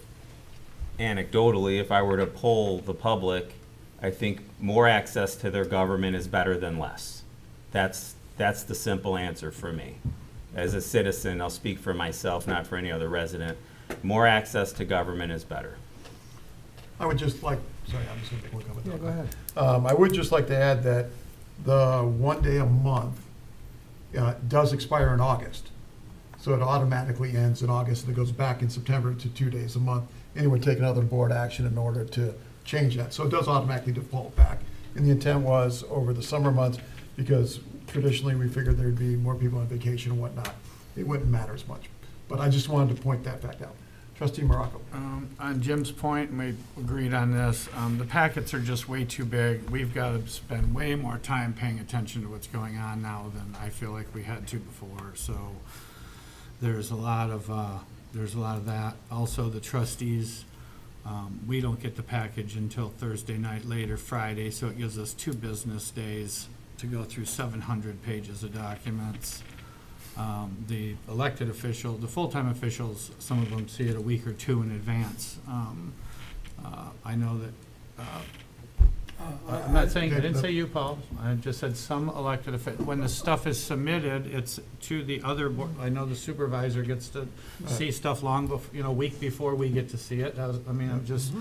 anecdotally, if I were to poll the public, I think more access to their government is better than less. That's the simple answer for me. As a citizen, I'll speak for myself, not for any other resident. More access to government is better. I would just like, sorry, I'm just going to make one comment. Yeah, go ahead. I would just like to add that the 1 day a month does expire in August. So it automatically ends in August, and it goes back in September to 2 days a month. And it would take another board action in order to change that. So it does automatically default back. And the intent was over the summer months, because traditionally we figured there'd be more people on vacation and whatnot. It wouldn't matter as much. But I just wanted to point that fact out. Trustee Morocco. On Jim's point, and we agreed on this, the packets are just way too big. We've got to spend way more time paying attention to what's going on now than I feel like we had to before. So there's a lot of that. Also, the trustees, we don't get the package until Thursday night, later Friday, so it gives us 2 business days to go through 700 pages of documents. The elected official, the full-time officials, some of them see it a week or 2 in advance. I know that, I'm not saying, I didn't say you, Paul, I just said some elected officials. When the stuff is submitted, it's to the other board. I know the supervisor gets to see stuff long before, a week before we get to see it. I'm just,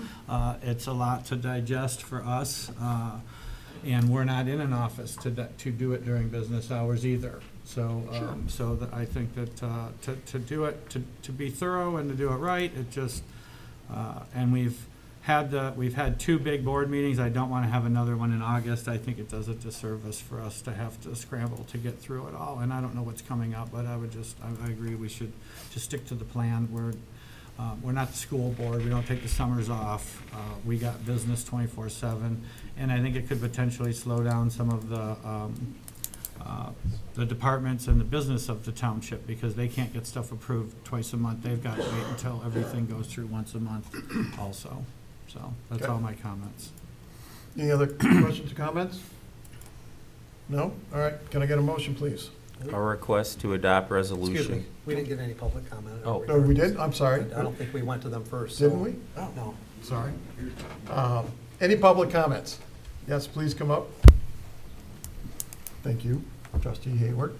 it's a lot to digest for us, and we're not in an office to do it during business hours either. So, I think that to do it, to be thorough and to do it right, it just, and we've had 2 big board meetings. I don't want to have another one in August. I think it does a disservice for us to have to scramble to get through it all. And I don't know what's coming up, but I agree we should just stick to the plan. We're not the school board. We don't take the summers off. We got business 24/7, and I think it could potentially slow down some of the departments and the business of the township, because they can't get stuff approved twice a month. They've got to wait until everything goes through once a month also. So that's Okay. all my comments. Any other questions or comments? No? All right, can I get a motion, please? A request to adopt Excuse me, resolution. we didn't get any public comment. Oh. No, we did? I'm sorry. I don't think we went to them first. so- Didn't we? Oh, No. sorry. Any public comments? Yes, please come up. Thank you. Trustee Hayward.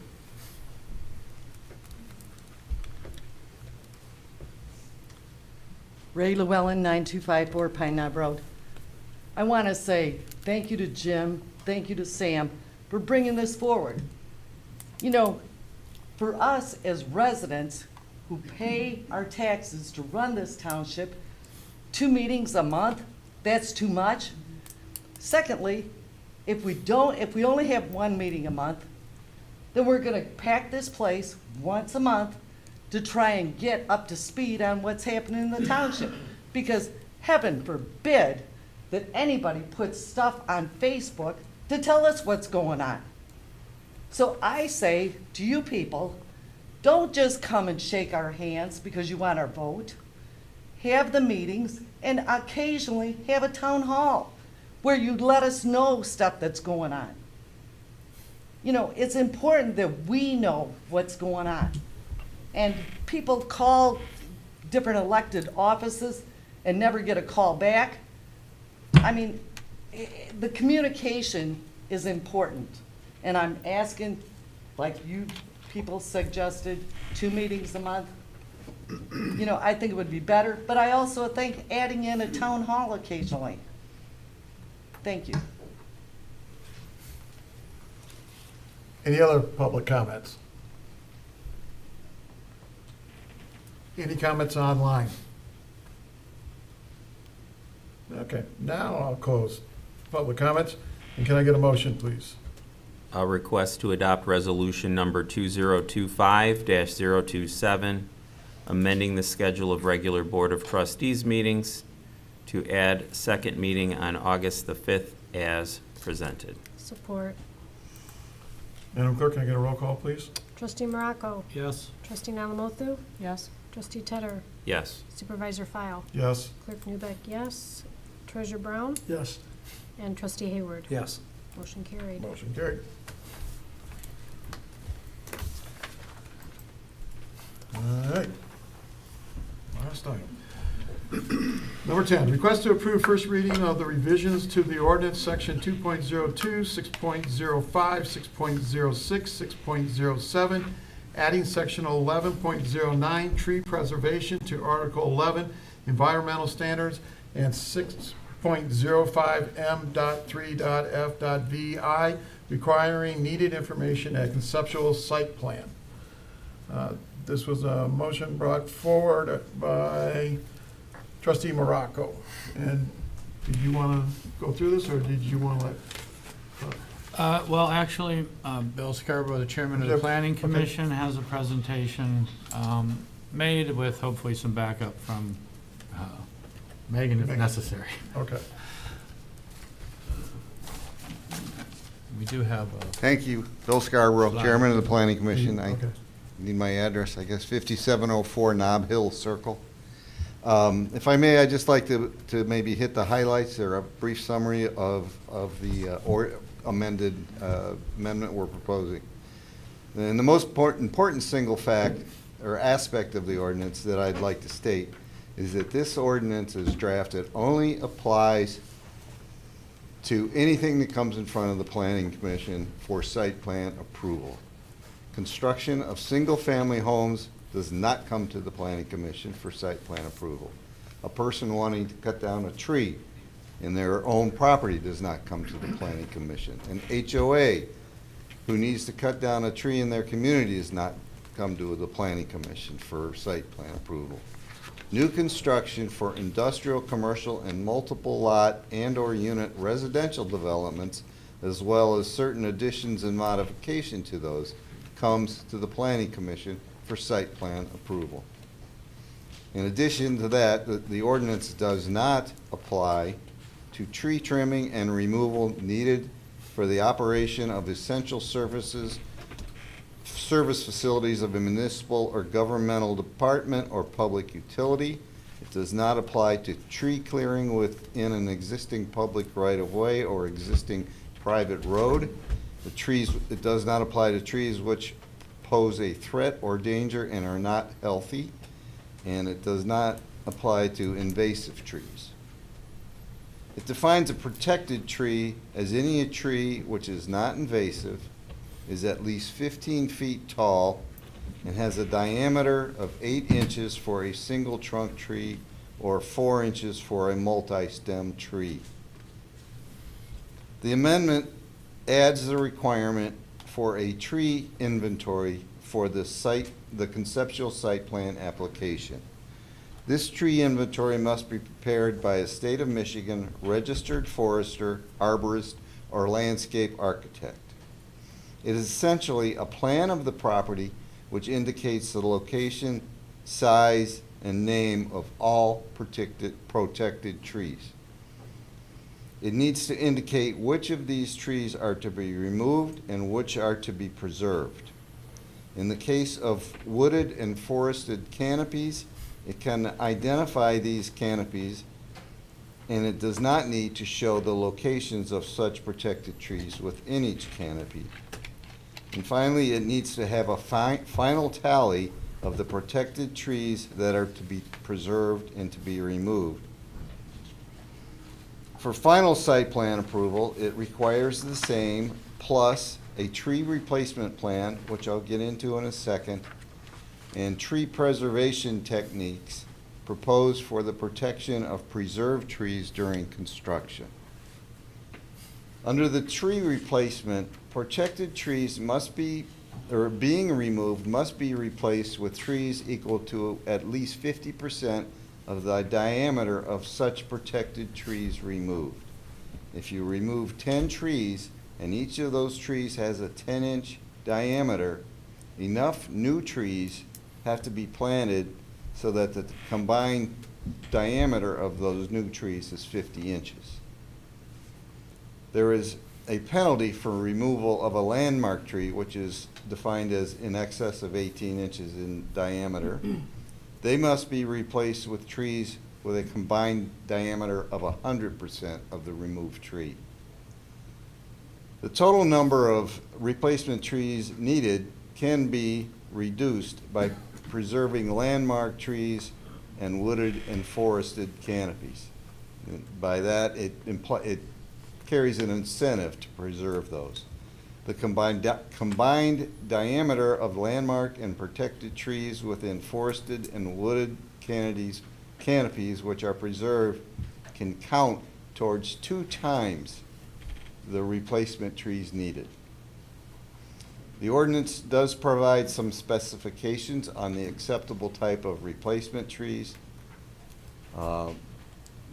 Ray Llewellyn, 9254 Pine Knob Road. I want to say thank you to Jim, thank you to Sam for bringing this forward. For us as residents who pay our taxes to run this township, 2 meetings a month, that's too much. Secondly, if we only have 1 meeting a month, then we're going to pack this place once a month to try and get up to speed on what's happening in the township. Because heaven forbid that anybody puts stuff on Facebook to tell us what's going on. So I say to you people, don't just come and shake our hands because you want our vote. Have the meetings and occasionally have a town hall where you let us know stuff that's going on. It's important that we know what's going on. And people call different elected offices and never get a call back. The communication is important. And I'm asking, like you people suggested, 2 meetings a month. I think it would be better, but I also think adding in a town hall occasionally. Thank you. Any other public comments? Any comments online? Okay, now I'll close public comments. And can I get a motion, please? A request to adopt resolution number 2025-027, amending the schedule of regular Board of Trustees meetings to add second meeting on August the 5th as presented. Support. Madam Clerk, can I get a roll call, please? Trustee Morocco? Yes. Trustee Nalamothu? Yes. Trustee Tedder? Yes. Supervisor File? Yes. Clerk Newbeck, yes. Treasurer Brown? Yes. And Trustee Hayward? Yes. Motion carried. Motion carried. All right. Last item. Number 10, request to approve first reading of the revisions to the ordinance, section 2.02, 6.05, 6.06, 6.07, adding section 11.09, tree preservation, to Article 11, environmental standards, and 6.05M.3.F.VI, requiring needed information at conceptual site plan. This was a motion brought forward by Trustee Morocco. And did you want to go through this, or did you want to let? Well, actually, Bill Scarborough, the chairman of the Yep. Planning Okay. Commission, has a presentation made with hopefully some backup from Megan if Megan. necessary. Okay. We do have a Thank you. Bill Scarborough, Chairman of the Planning Commission. I Okay. need my address, I guess, 5704 Nob Hill Circle. If I may, I'd just like to maybe hit the highlights or a brief summary of the amendment we're proposing. And the most important single fact or aspect of the ordinance that I'd like to state is that this ordinance as drafted only applies to anything that comes in front of the Planning Commission for site plan approval. Construction of single-family homes does not come to the Planning Commission for site plan approval. A person wanting to cut down a tree in their own property does not come to the Planning Commission. An HOA who needs to cut down a tree in their community does not come to the Planning Commission for site plan approval. New construction for industrial, commercial, and multiple lot and/or unit residential developments, as well as certain additions and modification to those, comes to the Planning Commission for site plan approval. In addition to that, the ordinance does not apply to tree trimming and removal needed for the operation of essential service facilities of a municipal or governmental department or public utility. It does not apply to tree clearing within an existing public right-of-way or existing private road. It does not apply to trees which pose a threat or danger and are not healthy, and it does not apply to invasive trees. It defines a protected tree as any tree which is not invasive, is at least 15 feet tall, and has a diameter of 8 inches for a single trunk tree or 4 inches for a multi-stem tree. The amendment adds the requirement for a tree inventory for the conceptual site plan application. This tree inventory must be prepared by a state of Michigan registered forester, arborist, or landscape architect. It is essentially a plan of the property which indicates the location, size, and name of all protected trees. It needs to indicate which of these trees are to be removed and which are to be preserved. In the case of wooded and forested canopies, it can identify these canopies, and it does not need to show the locations of such protected trees within each canopy. And finally, it needs to have a final tally of the protected trees that are to be preserved and to be removed. For final site plan approval, it requires the same, plus a tree replacement plan, which I'll get into in a second, and tree preservation techniques proposed for the protection of preserved trees during construction. Under the tree replacement, protected trees must be, or being removed, must be replaced with trees equal to at least 50% of the diameter of such protected trees removed. If you remove 10 trees and each of those trees has a 10-inch diameter, enough new trees have to be planted so that the combined diameter of those new trees is 50 inches. There is a penalty for removal of a landmark tree, which is defined as in excess of 18 inches in diameter. They must be replaced with trees with a combined diameter of 100% of the removed tree. The total number of replacement trees needed can be reduced by preserving landmark trees and wooded and forested canopies. And by that, it carries an incentive to preserve those. The combined diameter of landmark and protected trees within forested and wooded canopies which are preserved can count towards 2 times the replacement trees needed. The ordinance does provide some specifications on the acceptable type of replacement trees. The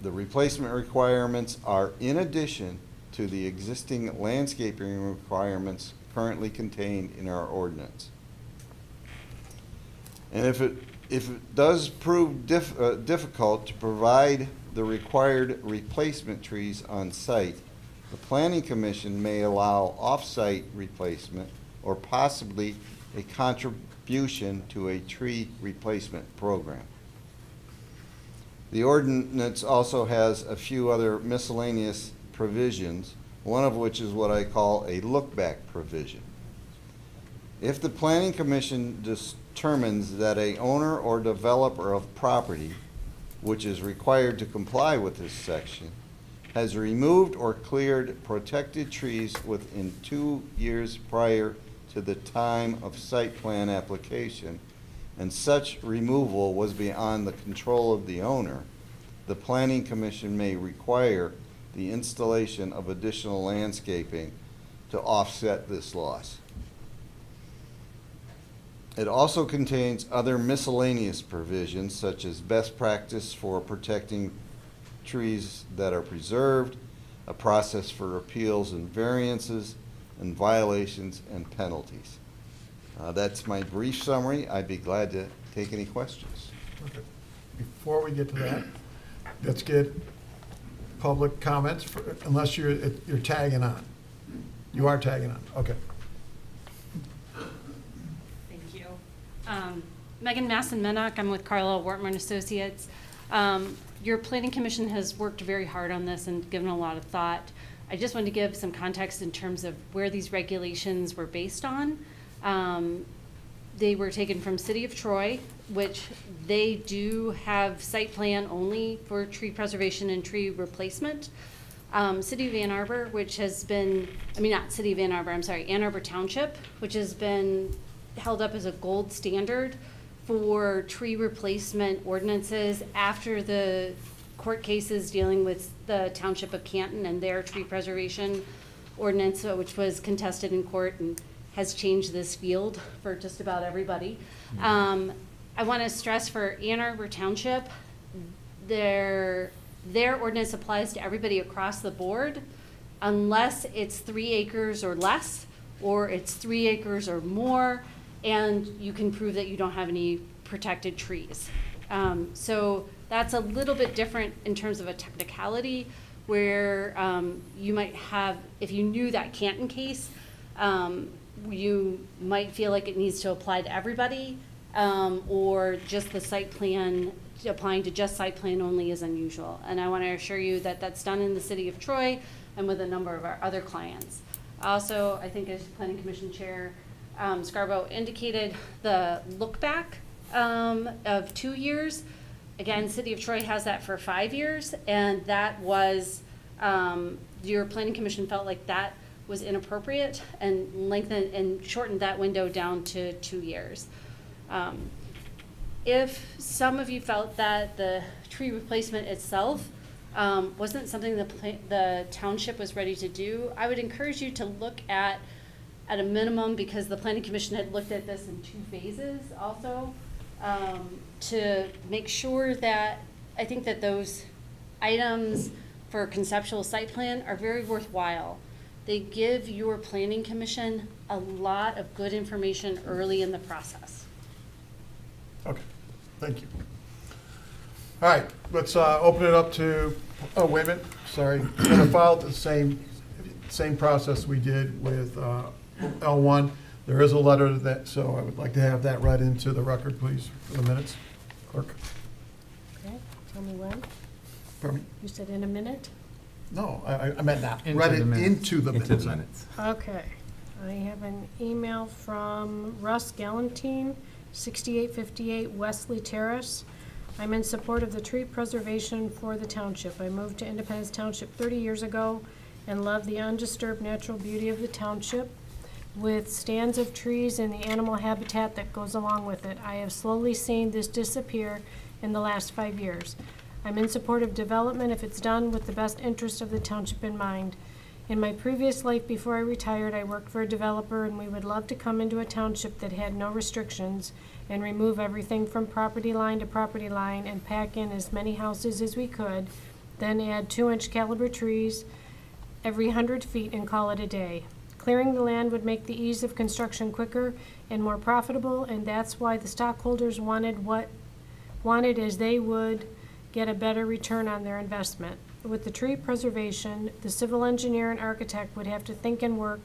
replacement requirements are in addition to the existing landscaping requirements currently contained in our ordinance. And if it does prove difficult to provide the required replacement trees on site, the Planning Commission may allow off-site replacement or possibly a contribution contribution to a tree replacement program. The ordinance also has a few other miscellaneous provisions, one of which is what I call a look-back provision. If the Planning Commission determines that a owner or developer of property, which is required to comply with this section, has removed or cleared protected trees within 2 years prior to the time of site plan application, and such removal was beyond the control of the owner, the Planning Commission may require the installation of additional landscaping to offset this loss. It also contains other miscellaneous provisions such as best practice for protecting trees that are preserved, a process for appeals and variances, and violations and penalties. That's my brief summary. I'd be glad to take any questions. Okay. Before we get to that, let's get public comments, unless you're tagging on. You are tagging on, okay. Thank you. Megan Masson-Menock, I'm with Carlisle Wortman Associates. Your Planning Commission has worked very hard on this and given a lot of thought. I just wanted to give some context in terms of where these regulations were based on. They were taken from City of Troy, which they do have site plan only for tree preservation and tree replacement. City of Ann Arbor, which has been, not City of Ann Arbor, I'm sorry, Ann Arbor Township, which has been held up as a gold standard for tree replacement ordinances after the court cases dealing with the Township of Canton and their tree preservation ordinance, which was contested in court and has changed this field for just about everybody. I want to stress for Ann Arbor Township, their ordinance applies to everybody across the board unless it's 3 acres or less, or it's 3 acres or more, and you can prove that you don't have any protected trees. So that's a little bit different in terms of a technicality, where you might have, if you knew that Canton case, you might feel like it needs to apply to everybody, or just the site plan, applying to just site plan only is unusual. And I want to assure you that that's done in the City of Troy and with a number of our other clients. Also, I think as Planning Commission Chair Scarborough indicated, the look back of 2 years. Again, City of Troy has that for 5 years, and that was, your Planning Commission felt like that was inappropriate and lengthened and shortened that window down to 2 years. If some of you felt that the tree replacement itself wasn't something the township was ready to do, I would encourage you to look at a minimum, because the Planning Commission had looked at this in 2 phases also, to make sure that, I think that those items for conceptual site plan are very worthwhile. They give your Planning Commission a lot of good information early in the process. Okay, thank you. All right, let's open it up to, oh, wait a minute, sorry. We're going to follow the same process we did with L1. There is a letter to that, so I would like to have that read into the record, please, for the minutes. Clerk. Okay, tell me when. Pardon me? You said in a minute? No, I meant that. Into Read the it minutes. into the minutes. Okay. I have an email from Russ Galantine, 6858 Wesley Terrace. I'm in support of the tree preservation for the township. I moved to Independence Township 30 years ago and love the undisturbed natural beauty of the township with stands of trees and the animal habitat that goes along with it. I have slowly seen this disappear in the last 5 years. I'm in support of development if it's done with the best interest of the township in mind. In my previous life before I retired, I worked for a developer, and we would love to come into a township that had no restrictions and remove everything from property line to property line and pack in as many houses as we could, then add 2-inch caliber trees every 100 feet and call it a day. Clearing the land would make the ease of construction quicker and more profitable, and that's why the stockholders wanted as they would get a better return on their investment. With the tree preservation, the civil engineer and architect would have to think and work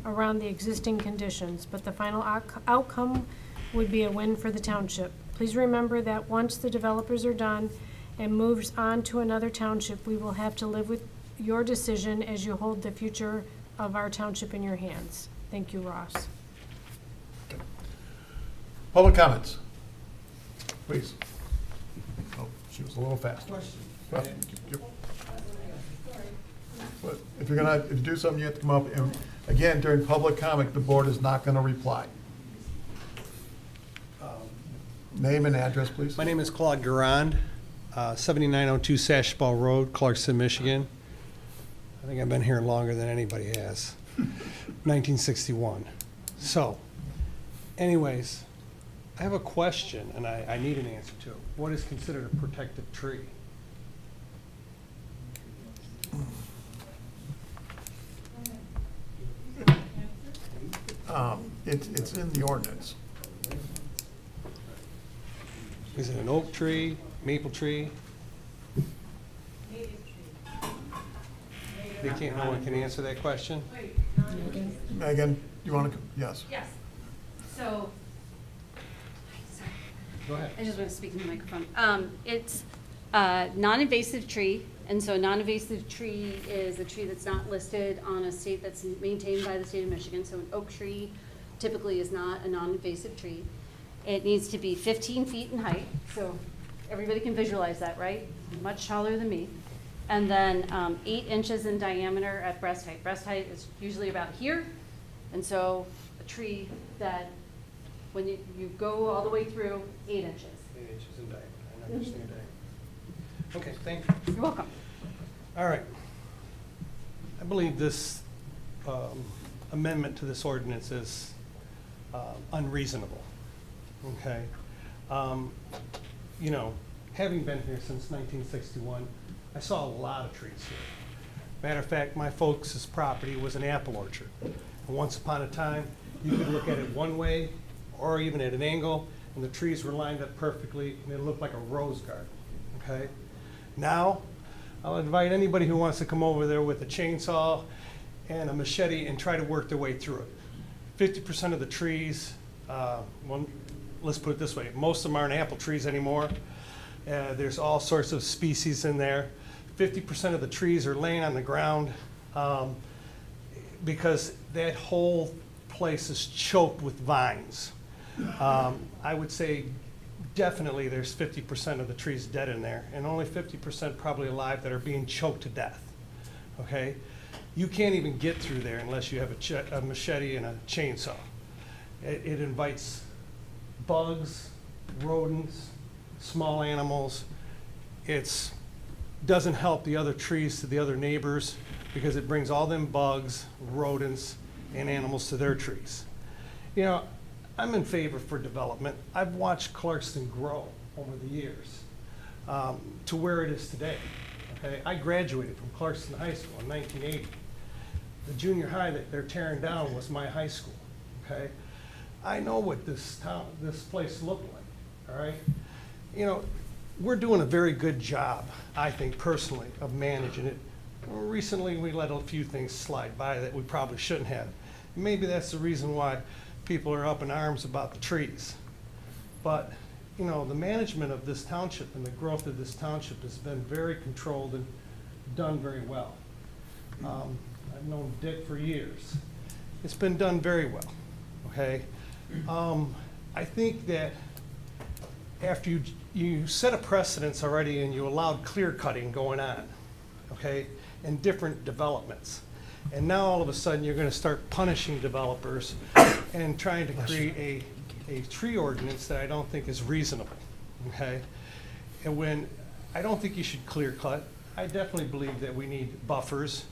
around the existing conditions, but the final outcome would be a win for the township. Please remember that once the developers are done and moves on to another township, we will have to live with your decision as you hold the future of our township in your hands. Thank you, Ross. Public comments? Please. Oh, she was a little fast. Well, but if you do something, you have to come up, and again, during public comment, the board is not gonna reply. Name and address, please. My name is Claude Durand, 7902 Sashball Road, Clarkston, Michigan. I think I've been here longer than anybody has. 1961. So, anyways, I have a question, and I need an answer to it. What is considered a protected tree? It's in the ordinance. Is it an oak tree, maple tree? No one can answer that question? Megan, you want to, yes. Yes. So, sorry. Go ahead. I just want to speak in the microphone. It's a non-invasive tree, and so a non-invasive tree is a tree that's not listed on a state that's maintained by the state of Michigan. So an oak tree typically is not a non-invasive tree. It needs to be 15 feet in height, so everybody can visualize that, right? Much taller than me. And then 8 inches in diameter at breast height. Breast height is usually about here, and so a tree that, when you go all the way through, 8 inches. 8 inches in diameter. I understand your diameter. Okay, thank you. You're welcome. All right. I believe this amendment to this ordinance is unreasonable. Okay. You know, having been here since 1961, I saw a lot of trees here. Matter of fact, my folks' property was an apple orchard. And once upon a time, you could look at it one way or even at an angle, and the trees were lined up perfectly, and it looked like a rose garden. Okay. Now, I'll invite anybody who wants to come over there with a chainsaw and a machete and try to work their way through it. 50% of the trees, well, let's put it this way, most of them aren't apple trees anymore. There's all sorts of species in there. 50% of the trees are laying on the ground because that whole place is choked with vines. I would say definitely there's 50% of the trees dead in there, and only 50% probably alive that are being choked to death. Okay? You can't even get through there unless you have a machete and a chainsaw. It invites bugs, rodents, small animals. It doesn't help the other trees to the other neighbors because it brings all them bugs, rodents, and animals to their trees. You know, I'm in favor for development. I've watched Clarkston grow over the years to where it is today. Okay, I graduated from Clarkston High School in 1980. The junior high that they're tearing down was my high school. Okay, I know what this place looked like. All right, you know, we're doing a very good job, I think personally, of managing it. Recently, we let a few things slide by that we probably shouldn't have. Maybe that's the reason why people are up in arms about the trees. But, you know, the management of this township and the growth of this township has been very controlled and done very well. I've known Dick for years. It's been done very well, okay? I think that after you set a precedence already and you allowed clear cutting going on, okay, and different developments. And now all of a sudden you're going to start punishing developers and trying to create a tree ordinance that I don't think is reasonable, okay? And when I don't think you should clear cut, I definitely believe that we need buffers.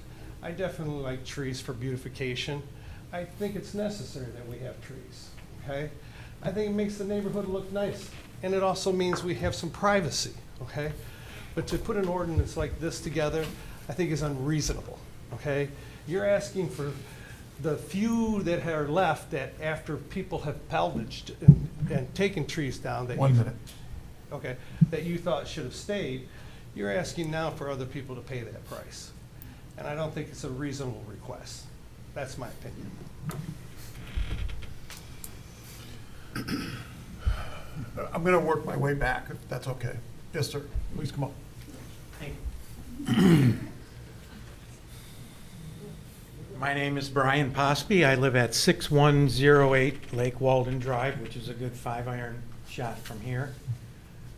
I definitely like trees for beautification. I think it's necessary that we have trees, okay? I think it makes the neighborhood look nice. And it also means we have some privacy, okay? But to put an ordinance like this together, I think is unreasonable, okay? You're asking for the few that are left that after people have salvaged and taken trees down that 1 minute. Okay, that you thought should have stayed, you're asking now for other people to pay that price. And I don't think it's a reasonable request. That's my opinion. I'm going to work my way back, if that's okay. Yes, sir. Please come up. My name is Brian Posby. I live at 6108 Lake Walden Drive, which is a good 5-iron shot from here.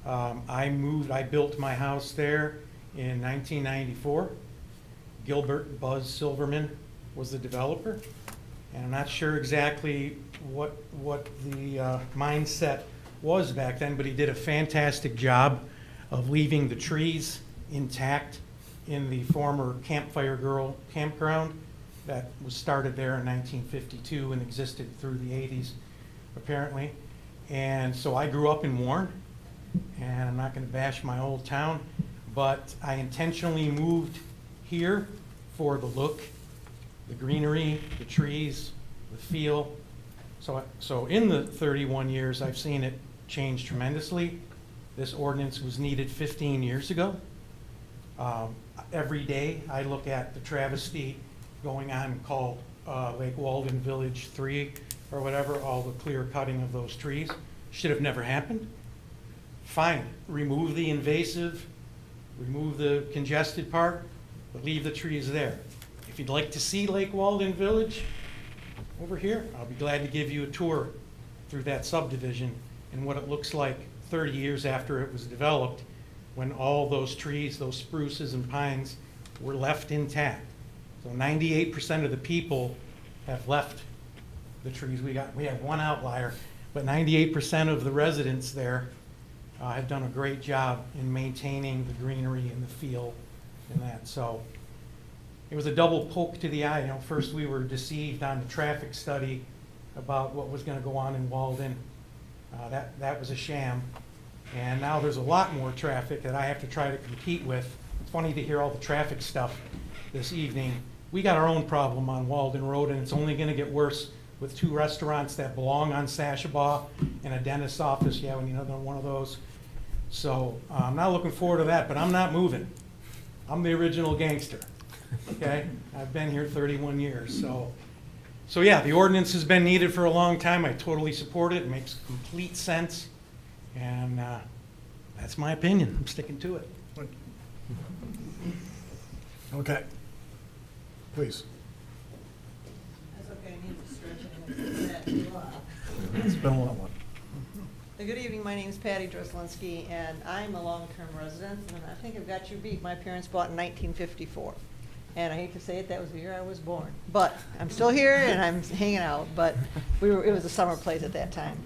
I built my house there in 1994. Gilbert Buzz Silverman was the developer. And I'm not sure exactly what the mindset was back then, but he did a fantastic job of leaving the trees intact in the former Campfire Girl campground that was started there in 1952 and existed through the 80s, apparently. And so I grew up in Warren, and I'm not going to bash my old town, but I intentionally moved here for the look, the greenery, the trees, the feel. So in the 31 years, I've seen it change tremendously. This ordinance was needed 15 years ago. Every day I look at the travesty going on called Lake Walden Village 3 or whatever, all the clear cutting of those trees. Should have never happened. Fine, remove the invasive, remove the congested part, but leave the trees there. If you'd like to see Lake Walden Village, over here, I'll be glad to give you a tour through that subdivision and what it looks like 30 years after it was developed, when all those trees, those spruces and pines, were left intact. So 98% of the people have left the trees. We have one outlier, but 98% of the residents there have done a great job in maintaining the greenery and the feel and that. So it was a double poke to the eye. You know, first we were deceived on the traffic study about what was going to go on in Walden. That was a sham. And now there's a lot more traffic that I have to try to compete with. It's funny to hear all the traffic stuff this evening. We got our own problem on Walden Road, and it's only going to get worse with 2 restaurants that belong on Sashabaw and a dentist's office. Yeah, we need another one of those. So I'm not looking forward to that, but I'm not moving. I'm the original gangster, okay? I've been here 31 years. So yeah, the ordinance has been needed for a long time. I totally support it. It makes complete sense. And that's my opinion. I'm sticking to it. Okay. Please. That's okay, I need to stretch it. It's been a long one. Good evening, my name is Patty Droslinski, and I'm a long-term resident, and I think I've got you beat. My parents bought in 1954. And I hate to say it, that was the year I was born. But I'm still here and I'm hanging out, but it was a summer place at that time.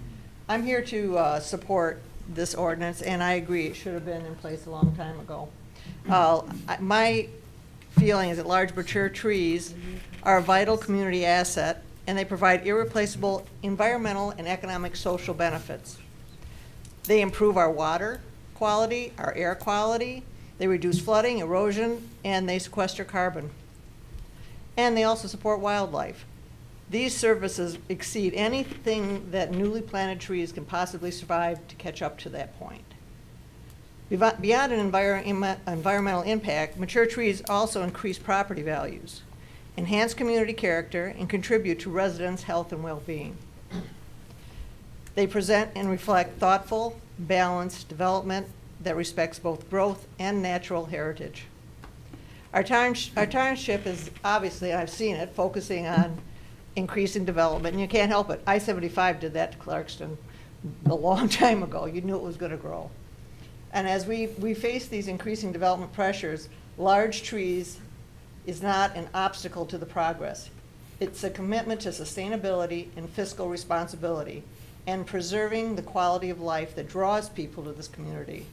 I'm here to support this ordinance, and I agree, it should have been in place a long time ago. My feeling is that large mature trees are a vital community asset, and they provide irreplaceable environmental and economic social benefits. They improve our water quality, our air quality, they reduce flooding, erosion, and they sequester carbon. And they also support wildlife. These services exceed anything that newly planted trees can possibly survive to catch up to that point. Beyond an environmental impact, mature trees also increase property values, enhance community character, and contribute to residents' health and well-being. They present and reflect thoughtful, balanced development that respects both growth and natural heritage. Our township is obviously, I've seen it, focusing on increasing development, and you can't help it. I-75 did that to Clarkston a long time ago. You knew it was going to grow. And as we face these increasing development pressures, large trees is not an obstacle to the progress. It's a commitment to sustainability and fiscal responsibility and preserving the quality of life that draws people to this community.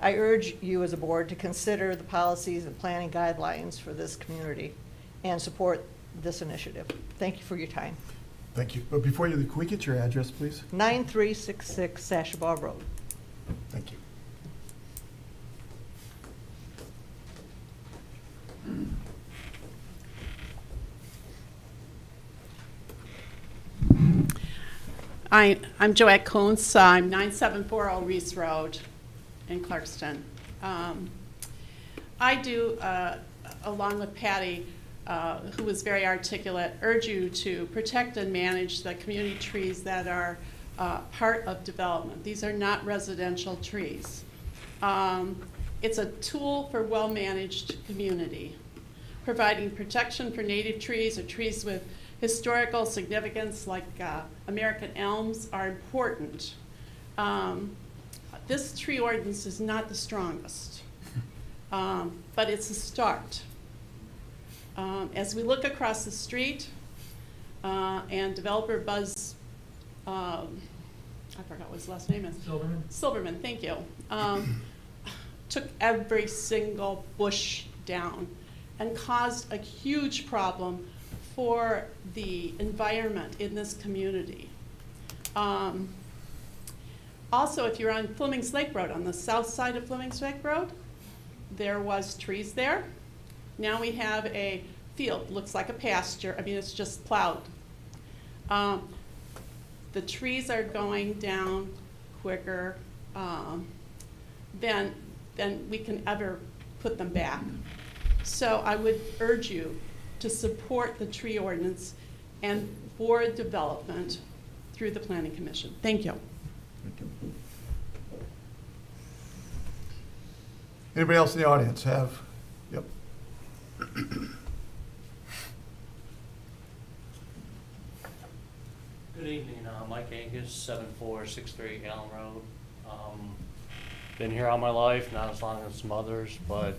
I urge you as a board to consider the policies and planning guidelines for this community and support this initiative. Thank you for your time. Thank you. But before you leave, can we get your address, please? 9366 Sashabaw Road. Thank you. I'm Joette Kuntz. I'm 9740 Reese Road in Clarkston. I do, along with Patty, who was very articulate, urge you to protect and manage the community trees that are part of development. These are not residential trees. It's a tool for well-managed community, providing protection for native trees or trees with historical significance like American elms are important. This tree ordinance is not the strongest, but it's a start. As we look across the street, and developer Buzz, I forgot what his last name is. Silverman, thank you. Took every single bush down and caused a huge problem for the environment in this community. Also, if you're on Fleming's Lake Road, on the south side of Fleming's Lake Road, there was trees there. Now we have a field, looks like a pasture. I mean, it's just plowed. The trees are going down quicker than we can ever put them back. So I would urge you to support the tree ordinance and board development through the Planning Commission. Thank you. Anybody else in the audience have? Yep. Good evening, Mike Angus, 7463 Allen Road. Been here all my life, not as long as some others, but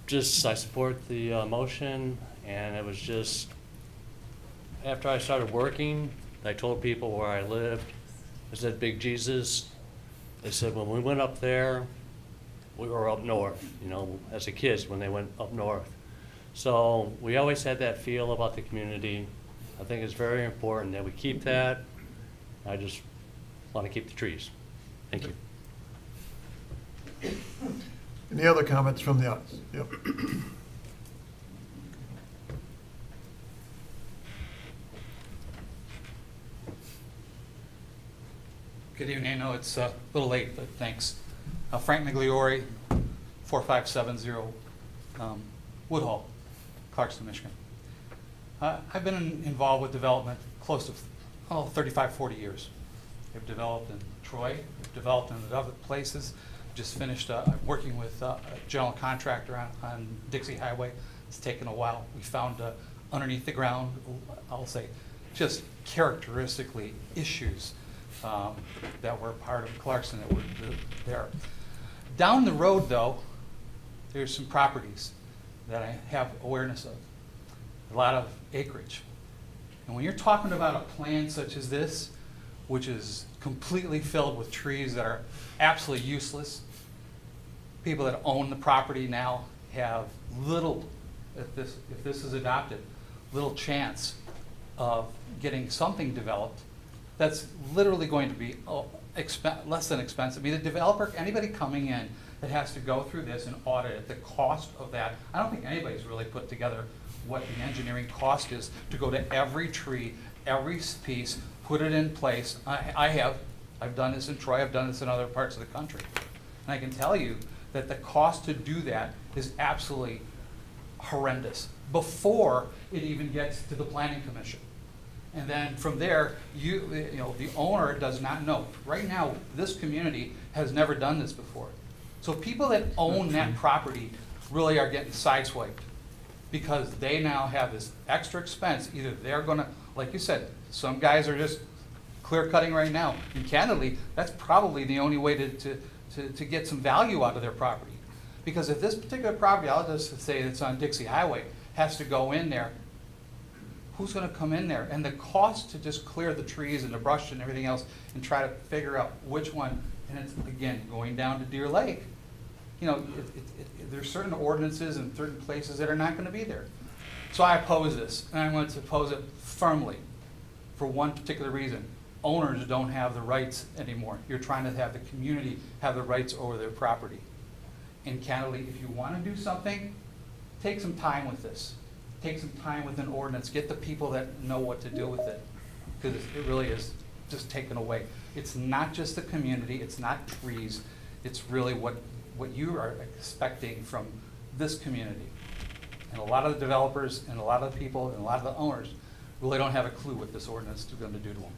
just I support the motion, and it was just after I started working, I told people where I lived. I said, Big Jesus. They said when we went up there, we were up north, you know, as a kids when they went up north. So we always had that feel about the community. I think it's very important that we keep that. I just want to keep the trees. Thank you. Any other comments from the audience? Yep. Good evening. I know it's a little late, but thanks. Frank Migliori, 4570 Woodhull, Clarkston, Michigan. I've been involved with development close to 35, 40 years. I've developed in Troy, I've developed in other places. Just finished working with a general contractor on Dixie Highway. It's taken a while. We found underneath the ground, I'll say, just characteristically issues that were part of Clarkston that were there. Down the road, though, there's some properties that I have awareness of. A lot of acreage. And when you're talking about a plan such as this, which is completely filled with trees that are absolutely useless, people that own the property now have little, if this is adopted, little chance of getting something developed that's literally going to be less than expensive. I mean, the developer, anybody coming in that has to go through this and audit it, the cost of that, I don't think anybody's really put together what the engineering cost is to go to every tree, every piece, put it in place. I've done this in Troy, I've done this in other parts of the country. And I can tell you that the cost to do that is absolutely horrendous before it even gets to the Planning Commission. And then from there, you know, the owner does not know. Right now, this community has never done this before. So people that own that property really are getting sideswiped because they now have this extra expense. Either they're gonna, like you said, some guys are just clear cutting right now. And candidly, that's probably the only way to get some value out of their property. Because if this particular property, I'll just say it's on Dixie Highway, has to go in there, who's gonna come in there? And the cost to just clear the trees and the brush and everything else and try to figure out which one, and it's, again, going down to Deer Lake. You know, there's certain ordinances in certain places that are not gonna be there. So I oppose this, and I'm going to oppose it firmly for one particular reason. Owners don't have the rights anymore. You're trying to have the community have the rights over their property. And candidly, if you wanna do something, take some time with this. Take some time with an ordinance, get the people that know what to do with it, because it really is just taken away. It's not just the community, it's not trees, it's really what you are expecting from this community. And a lot of the developers and a lot of the people and a lot of the owners really don't have a clue what this ordinance is going to do to them.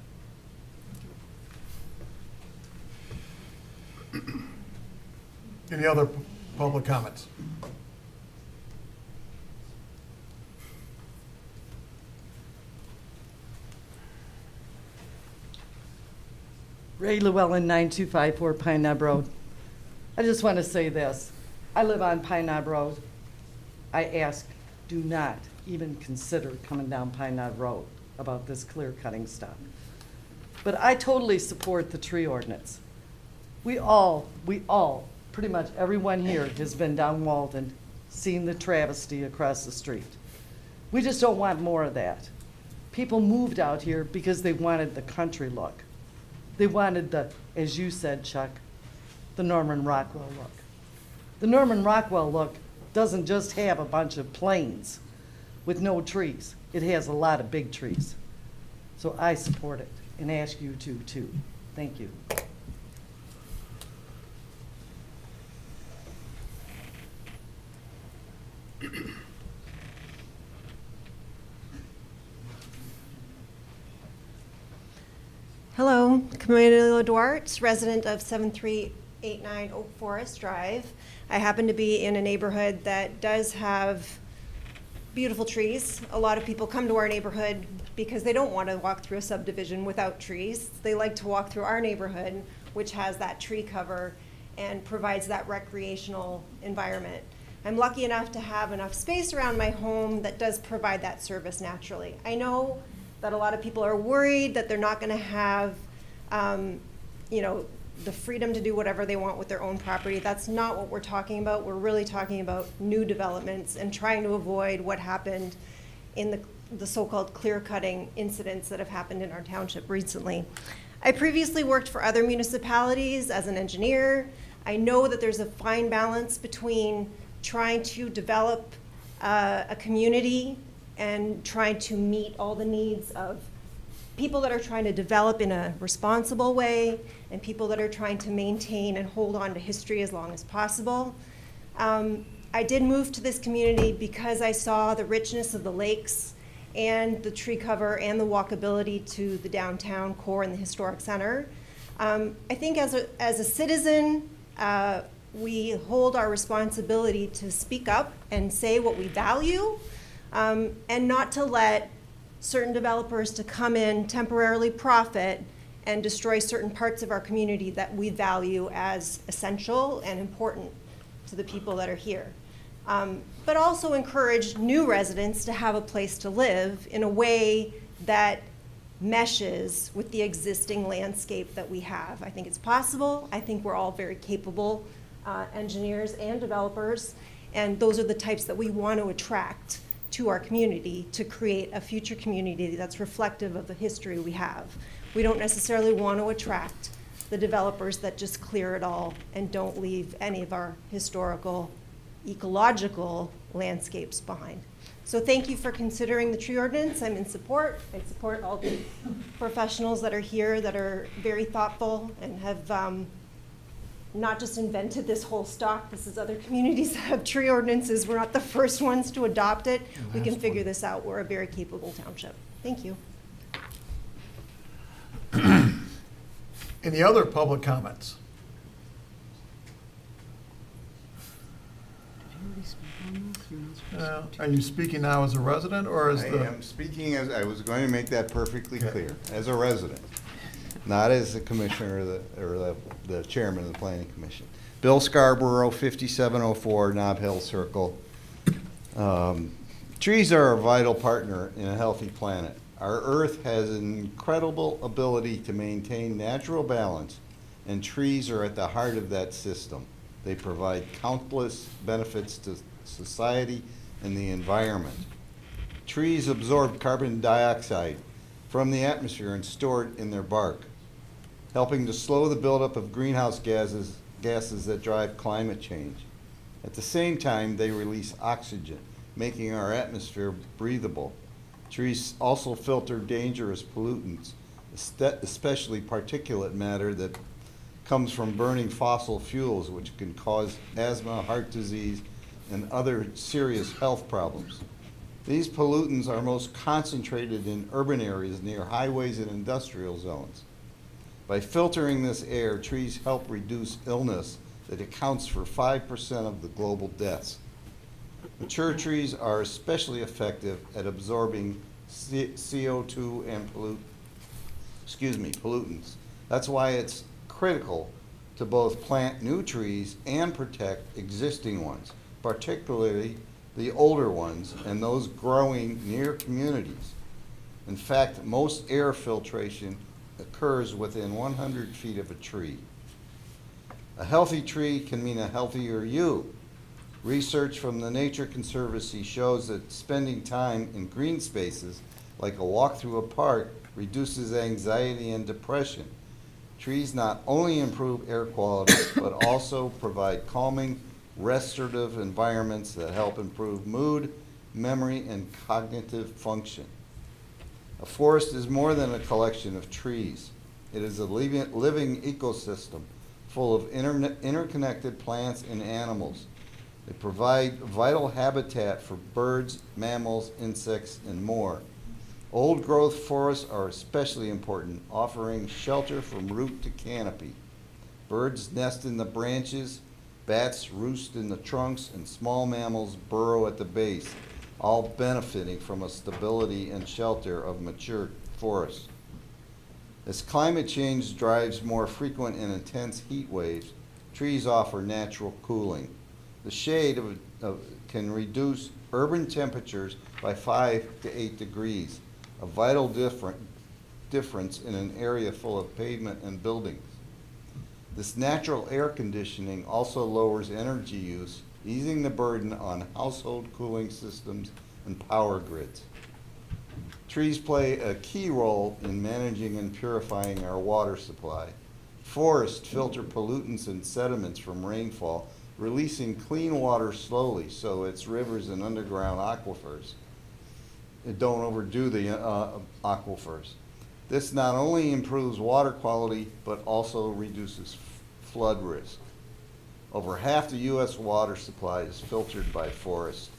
Any other public comments? Ray Llewellyn, 9254 Pine Knob Road. I just want to say this. I live on Pine Knob Road. I ask, do not even consider coming down Pine Knob Road about this clear cutting stuff. But I totally support the tree ordinance. We all, pretty much everyone here has been down Walden, seen the travesty across the street. We just don't want more of that. People moved out here because they wanted the country look. They wanted the, as you said, Chuck, the Norman Rockwell look. The Norman Rockwell look doesn't just have a bunch of plains with no trees. It has a lot of big trees. So I support it and ask you to too. Thank you. Hello, Camila Duarte, resident of 7389 Oak Forest Drive. I happen to be in a neighborhood that does have beautiful trees. A lot of people come to our neighborhood because they don't want to walk through a subdivision without trees. They like to walk through our neighborhood, which has that tree cover and provides that recreational environment. I'm lucky enough to have enough space around my home that does provide that service naturally. I know that a lot of people are worried that they're not going to have, the freedom to do whatever they want with their own property. That's not what we're talking about. We're really talking about new developments and trying to avoid what happened in the so-called clear-cutting incidents that have happened in our township recently. I previously worked for other municipalities as an engineer. I know that there's a fine balance between trying to develop a community and trying to meet all the needs of people that are trying to develop in a responsible way and people that are trying to maintain and hold on to history as long as possible. I did move to this community because I saw the richness of the lakes and the tree cover and the walkability to the downtown core and the historic center. I think as a citizen, we hold our responsibility to speak up and say what we value, and not to let certain developers to come in, temporarily profit, and destroy certain parts of our community that we value as essential and important to the people that are here. But also encourage new residents to have a place to live in a way that meshes with the existing landscape that we have. I think it's possible. I think we're all very capable engineers and developers, and those are the types that we want to attract to our community to create a future community that's reflective of the history we have. We don't necessarily want to attract the developers that just clear it all and don't leave any of our historical, ecological landscapes behind. So thank you for considering the tree ordinance. I'm in support. I support all the professionals that are here that are very thoughtful and have not just invented this whole stock. This is other communities that have tree ordinances. We're not the first ones to adopt it. We can figure this out. We're a very capable township. Thank you. Any other public comments? Are you speaking now as a resident or as I the? am speaking as, I was going to make that perfectly clear, as a resident, not as the commissioner or the chairman of the planning commission. Bill Scarborough, 5704 Nob Hill Circle. Trees are a vital partner in a healthy planet. Our earth has an incredible ability to maintain natural balance, and trees are at the heart of that system. They provide countless benefits to society and the environment. Trees absorb carbon dioxide from the atmosphere and store it in their bark, helping to slow the buildup of greenhouse gases that drive climate change. At the same time, they release oxygen, making our atmosphere breathable. Trees also filter dangerous pollutants, especially particulate matter that comes from burning fossil fuels, which can cause asthma, heart disease, and other serious health problems. These pollutants are most concentrated in urban areas near highways and industrial zones. By filtering this air, trees help reduce illness that accounts for 5% of the global deaths. Mature trees are especially effective at absorbing CO2 and pollutants. That's why it's critical to both plant new trees and protect existing ones, particularly the older ones and those growing near communities. In fact, most air filtration occurs within 100 feet of a tree. A healthy tree can mean a healthier you. Research from the Nature Conservancy shows that spending time in green spaces, like a walk through a park, reduces anxiety and depression. Trees not only improve air quality, but also provide calming, restorative environments that help improve mood, memory, and cognitive function. A forest is more than a collection of trees. It is a living ecosystem full of interconnected plants and animals. They provide vital habitat for birds, mammals, insects, and more. Old-growth forests are especially important, offering shelter from root to canopy. Birds nest in the branches, bats roost in the trunks, and small mammals burrow at the base, all benefiting from a stability and shelter of mature forests. As climate change drives more frequent and intense heat waves, trees offer natural cooling. The shade can reduce urban temperatures by 5 to 8 degrees, a vital difference in an area full of pavement and buildings. This natural air conditioning also lowers energy use, easing the burden on household cooling systems and power grids. Trees play a key role in managing and purifying our water supply. Forests filter pollutants and sediments from rainfall, releasing clean water slowly so its rivers and underground aquifers don't overdo the aquifers. This not only improves water quality, but also reduces flood risk. Over half the U.S. water supply is filtered by forests.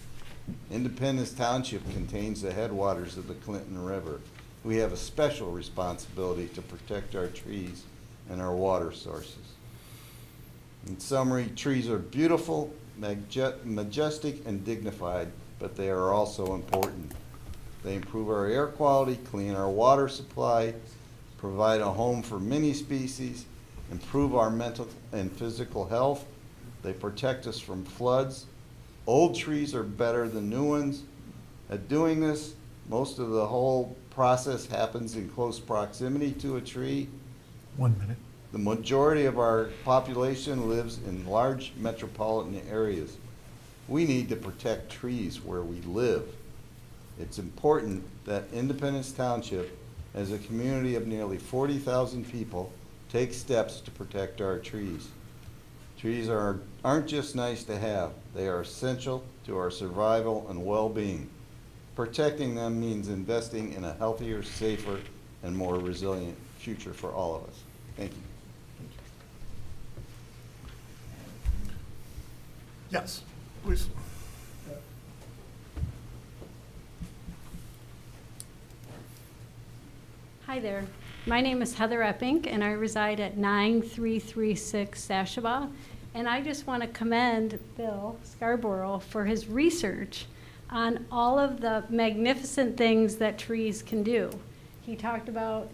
Independence Township contains the headwaters of the Clinton River. We have a special responsibility to protect our trees and our water sources. In summary, trees are beautiful, majestic, and dignified, but they are also important. They improve our air quality, clean our water supply, provide a home for many species, improve our mental and physical health. They protect us from floods. Old trees are better than new ones. At doing this, most of the whole process happens in close proximity to a tree. 1 minute. The majority of our population lives in large metropolitan areas. We need to protect trees where we live. It's important that Independence Township, as a community of nearly 40,000 people, take steps to protect our trees. Trees aren't just nice to have, they are essential to our survival and well-being. Protecting them means investing in a healthier, safer, and more resilient future for all of us. Thank you. Yes, please. Hi there. My name is Heather Epping, and I reside at 9336 Sashaba. And I just want to commend Bill Scarborough for his research on all of the magnificent things that trees can do. He talked about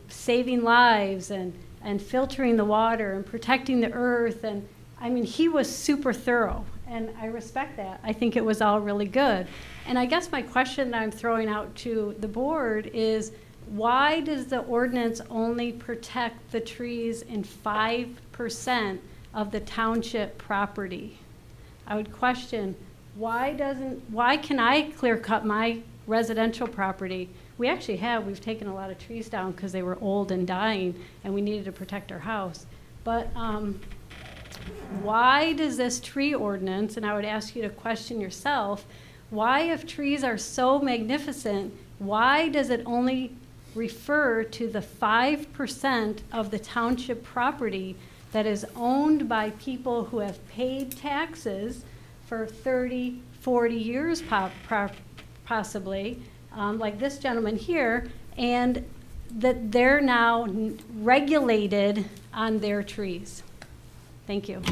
saving lives and filtering the water and protecting the earth. And I mean, he was super thorough, and I respect that. I think it was all really good. And I guess my question that I'm throwing out to the board is, why does the ordinance only protect the trees in 5% of the township property? I would question, why can I clear cut my residential property? We've taken a lot of trees down because they were old and dying and we needed to protect our house. But why does this tree ordinance, and I would ask you to question yourself, why, if trees are so magnificent, why does it only refer to the 5% of the township property that is owned by people who have paid taxes for 30, 40 years possibly, like this gentleman here, and that they're now regulated on their trees? Thank you.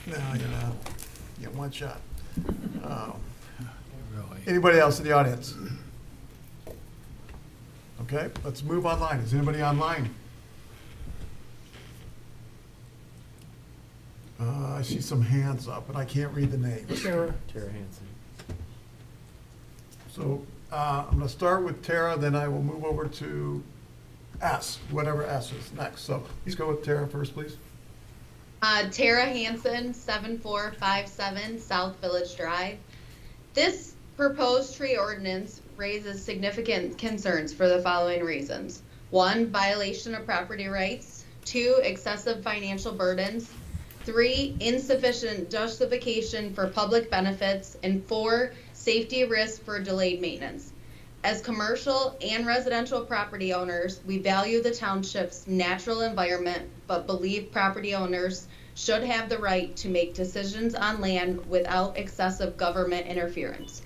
No, you're not. You get one shot. Oh. Anybody else in the audience? Okay, let's move online. Is anybody online? I see some hands up, but I can't read the names. Tara. Tara Hansen. So I'm going to start with Tara, then I will move over to S, whatever S is next. So please go with Tara first, please. Tara Hansen, 7457 South Village Drive. This proposed tree ordinance raises significant concerns for the following reasons. 1, violation of property rights. 2, excessive financial burdens. 3, insufficient justification for public benefits. And 4, safety risk for delayed maintenance. As commercial and residential property owners, we value the township's natural environment, but believe property owners should have the right to make decisions on land without excessive government interference.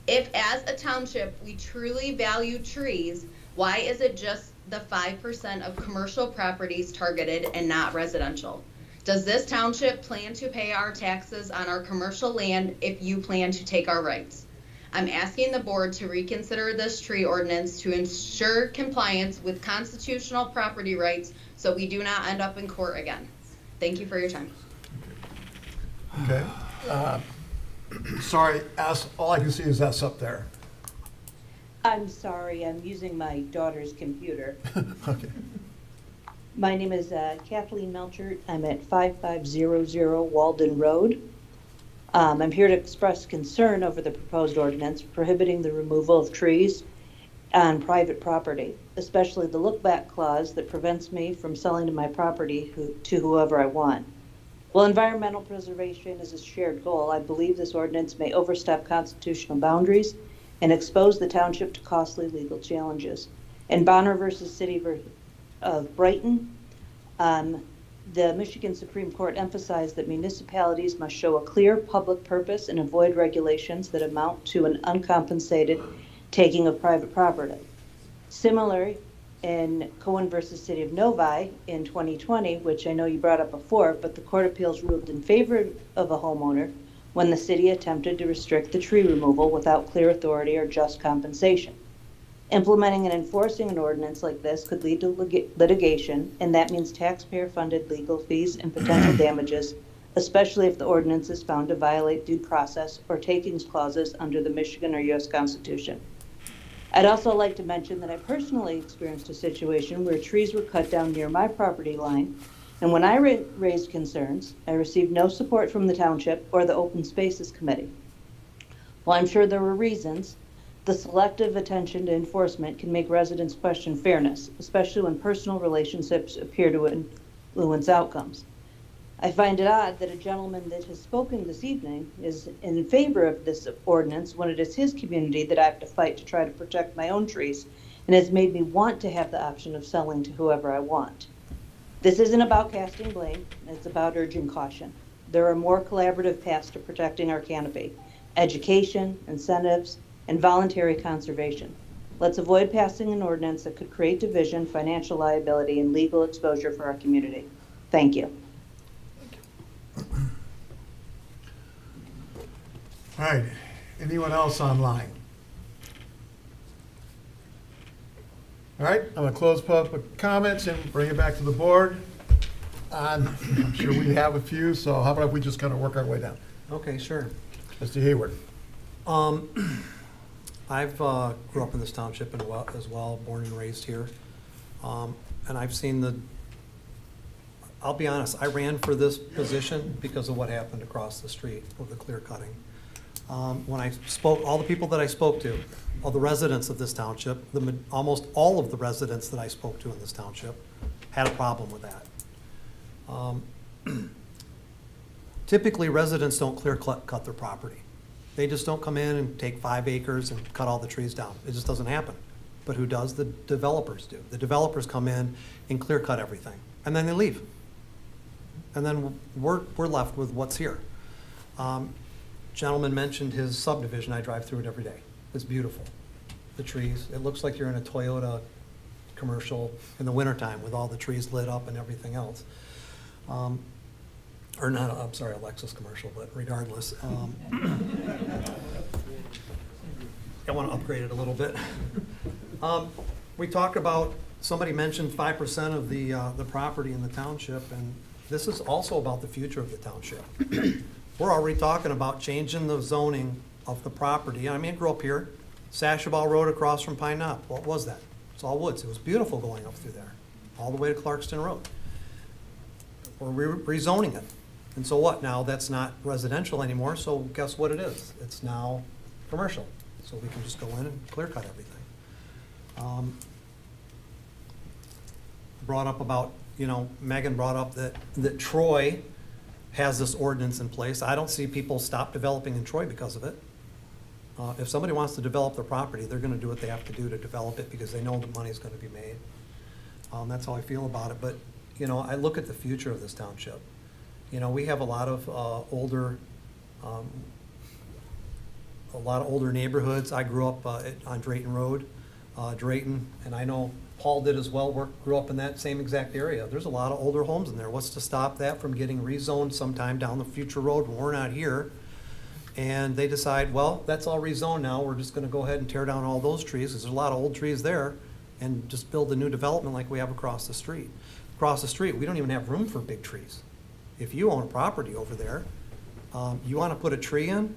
If as a township we truly value trees, why is it just the 5% of commercial properties targeted and not residential? Does this township plan to pay our taxes on our commercial land if you plan to take our rights? I'm asking the board to reconsider this tree ordinance to ensure compliance with constitutional property rights so we do not end up in court again. Thank you for your time. Okay. Sorry, S, all I can see is S up there. I'm sorry, I'm using my daughter's computer. Okay. My name is Kathleen Melchert. I'm at 5500 Walden Road. I'm here to express concern over the proposed ordinance prohibiting the removal of trees on private property, especially the look-back clause that prevents me from selling my property to whoever I want. While environmental preservation is a shared goal, I believe this ordinance may overstep constitutional boundaries and expose the township to costly legal challenges. In Bonner versus City of Brighton, the Michigan Supreme Court emphasized that municipalities must show a clear public purpose and avoid regulations that amount to an uncompensated taking of private property. Similarly, in Cohen versus City of Novi in 2020, which I know you brought up before, but the Court of Appeals ruled in favor of a homeowner when the city attempted to restrict the tree removal without clear authority or just compensation. Implementing and enforcing an ordinance like this could lead to litigation, and that means taxpayer-funded legal fees and potential damages, especially if the ordinance is found to violate due process or takings clauses under the Michigan or U.S. Constitution. I'd also like to mention that I personally experienced a situation where trees were cut down near my property line, and when I raised concerns, I received no support from the township or the Open Spaces Committee. While I'm sure there were reasons, the selective attention to enforcement can make residents question fairness, especially when personal relationships appear to influence outcomes. I find it odd that a gentleman that has spoken this evening is in favor of this ordinance when it is his community that I have to fight to try to protect my own trees, and has made me want to have the option of selling to whoever I want. This isn't about casting blame, it's about urging caution. There are more collaborative paths to protecting our canopy: education, incentives, and voluntary conservation. Let's avoid passing an ordinance that could create division, financial liability, and legal exposure for our community. Thank you. All right, anyone else online? All right, I'm gonna close public comments and bring it back to the board. I'm sure we have a few, so how about if we just kind of work our way down? Okay, sure. Mr. Hayward. I've grew up in this township as well, born and raised here. And I've seen I'll be honest, I ran for this position because of what happened across the street with the clear cutting. When I spoke, all the people that I spoke to, all the residents of this township, almost all of the residents that I spoke to in this township had a problem with that. Typically, residents don't clear cut their property. They just don't come in and take 5 acres and cut all the trees down. It just doesn't happen. But who does? The developers do. The developers come in and clear cut everything, and then they leave. And then we're left with what's here. Gentleman mentioned his subdivision. I drive through it every day. It's beautiful. The trees. It looks like you're in a Toyota commercial in the wintertime with all the trees lit up and everything else. Or not, I'm sorry, a Lexus commercial, but regardless. I want to upgrade it a little bit. We talked about, somebody mentioned 5% of the property in the township, and this is also about the future of the township. We're already talking about changing the zoning of the property. I mean, I grew up here, Sashaball Road across from Pine Knob. What was that? It's all woods. It was beautiful going up through there, all the way to Clarkston Road. We're rezoning it. And so what? Now that's not residential anymore, so guess what it is? It's now commercial. So we can just go in and clear cut everything. Brought up about, Megan brought up that Troy has this ordinance in place. I don't see people stop developing in Troy because of it. If somebody wants to develop their property, they're gonna do what they have to do to develop it because they know the money's gonna be made. That's how I feel about it. But, I look at the future of this township. We have a lot of older neighborhoods. I grew up on Drayton Road, Drayton, and I know Paul did as well, grew up in that same exact area. There's a lot of older homes in there. What's to stop that from getting rezoned sometime down the future road when we're not here? And they decide, well, that's all rezoned now, we're just gonna go ahead and tear down all those trees, because there's a lot of old trees there, and just build a new development like we have across the street. Across the street, we don't even have room for big trees. If you own a property over there, you wanna put a tree in,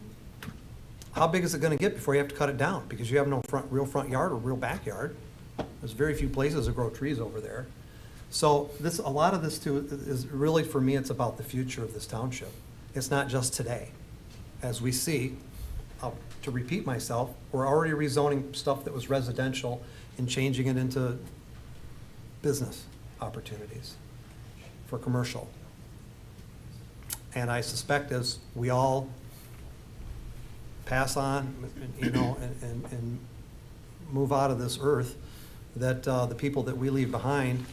how big is it gonna get before you have to cut it down? Because you have no real front yard or real backyard. There's very few places that grow trees over there. So a lot of this too is really, for me, it's about the future of this township. It's not just today. As we see, to repeat myself, we're already rezoning stuff that was residential and changing it into business opportunities for commercial. And I suspect as we all pass on, and move out of this earth, that the people that we leave behind,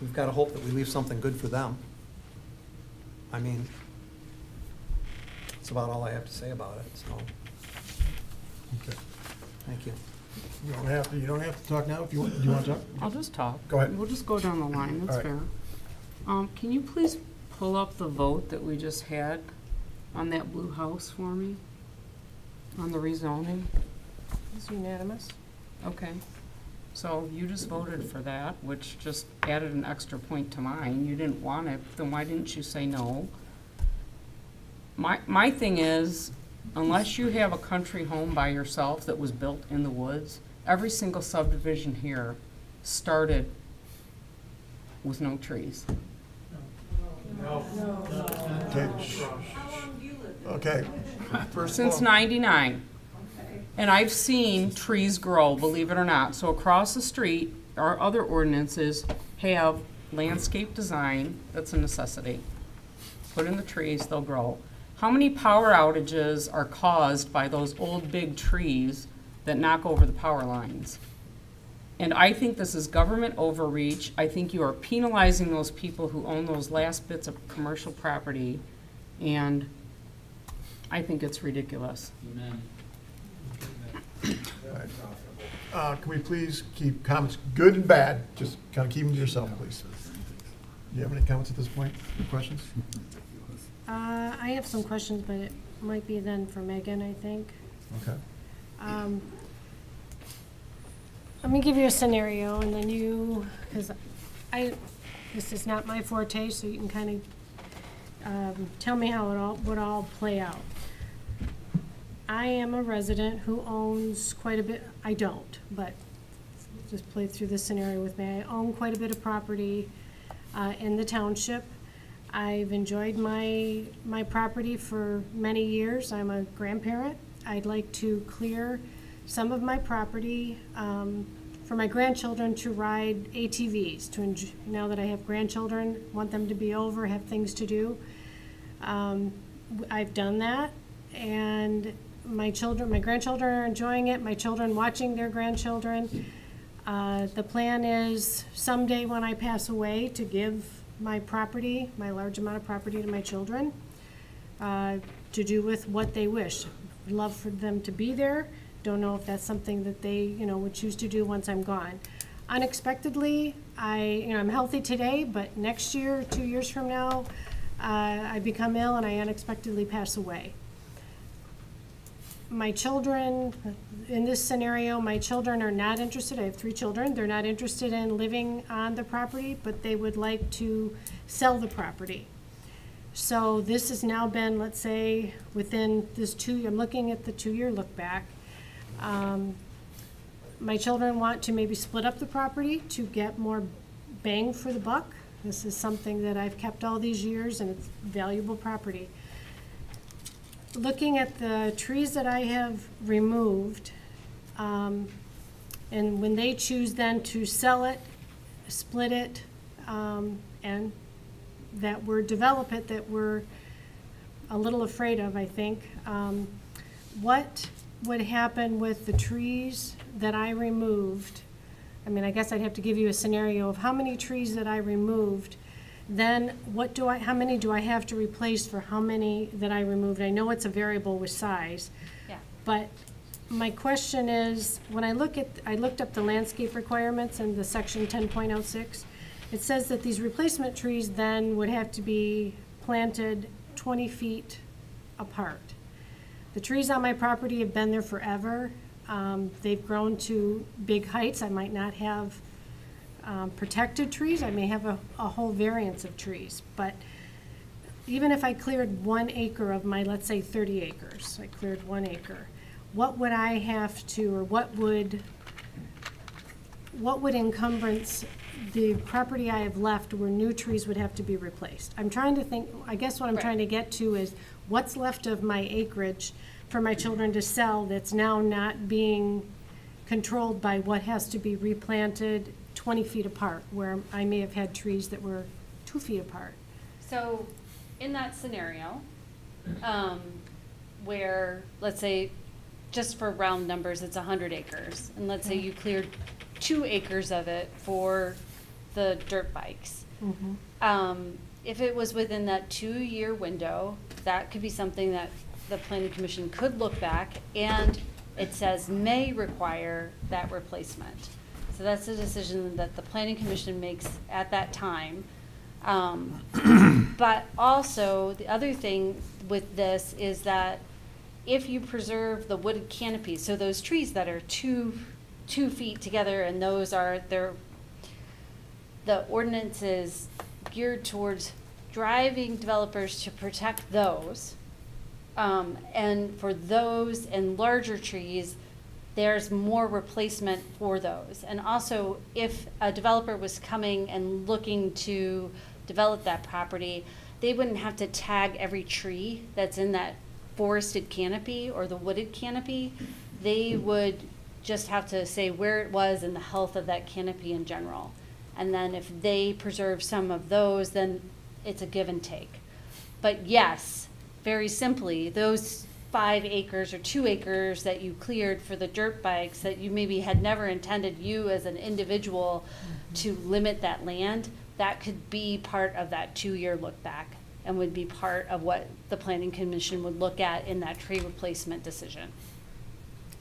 we've got to hope that we leave something good for them. I mean, that's about all I have to say about it, so. Okay. Thank you. You don't have to talk now if you want. Do you want to talk? I'll just talk. Go ahead. We'll just go down the line, that's All right. fair. Can you please pull up the vote that we just had on that blue house for me? On the rezoning? It's unanimous. Okay. So you just voted for that, which just added an extra point to mine. You didn't want it, then why didn't you say no? My thing is, unless you have a country home by yourself that was built in the woods, every single subdivision here started with no trees. Okay. Okay. First of Since all, '99. And I've seen trees grow, believe it or not. So across the street, our other ordinances have landscape design, that's a necessity. Put in the trees, they'll grow. How many power outages are caused by those old big trees that knock over the power lines? And I think this is government overreach. I think you are penalizing those people who own those last bits of commercial property, and I think it's ridiculous. can we please keep comments, good and bad, just kind of keep them to yourself, please. Do you have any comments at this point, any questions? I have some questions, but it might be then for Megan, I think. Okay. Let me give you a scenario, and then you, because this is not my forte, so you can kind of tell me how it all would all play out. I am a resident who owns quite a bit. I don't, but just play through this scenario with me. I own quite a bit of property in the township. I've enjoyed my property for many years. I'm a grandparent. I'd like to clear some of my property for my grandchildren to ride ATVs. To enjoy, now that I have grandchildren, want them to be over, have things to do. I've done that, and my grandchildren are enjoying it. My children watching their grandchildren. The plan is someday when I pass away to give my property, my large amount of property, to my children to do with what they wish. I'd love for them to be there. Don't know if that's something that they, would choose to do once I'm gone. unexpectedly, I'm healthy today, but next year, 2 years from now, I become ill and I unexpectedly pass away. My children, in this scenario, my children are not interested. I have 3 children. They're not interested in living on the property, but they would like to sell the property. So this has now been, let's say, within this I'm looking at the 2-year look back. My children want to maybe split up the property to get more bang for the buck. This is something that I've kept all these years, and it's valuable property. Looking at the trees that I have removed, and when they choose then to sell it, split it, and that we're develop it, that we're a little afraid of, I think. What would happen with the trees that I removed? I mean, I guess I'd have to give you a scenario of how many trees that I removed. Then how many do I have to replace for how many that I removed? I know it's a variable with size. Yeah. But my question is, when I looked up the landscape requirements in the section 10.06, it says that these replacement trees then would have to be planted 20 feet apart. The trees on my property have been there forever. They've grown to big heights. I might not have protected trees. I may have a whole variance of trees. But even if I cleared 1 acre of my, let's say 30 acres, I cleared 1 acre, what would I have to, or what would encumbrance the property I have left where new trees would have to be replaced? I'm trying to think, I guess what I'm trying to get to is what's left of my acreage for my children to sell that's now not being controlled by what has to be replanted 20 feet apart, where I may have had trees that were 2 feet apart. So, in that scenario, where, let's say, just for round numbers, it's 100 acres, and let's say you cleared 2 acres of it for the dirt bikes. If it was within that 2-year window, that could be something that the planning commission could look back, and it says may require that replacement. So that's a decision that the planning commission makes at that time. But also, the other thing with this is that if you preserve the wooded canopy, so those trees that are 2 feet together, and those are the ordinance is geared towards driving developers to protect those. And for those and larger trees, there's more replacement for those. And also, if a developer was coming and looking to develop that property, they wouldn't have to tag every tree that's in that forested canopy or the wooded canopy. They would just have to say where it was and the health of that canopy in general. And then if they preserve some of those, then it's a give and take. But yes, very simply, those 5 acres or 2 acres that you cleared for the dirt bikes that you maybe had never intended you as an individual to limit that land, that could be part of that 2-year look back and would be part of what the planning commission would look at in that tree replacement decision.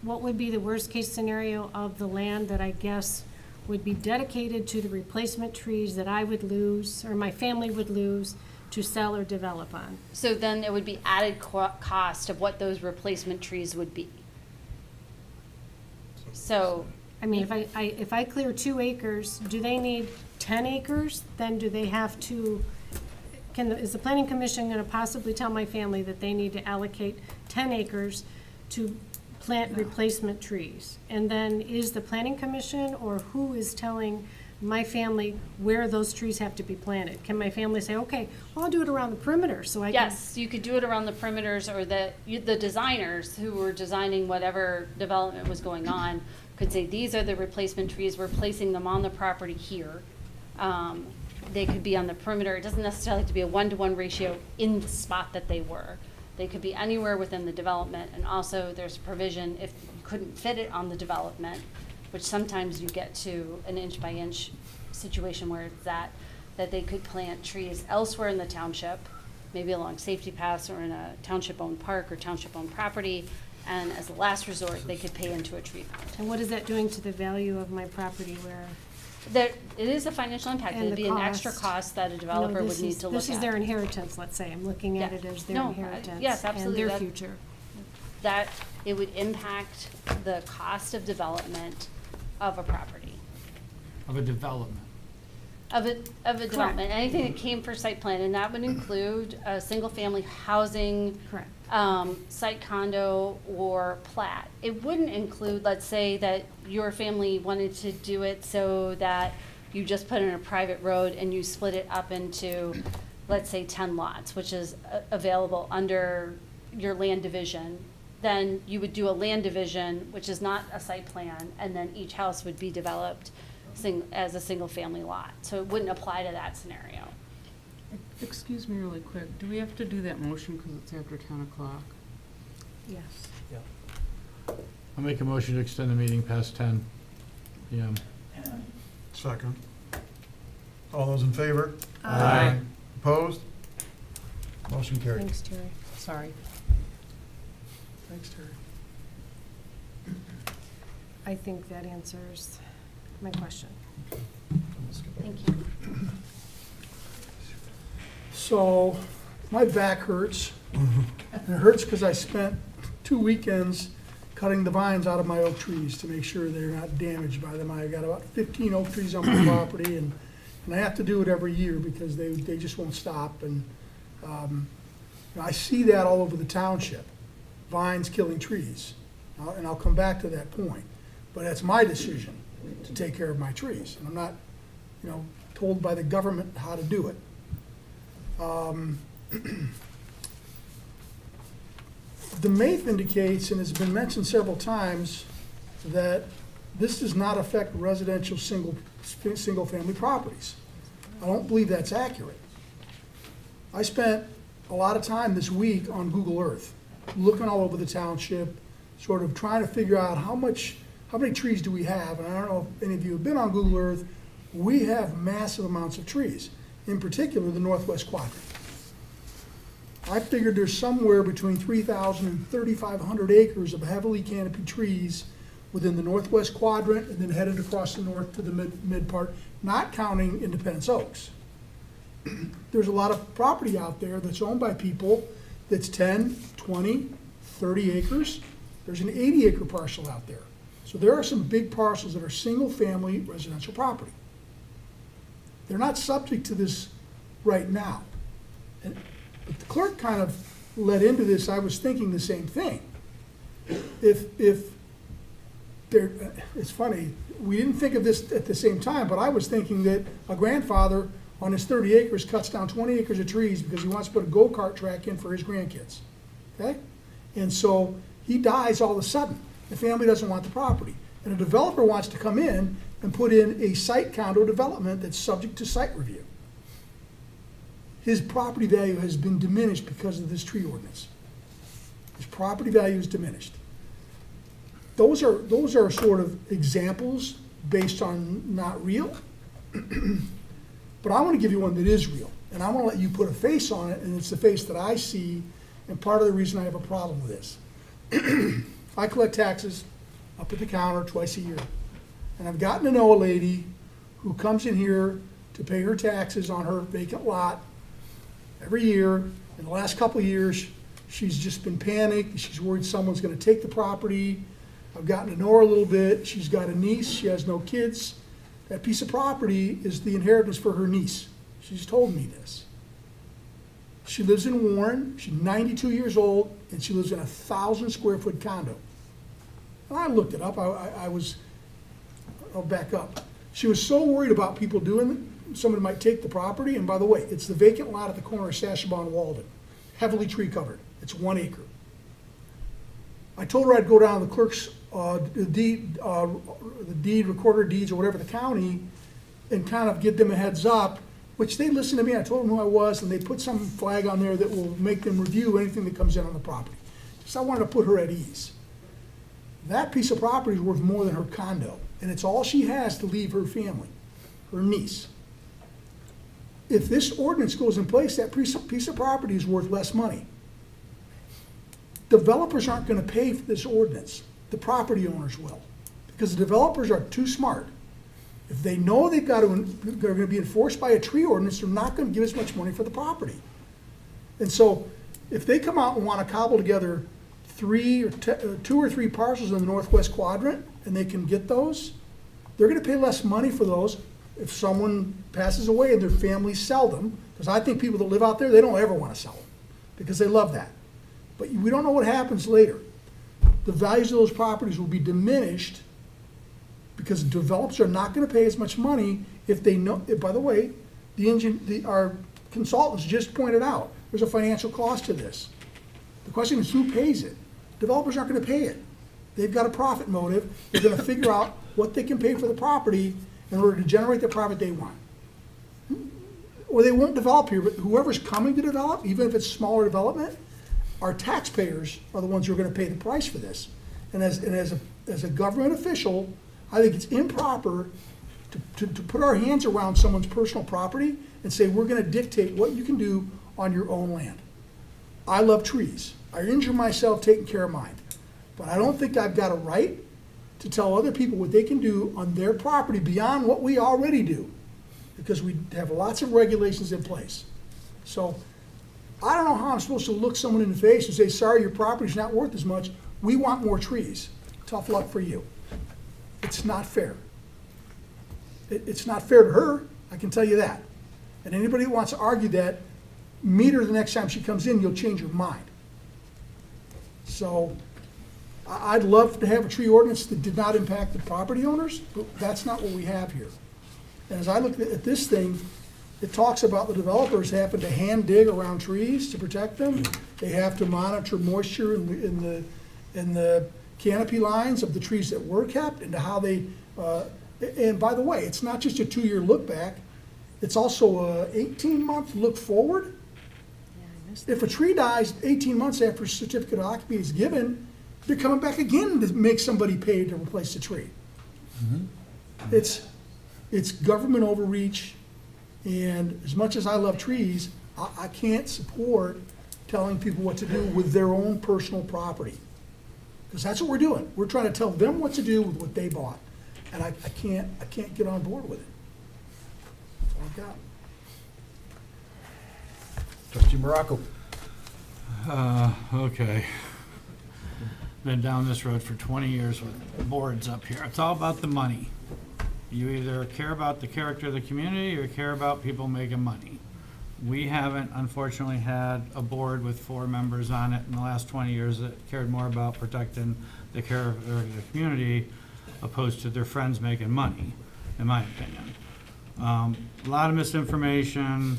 What would be the worst case scenario of the land that I guess would be dedicated to the replacement trees that I would lose, or my family would lose, to sell or develop on? So then it would be added cost of what those replacement trees would be. So, I mean, if I clear 2 acres, do they need 10 acres? Then do they have to, is the planning commission gonna possibly tell my family that they need to allocate 10 acres to plant replacement trees? And then is the planning commission, or who is telling my family where those trees have to be planted? Can my family say, okay, well, I'll do it around the perimeter so I can? yes, you could do it around the perimeters, or the designers who were designing whatever development was going on could say, these are the replacement trees, we're placing them on the property here. They could be on the perimeter. It doesn't necessarily have to be a 1-to-1 ratio in the spot that they were. They could be anywhere within the development, and also there's a provision if you couldn't fit it on the development, which sometimes you get to an inch-by-inch situation where it's that they could plant trees elsewhere in the township, maybe along safety paths or in a township-owned park or township-owned property, and as a last resort, they could pay into a tree fund. And what is that doing to the value of my property where There, it is a financial impact. And It'd the be an extra cost. cost that a No, developer would this need is- to look at. This is their inheritance, let's say. I'm looking at Yeah. it as their No, inheritance. yes, absolutely. And their That- future. That it would impact the cost of development of a property. Of a development. Of a development, anything that came for site plan, and that would include a single-family housing. Correct. Site condo or plat. It wouldn't include, let's say that your family wanted to do it so that you just put in a private road and you split it up into, let's say, 10 lots, which is available under your land division. Then you would do a land division, which is not a site plan, and then each house would be developed as a single-family lot. So it wouldn't apply to that scenario. Excuse me really quick, do we have to do that motion because it's after 10 o'clock? Yes. I'll make a motion to extend the meeting past 10 PM. Second. All those in favor? Aye. Opposed? Motion carried. Thanks, Terry. Sorry. Thanks, Terry. I think that answers my question. Thank you. So, my back hurts. And it hurts because I spent 2 weekends cutting the vines out of my oak trees to make sure they're not damaged by them. I got about 15 oak trees on my property, and I have to do it every year because they just won't stop. And I see that all over the township, vines killing trees. And I'll come back to that point. But that's my decision to take care of my trees. And I'm not, told by the government how to do it. The MAPE indicates, and has been mentioned several times, that this does not affect residential single-family properties. I don't believe that's accurate. I spent a lot of time this week on Google Earth, looking all over the township, sort of trying to figure out how many trees do we have, and I don't know if any of you have been on Google Earth. We have massive amounts of trees, in particular the northwest quadrant. I figured there's somewhere between 3,000 and 3,500 acres of heavily canopied trees within the northwest quadrant and then headed across the north to the mid part, not counting Independence Oaks. There's a lot of property out there that's owned by people that's 10, 20, 30 acres. There's an 80-acre parcel out there. So there are some big parcels that are single-family residential property. They're not subject to this right now. And but the clerk kind of led into this. I was thinking the same thing. If there, it's funny, we didn't think of this at the same time, but I was thinking that a grandfather on his 30 acres cuts down 20 acres of trees because he wants to put a go-kart track in for his grandkids, okay? And so he dies all of a sudden. The family doesn't want the property. And a developer wants to come in and put in a site condo development that's subject to site review. His property value has been diminished because of this tree ordinance. His property value is diminished. Those are sort of examples based on not real. But I want to give you one that is real. And I want to let you put a face on it, and it's the face that I see, and part of the reason I have a problem with this. I collect taxes up at the counter twice a year. And I've gotten to know a lady who comes in here to pay her taxes on her vacant lot every year. In the last couple of years, she's just been panicked. She's worried someone's going to take the property. I've gotten to know her a little bit. She's got a niece. She has no kids. That piece of property is the inheritance for her niece. She's told me this. She lives in Warren. She's 92 years old, and she lives in a 1,000-square-foot condo. And I looked it up. I'll back up. She was so worried about people doing it, somebody might take the property. And by the way, it's the vacant lot at the corner of Sashabaw and Walden, heavily tree covered. It's 1 acre. I told her I'd go down to the clerk's the deed recorder of deeds or whatever, the county, and kind of give them a heads up, which they listened to me. I told them who I was, and they put some flag on there that will make them review anything that comes in on the property. Just I wanted to put her at ease. That piece of property is worth more than her condo, and it's all she has to leave her family, her niece. If this ordinance goes in place, that piece of property is worth less money. Developers aren't going to pay for this ordinance. The property owners will, because the developers are too smart If they know they're gonna be enforced by a tree ordinance, they're not gonna give as much money for the property. And so, if they come out and wanna cobble together 2 or 3 parcels in the northwest quadrant, and they can get those, they're gonna pay less money for those if someone passes away and their families sell them, because I think people that live out there, they don't ever wanna sell them, because they love that. But we don't know what happens later. The values of those properties will be diminished because developers are not gonna pay as much money if they know, by the way, our consultants just pointed out, there's a financial cost to this. The question is who pays it? Developers aren't gonna pay it. They've got a profit motive. They're gonna figure out what they can pay for the property in order to generate the profit they want. Or they won't develop here, but whoever's coming to develop, even if it's smaller development, our taxpayers are the ones who are gonna pay the price for this. And as a government official, I think it's improper to put our hands around someone's personal property and say, we're gonna dictate what you can do on your own land. I love trees. I injure myself taking care of mine. But I don't think I've got a right to tell other people what they can do on their property beyond what we already do, because we have lots of regulations in place. So I don't know how I'm supposed to look someone in the face and say, sorry, your property's not worth as much. We want more trees. Tough luck for you. It's not fair. It's not fair to her, I can tell you that. And anybody who wants to argue that, meet her the next time she comes in, you'll change your mind. So I'd love to have a tree ordinance that did not impact the property owners, but that's not what we have here. And as I look at this thing, it talks about the developers having to hand dig around trees to protect them. They have to monitor moisture in the canopy lines of the trees that were kept and how they, and by the way, it's not just a 2-year look back, it's also a 18-month look forward. If a tree dies 18 months after a certificate of occupancy is given, they're coming back again to make somebody pay to replace the tree. It's government overreach, and as much as I love trees, I can't support telling people what to do with their own personal property. Because that's what we're doing. We're trying to tell them what to do with what they bought. And I can't get on board with it. That's all I've got. Trustee Morocco. Okay. Been down this road for 20 years with boards up here. It's all about the money. You either care about the character of the community or care about people making money. We haven't, unfortunately, had a board with 4 members on it in the last 20 years that cared more about protecting the character of the community opposed to their friends making money, in my opinion. A lot of misinformation.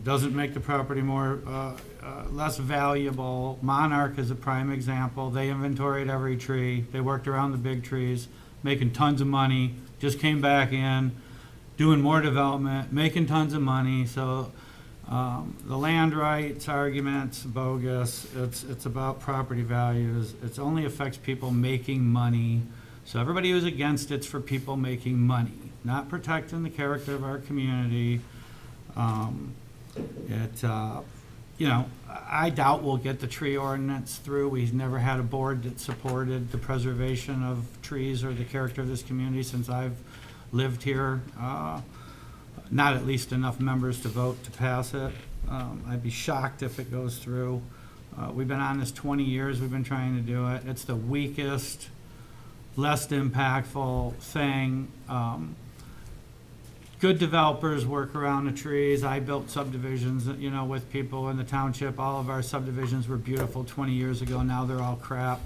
Doesn't make the property less valuable. Monarch is a prime example. They inventoried every tree. They worked around the big trees, making tons of money, just came back in, doing more development, making tons of money. So the land rights argument's bogus. It's about property values. It only affects people making money. So everybody who's against it's for people making money, not protecting the character of our community. I doubt we'll get the tree ordinance through. We've never had a board that supported the preservation of trees or the character of this community since I've lived here. Not at least enough members to vote to pass it. I'd be shocked if it goes through. We've been on this 20 years. We've been trying to do it. It's the weakest, less impactful thing. Good developers work around the trees. I built subdivisions, with people in the township. All of our subdivisions were beautiful 20 years ago. Now they're all crap.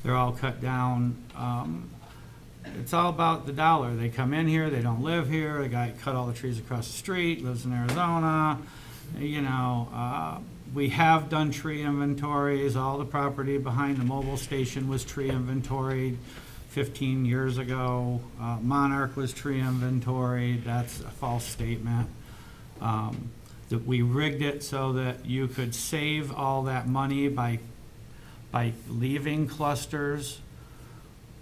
They're all cut down. It's all about the dollar. They come in here, they don't live here. The guy cut all the trees across the street, lives in Arizona. We have done tree inventories. All the property behind the mobile station was tree inventoried 15 years ago. Monarch was tree inventory. That's a false statement. That we rigged it so that you could save all that money by leaving clusters.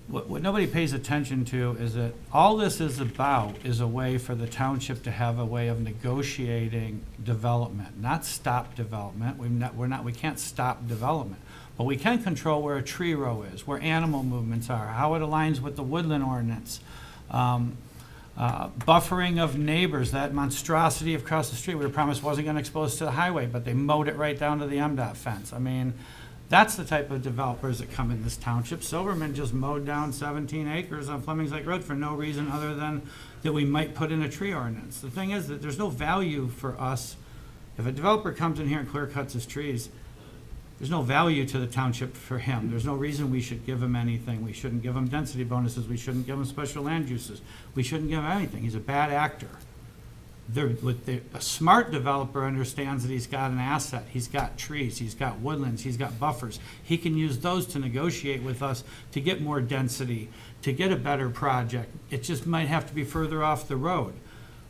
What nobody pays attention to is that all this is about is a way for the township to have a way of negotiating development, not stop development. We can't stop development. But we can control where a tree row is, where animal movements are, how it aligns with the woodland ordinance. Buffering of neighbors, that monstrosity across the street, we were promised wasn't gonna expose to the highway, but they mowed it right down to the MDOT fence. I mean, that's the type of developers that come in this township. Silverman just mowed down 17 acres on Fleming's Lake Road for no reason other than that we might put in a tree ordinance. The thing is that there's no value for us. If a developer comes in here and clear cuts his trees, there's no value to the township for him. There's no reason we should give him anything. We shouldn't give him density bonuses. We shouldn't give him special land uses. We shouldn't give him anything. He's a bad actor. A smart developer understands that he's got an asset. He's got trees, he's got woodlands, he's got buffers. He can use those to negotiate with us to get more density, to get a better project. It just might have to be further off the road.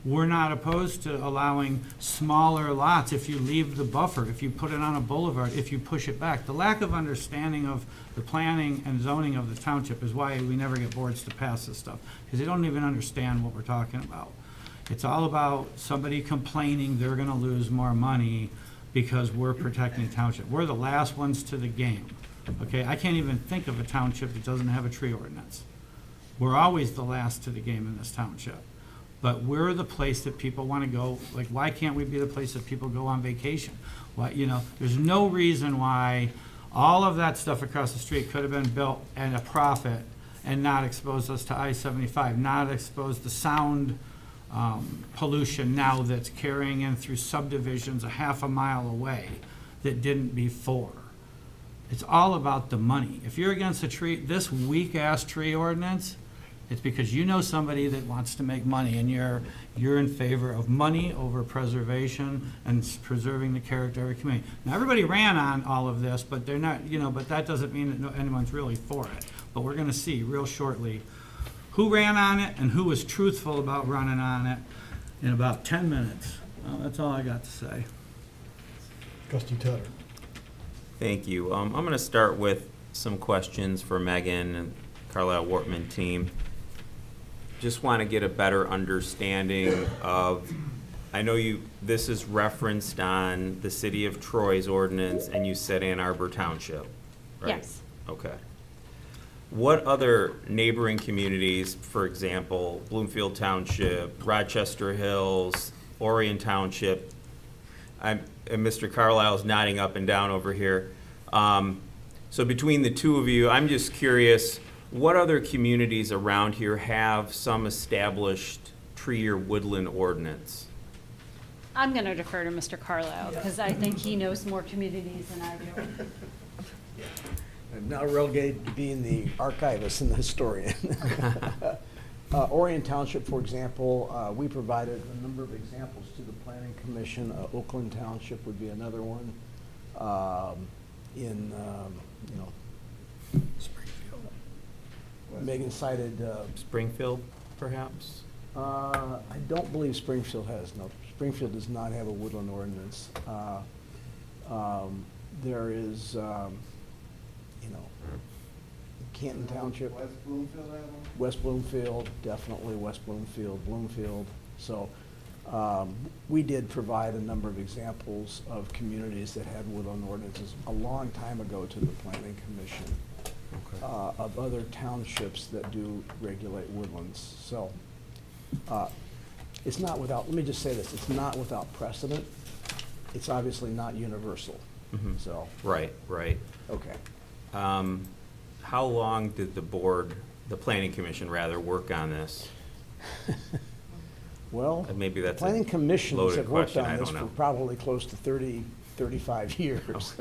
We're not opposed to allowing smaller lots if you leave the buffer, if you put it on a boulevard, if you push it back. The lack of understanding of the planning and zoning of the township is why we never get boards to pass this stuff, because they don't even understand what we're talking about. It's all about somebody complaining they're gonna lose more money because we're protecting the township. We're the last ones to the game, okay? I can't even think of a township that doesn't have a tree ordinance. We're always the last to the game in this township. But we're the place that people wanna go, like, why can't we be the place that people go on vacation? Why, you know, there's no reason why all of that stuff across the street could have been built at a profit and not expose us to I-75, not expose the sound pollution now that's carrying in through subdivisions a half a mile away that didn't before. It's all about the money. If you're against this weak-ass tree ordinance, it's because you know somebody that wants to make money, and you're in favor of money over preservation and preserving the character of a community. Now, everybody ran on all of this, but they're not, but that doesn't mean that anyone's really for it. But we're gonna see real shortly who ran on it and who was truthful about running on it in about 10 minutes. Well, that's all I got to say. Trustee Tedder. Thank you. I'm going to start with some questions for Megan and Carlisle Wortman team. Just want to get a better understanding of, I know this is referenced on the City of Troy's ordinance, and you said Ann Arbor Township, right? Yes. Okay. What other neighboring communities, for example, Bloomfield Township, Rochester Hills, Orion Township, and Mr. Carlisle's nodding up and down over here. So between the two of you, I'm just curious, what other communities around here have some established tree or woodland ordinance? I'm going to defer to Mr. Carlisle because I think he knows more communities than I do. I'm now relegated to being the archivist and the historian. Orion Township, for example, we provided a number of examples to the Planning Commission. Oakland Township would be another one. Megan cited Springfield, perhaps? I don't believe Springfield has. No, Springfield does not have a woodland ordinance. There is, Canton Township. West Bloomfield, have one? West Bloomfield, definitely West Bloomfield, Bloomfield. So we did provide a number of examples of communities that had woodland ordinances a long time ago to the Planning Commission. Okay. Of other townships that do regulate woodlands. So it's not without, let me just say this, it's not without precedent. It's obviously not universal, so. Right. Okay. How long did the Planning Commission rather, work on this? Well, Maybe that's a planning commissions loaded have worked question, on I this don't for know. probably close to 35 years.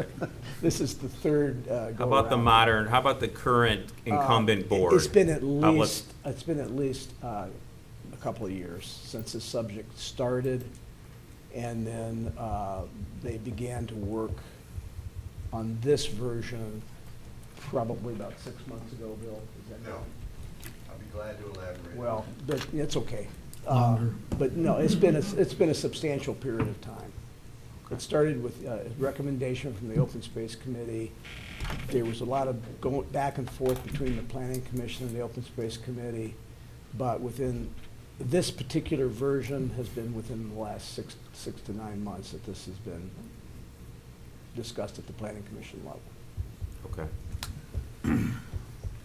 This is the third How about how about the current incumbent board? It's been at How about- least a couple of years since the subject started, and then they began to work on this version probably about 6 months ago, Bill. Is that No. I'll be glad to elaborate. Well, but it's okay. Longer. But no, it's been a substantial period of time. It started with a recommendation from the Open Space Committee. There was a lot of going back and forth between the Planning Commission and the Open Space Committee, but within this particular version has been within the last six to 9 months that this has been discussed at the Planning Commission level. Okay.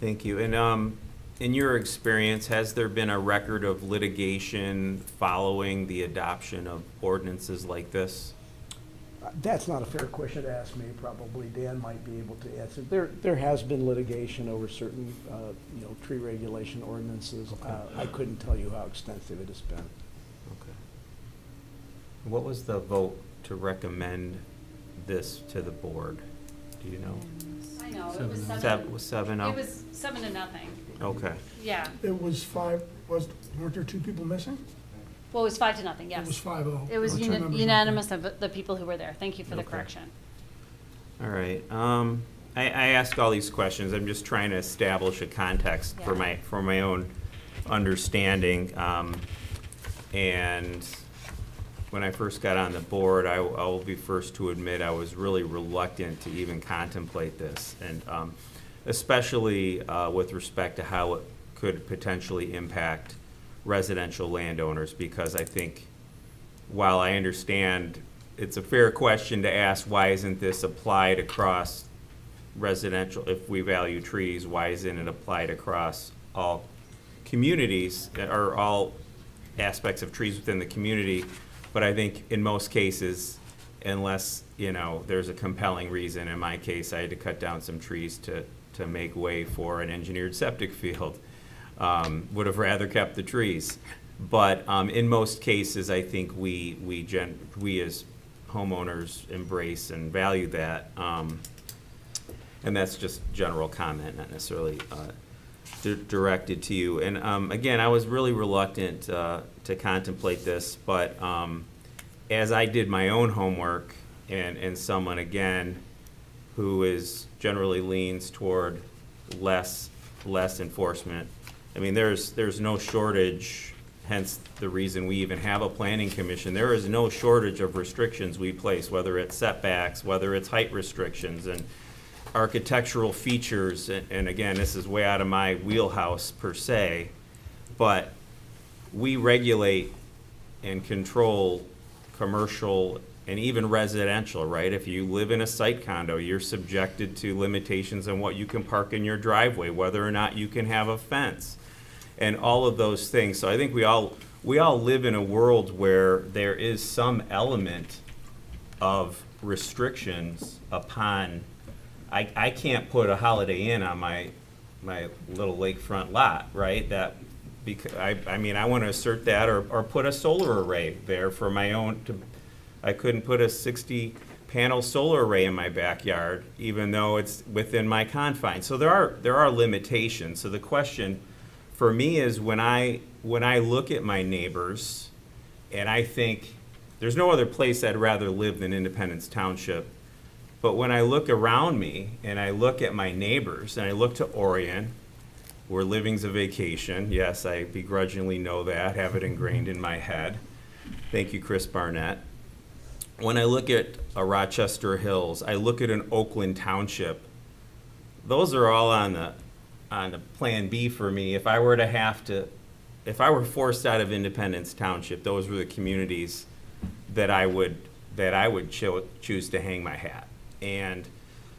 Thank you. And in your experience, has there been a record of litigation following the adoption of ordinances like this? That's not a fair question to ask me, probably Dan might be able to answer. There has been litigation over certain, tree regulation ordinances. I couldn't tell you how extensive it has been. Okay. What was the vote to recommend this to the board? Do you know? I know, it was Was 7-0? It was 7-0. Okay. Yeah. It was weren't there two people missing? Well, it was 5-0, yes. It was 5-0. It was Which I remember unanimous of the people who were there. Thank you for the Okay. correction. All right. I ask all these questions. I'm just trying to establish a context for my own understanding. And when I first got on the board, I will be first to admit I was really reluctant to even contemplate this, and especially with respect to how it could potentially impact residential landowners, because I think, while I understand it's a fair question to ask, why isn't this applied across residential, if we value trees, why isn't it applied across all communities or all aspects of trees within the community? But I think in most cases, unless, there's a compelling reason, in my case, I had to cut down some trees to make way for an engineered septic field. Would have rather kept the trees. But in most cases, I think we as homeowners embrace and value that. And that's just general comment, not necessarily directed to you. And again, I was really reluctant to contemplate this, but as I did my own homework, and someone, again, who is generally leans toward less enforcement, I mean, there's no shortage, hence the reason we even have a planning commission. There is no shortage of restrictions we place, whether it's setbacks, whether it's height restrictions, and architectural features. And again, this is way out of my wheelhouse per se, but we regulate and control commercial and even residential, right? If you live in a site condo, you're subjected to limitations on what you can park in your driveway, whether or not you can have a fence, and all of those things. So I think we all live in a world where there is some element of restrictions upon. I can't put a Holiday Inn on my little lakefront lot, right? That because I want to assert that, or put a solar array there for my own. I couldn't put a 60-panel solar array in my backyard, even though it's within my confines. So there are limitations. So the question for me is, when I look at my neighbors, and I think there's no other place I'd rather live than Independence Township. But when I look around me and I look at my neighbors, and I look to Orion, where living's a vacation. Yes, I begrudgingly know that, have it ingrained in my head. Thank you, Chris Barnett. When I look at a Rochester Hills, I look at an Oakland Township. Those are all on the plan B for me. If I were forced out of Independence Township, those were the communities that I would choose to hang my hat. And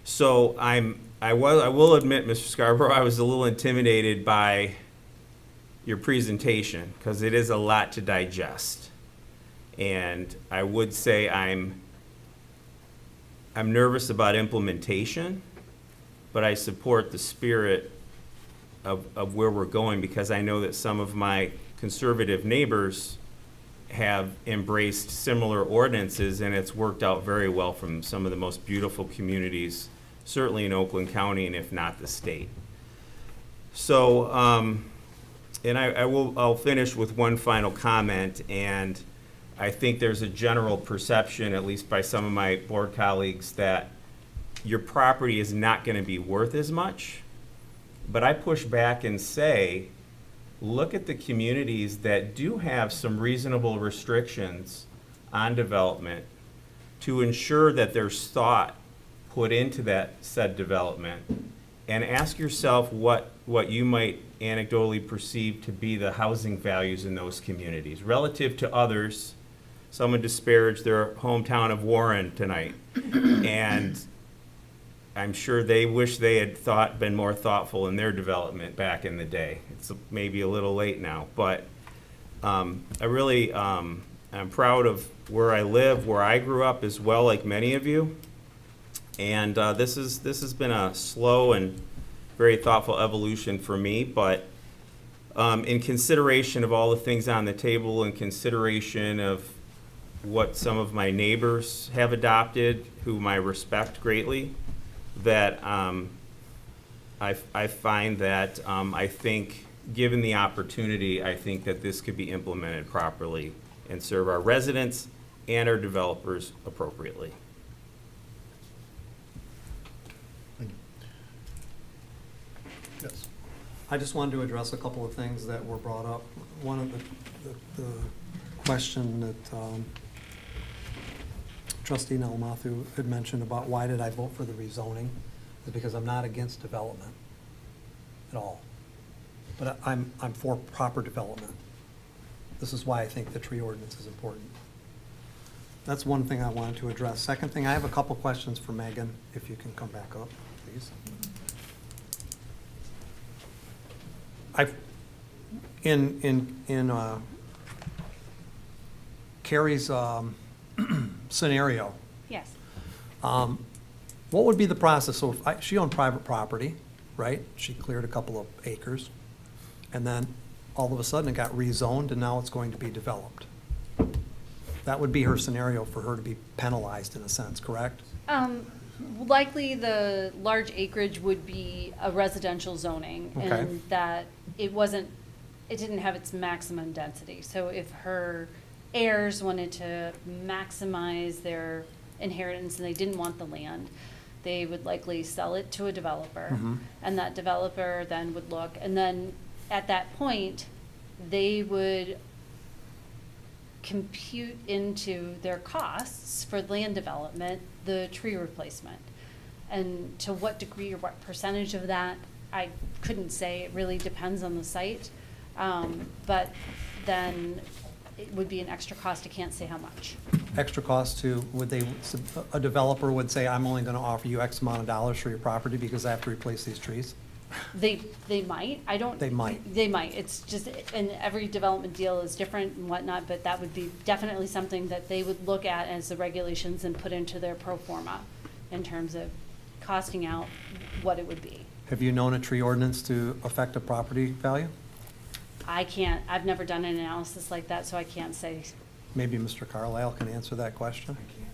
so I will admit, Mr. Scarborough, I was a little intimidated by your presentation, because it is a lot to digest. And I would say I'm nervous about implementation, but I support the spirit of where we're going, because I know that some of my conservative neighbors have embraced similar ordinances, and it's worked out very well from some of the most beautiful communities, certainly in Oakland County, and if not the state. So, and I'll finish with one final comment, and I think there's a general perception, at least by some of my board colleagues, that your property is not going to be worth as much. But I push back and say, look at the communities that do have some reasonable restrictions on development to ensure that there's thought put into that said development, and ask yourself what you might anecdotally perceive to be the housing values in those communities relative to others. Someone disparaged their hometown of Warren tonight. And I'm sure they wish they had been more thoughtful in their development back in the day. It's maybe a little late now, but I really, I'm proud of where I live, where I grew up as well, like many of you. And this has been a slow and very thoughtful evolution for me, but in consideration of all the things on the table, in consideration of what some of my neighbors have adopted, whom I respect greatly, that I find that I think, given the opportunity, I think that this could be implemented properly and serve our residents and our developers appropriately. Yes. I just wanted to address a couple of things that were brought up. One of the question that trustee Nalamathu had mentioned about why did I vote for the rezoning is because I'm not against development at all. But I'm for proper development. This is why I think the tree ordinance is important. That's one thing I wanted to address. Second thing, I have a couple questions for Megan, if you can come back up, please. In Carrie's scenario, Yes. what would be the process? So if she owned private property, right? She cleared a couple of acres, and then all of a sudden it got rezoned, and now it's going to be developed. That would be her scenario for her to be penalized in a sense, correct? Likely the large acreage would be a residential zoning, Okay. and that it didn't have its maximum density. So if her heirs wanted to maximize their inheritance and they didn't want the land, they would likely sell it to a developer. Mhm. And that developer then would look, and then at that point, they would compute into their costs for land development, the tree replacement. And to what degree or what percentage of that, I couldn't say. It really depends on the site. But then it would be an extra cost. I can't say how much. Extra cost to, a developer would say, I'm only gonna offer you X amount of dollars for your property because I have to replace these trees? They might. I don't. They might. They might. It's just, and every development deal is different and whatnot, but that would be definitely something that they would look at as the regulations and put into their pro forma in terms of costing out what it would be. Have you known a tree ordinance to affect a property value? I can't, I've never done an analysis like that, so I can't say. Maybe Mr. Carlisle can answer that question? I can't.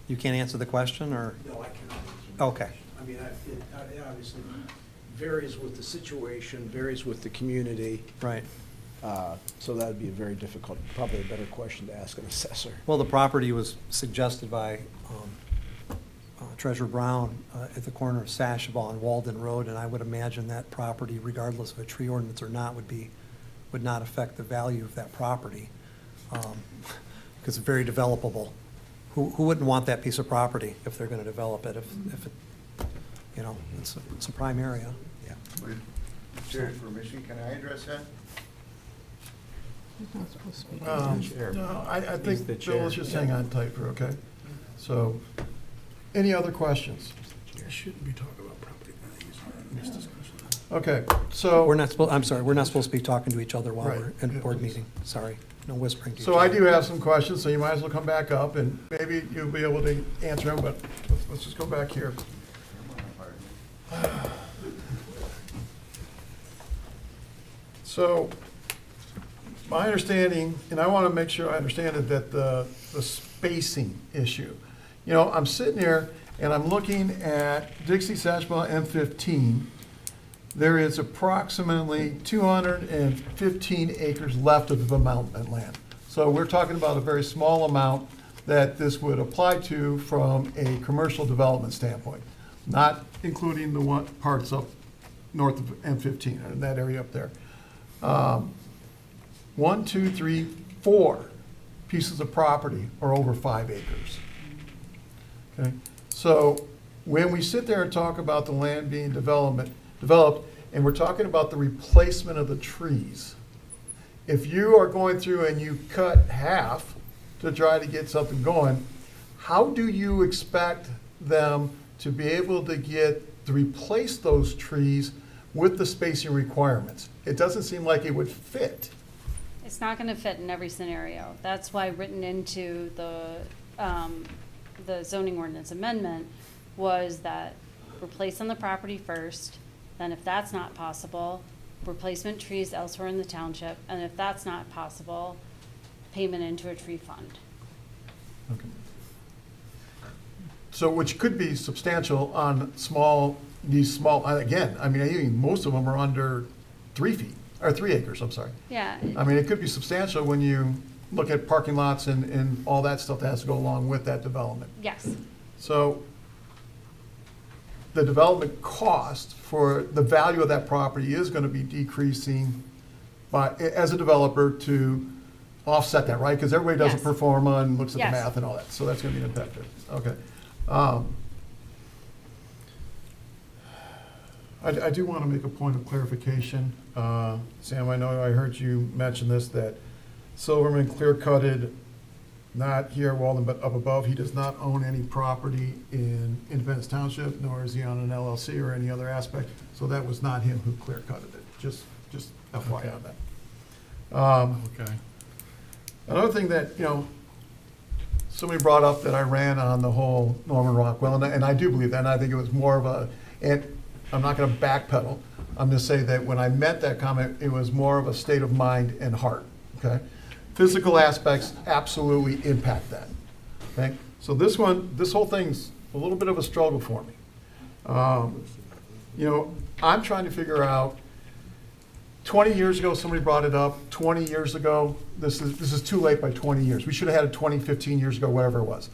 You can't answer the question, or? No, I cannot. Okay. I mean, it obviously varies with the situation, varies with the community. Right. So that'd be a very difficult, probably a better question to ask an assessor. Well, the property was suggested by Treasurer Brown at the corner of Sashabaw and Walden Road, and I would imagine that property, regardless of a tree ordinance or not, would not affect the value of that property, because it's very developable. Who wouldn't want that piece of property if they're gonna develop it, if it, you know, it's a prime area. Yeah. Chair, permission, can I address that? No, I He's think, the Bill, let's chair. just hang on tight for, okay? So, any other questions? I shouldn't be talking about property values in this discussion. Okay, so. We're not I'm sorry, we're not supposed to be talking to each other while Right. we're in a board meeting. Sorry, no whispering to each So other. I do have some questions, so you might as well come back up, and maybe you'll be able to answer them, but let's just go back here. So, my understanding, and I want to make sure I understand it, that the spacing issue. You know, I'm sitting here, and I'm looking at Dixie Sashbaw M15. There is approximately 215 acres left of the development land. So we're talking about a very small amount that this would apply to from a commercial development standpoint, not including the one parts up north of M15, in that area up there. 1, 2, 3, 4 pieces of property are over 5 acres. Okay, so when we sit there and talk about the land being developed, and we're talking about the replacement of the trees, if you are going through and you cut half to try to get something going, how do you expect them to be able to replace those trees with the spacing requirements? It doesn't seem like it would fit. It's not gonna fit in every scenario. That's why written into the zoning ordinance amendment was that replace on the property first, then if that's not possible, replacement trees elsewhere in the township, and if that's not possible, payment into a tree fund. Okay. So, which could be substantial on these small, again, I mean, I think most of them are under 3 feet, or 3 acres, I'm sorry. Yeah. I mean, it could be substantial when you look at parking lots and all that stuff that has to go along with that development. Yes. So the development cost for the value of that property is going to be decreasing as a developer to offset that, right? Because everybody does a Yes. pro forma and looks at Yes. the math and all that. So that's going to be an impact. Okay. I do want to make a point of clarification. Sam, I know I heard you mention this, that Silverman clear-cutted, not here, Walden, but up above. He does not own any property in Independence Township, nor is he on an LLC or any other aspect. So that was not him who clear-cutted it. Just FYI on that. Okay. Another thing that, somebody brought up that I ran on the whole Norman Rockwell, and I do believe that, and I think it was more of and I'm not going to backpedal. I'm going to say that when I meant that comment, it was more of a state of mind and heart, okay? Physical aspects absolutely impact that, okay? So this whole thing's a little bit of a struggle for me. I'm trying to figure out, 20 years ago, somebody brought it up, 20 years ago, this is too late by 20 years. We should have had it 20, 15 years ago, whatever it was.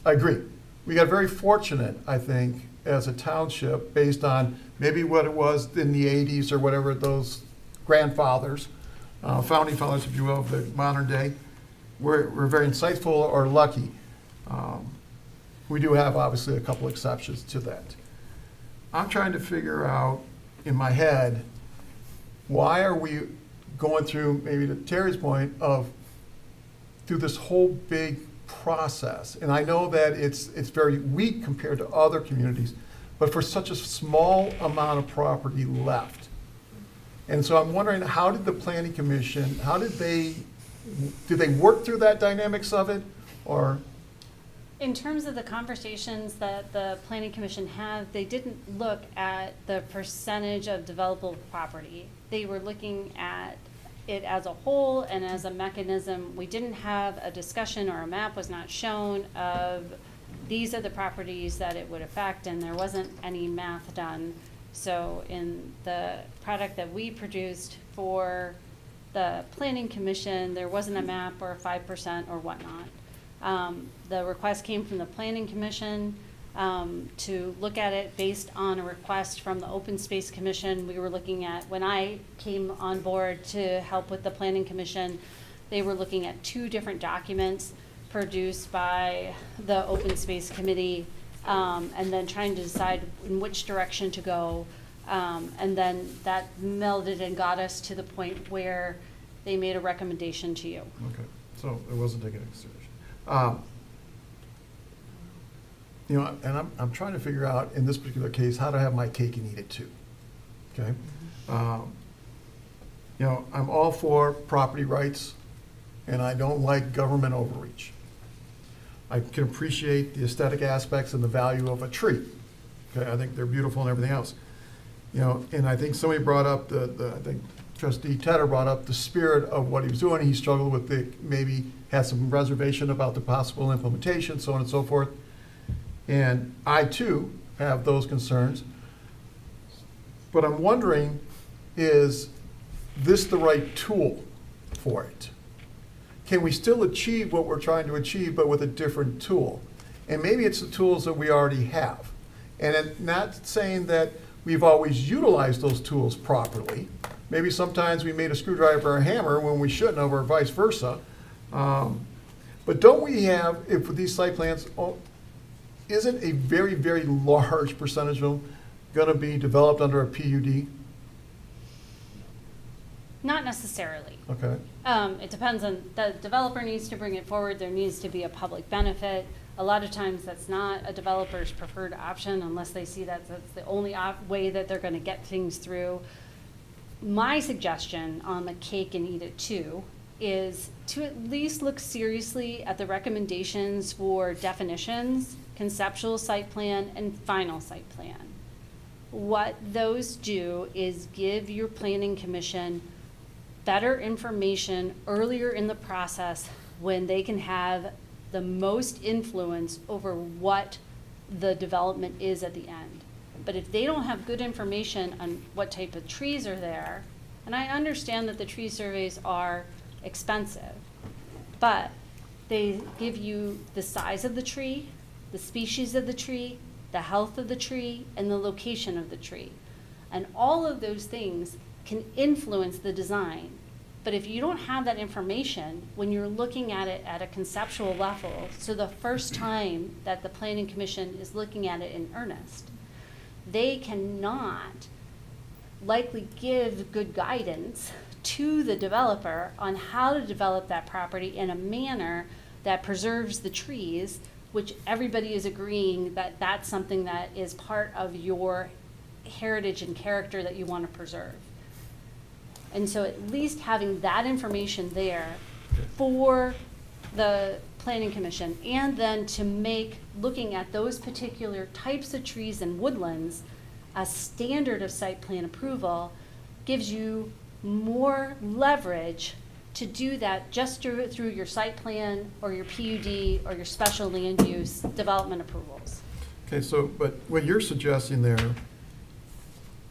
I agree. We got very fortunate, I think, as a township, based on maybe what it was in the 80s or whatever, those grandfathers, founding fathers, if you will, of the modern day. We're very insightful or lucky. We do have, obviously, a couple exceptions to that. I'm trying to figure out, in my head, why are we going through, maybe to Terry's point, through this whole big process? And I know that it's very weak compared to other communities, but for such a small amount of property left. And so I'm wondering, how did the Planning Commission, did they work through that dynamics of it, or? In terms of the conversations that the Planning Commission had, they didn't look at the percentage of developable property. They were looking at it as a whole and as a mechanism. We didn't have a discussion, or a map was not shown of these are the properties that it would affect, and there wasn't any math done. So in the product that we produced for the Planning Commission, there wasn't a map or a 5% or whatnot. The request came from the Planning Commission to look at it based on a request from the Open Space Commission. We were looking at, when I came on board to help with the Planning Commission, they were looking at 2 different documents produced by the Open Space Committee, and then trying to decide in which direction to go. And then that melded and got us to the point where they made a recommendation to you. Okay, so it wasn't taken into consideration. And I'm trying to figure out, in this particular case, how to have my cake and eat it too, okay? I'm all for property rights, and I don't like government overreach. I can appreciate the aesthetic aspects and the value of a tree. Okay, I think they're beautiful and everything else. And I think somebody brought up I think Trustee Tedder brought up the spirit of what he was doing. He struggled with maybe had some reservation about the possible implementation, so on and so forth. And I too have those concerns. But I'm wondering, is this the right tool for it? Can we still achieve what we're trying to achieve, but with a different tool? And maybe it's the tools that we already have. And I'm not saying that we've always utilized those tools properly. Maybe sometimes we made a screwdriver or a hammer when we shouldn't have, or vice versa. But don't we have, if with these site plans, isn't a very, very large percentage of them going to be developed under a PUD? Not necessarily. Okay. It depends on, the developer needs to bring it forward, there needs to be a public benefit. A lot of times, that's not a developer's preferred option unless they see that that's the only way that they're gonna get things through. My suggestion on the cake and eat it too is to at least look seriously at the recommendations for definitions, conceptual site plan, and final site plan. What those do is give your planning commission better information earlier in the process when they can have the most influence over what the development is at the end. But if they don't have good information on what type of trees are there, and I understand that the tree surveys are expensive, but they give you the size of the tree, the species of the tree, the health of the tree, and the location of the tree. And all of those things can influence the design. But if you don't have that information, when you're looking at it at a conceptual level, so the first time that the planning commission is looking at it in earnest, they cannot likely give good guidance to the developer on how to develop that property in a manner that preserves the trees, which everybody is agreeing that that's something that is part of your heritage and character that you want to preserve. And so at least having that information there for the planning commission, and then to make looking at those particular types of trees and woodlands a standard of site plan approval, gives you more leverage to do that just through your site plan or your PUD or your special land use development approvals. Okay, so, but what you're suggesting there